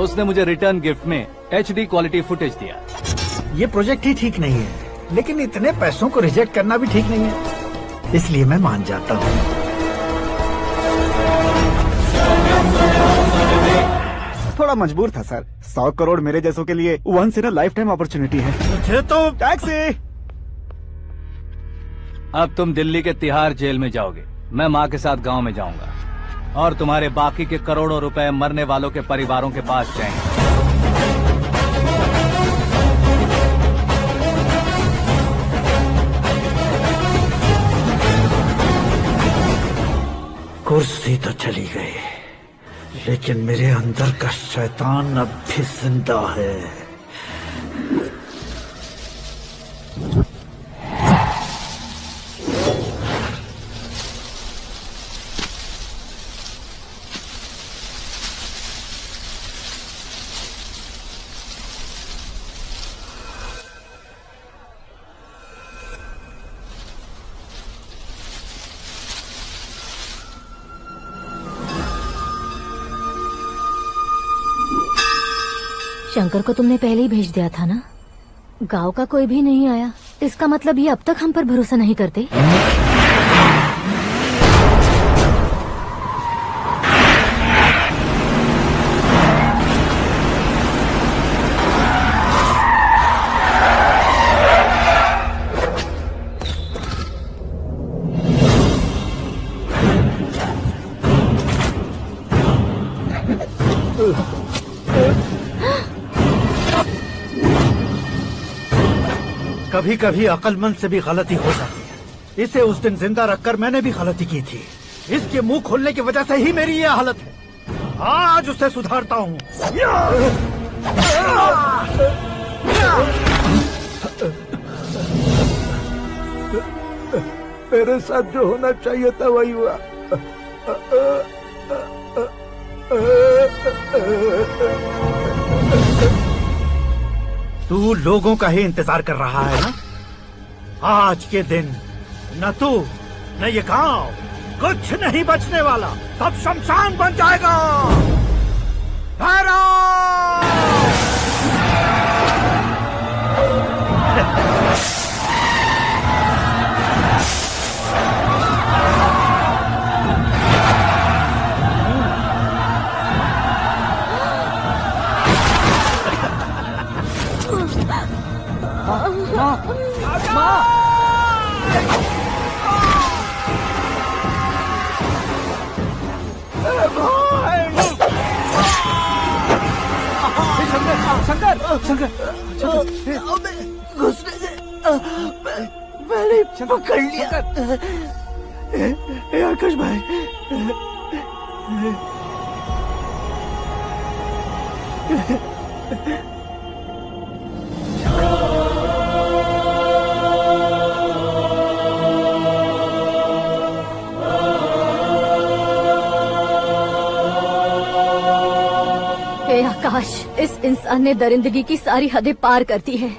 उसने मुझे रिटर्न गिफ्ट में HD क्वालिटी फुटेज दिया। ये प्रोजेक्ट ही ठीक नहीं है, लेकिन इतने पैसों को रिजेक्ट करना भी ठीक नहीं है, इसलिए मैं मान जाता हूँ। थोड़ा मजबूर था सर। 100 करोड़ मेरे जैसों के लिए once in a lifetime opportunity है। मुझे तो टैक्सी। अब तुम दिल्ली के तिहाड़ जेल में जाओगे, मैं माँ के साथ गांव में जाऊंगा और तुम्हारे बाकी के करोड़ों रुपए मरने वालों के परिवारों के पास जाएंगे। कुर्सी तो चली गई, लेकिन मेरे अंदर का शैतान अब भी जिंदा है। शंकर को तुमने पहले ही भेज दिया था ना? गांव का कोई भी नहीं आया, इसका मतलब ये अब तक हम पर भरोसा नहीं करते। कभी कभी अक्लमंद से भी गलती हो जाती है। इसे उस दिन जिंदा रखकर मैंने भी गलती की थी। इसके मुंह खोलने की वजह से ही मेरी ये हालत है। आज उसे सुधारता हूँ। मेरे साथ जो होना चाहिए था वही हुआ। तू लोगों का ही इंतजार कर रहा है ना? आज के दिन न तू न ये गांव कुछ नहीं बचने वाला, सब शमशान बन जाएगा। शंकर, घुसने से मैंने पकड़ लिया। आकाश भाई, आकाश, इस इंसान ने दरिंदगी की सारी हदें पार कर दी है।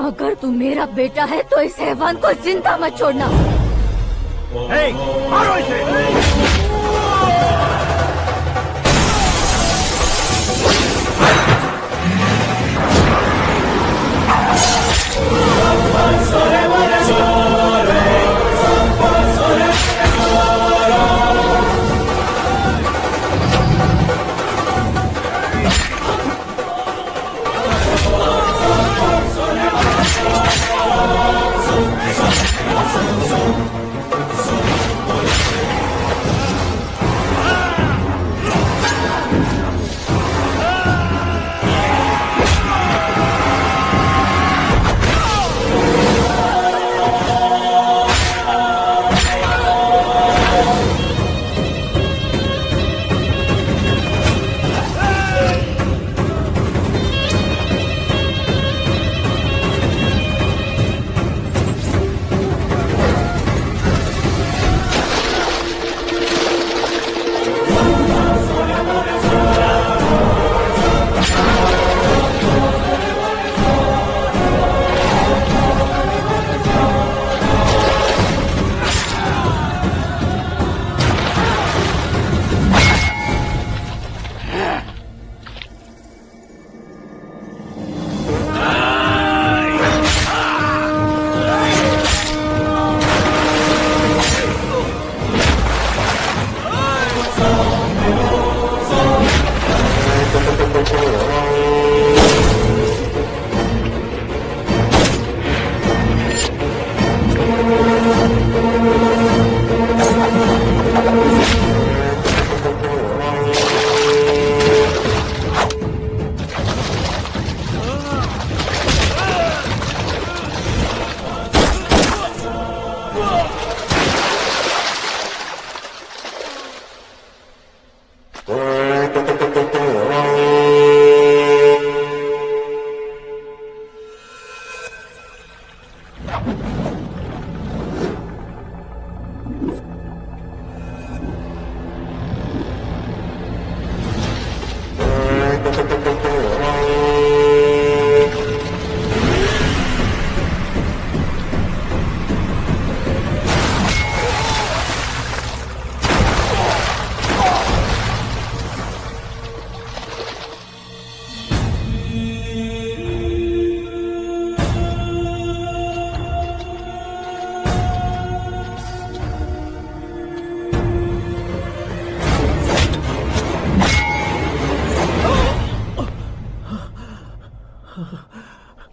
अगर तू मेरा बेटा है तो इस हैवान को जिंदा मत छोड़ना। मारो इसे।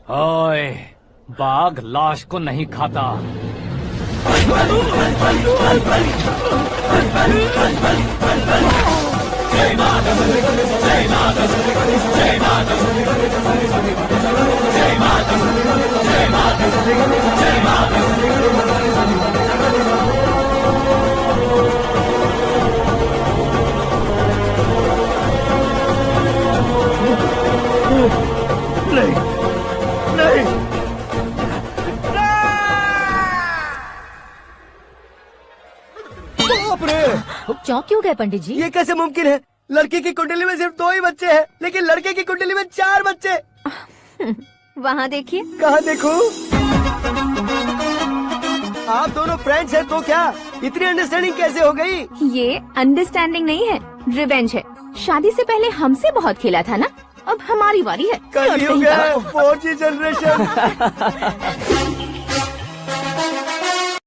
ओए, बाघ लाश को नहीं खाता। बाप रे! चौंक क्यों गए पंडित जी? ये कैसे मुमकिन है? लड़की की कुंडली में सिर्फ 2 ही बच्चे हैं, लेकिन लड़के की कुंडली में 4 बच्चे। वहाँ देखिए। कहाँ देखूं? आप दोनों फ्रेंड्स हैं तो क्या इतनी अंडरस्टैंडिंग कैसे हो गई? ये अंडरस्टैंडिंग नहीं है, रिवेंज है। शादी से पहले हमसे बहुत खेला था ना, अब हमारी बारी है। कलयुग है, 4G जनरेशन।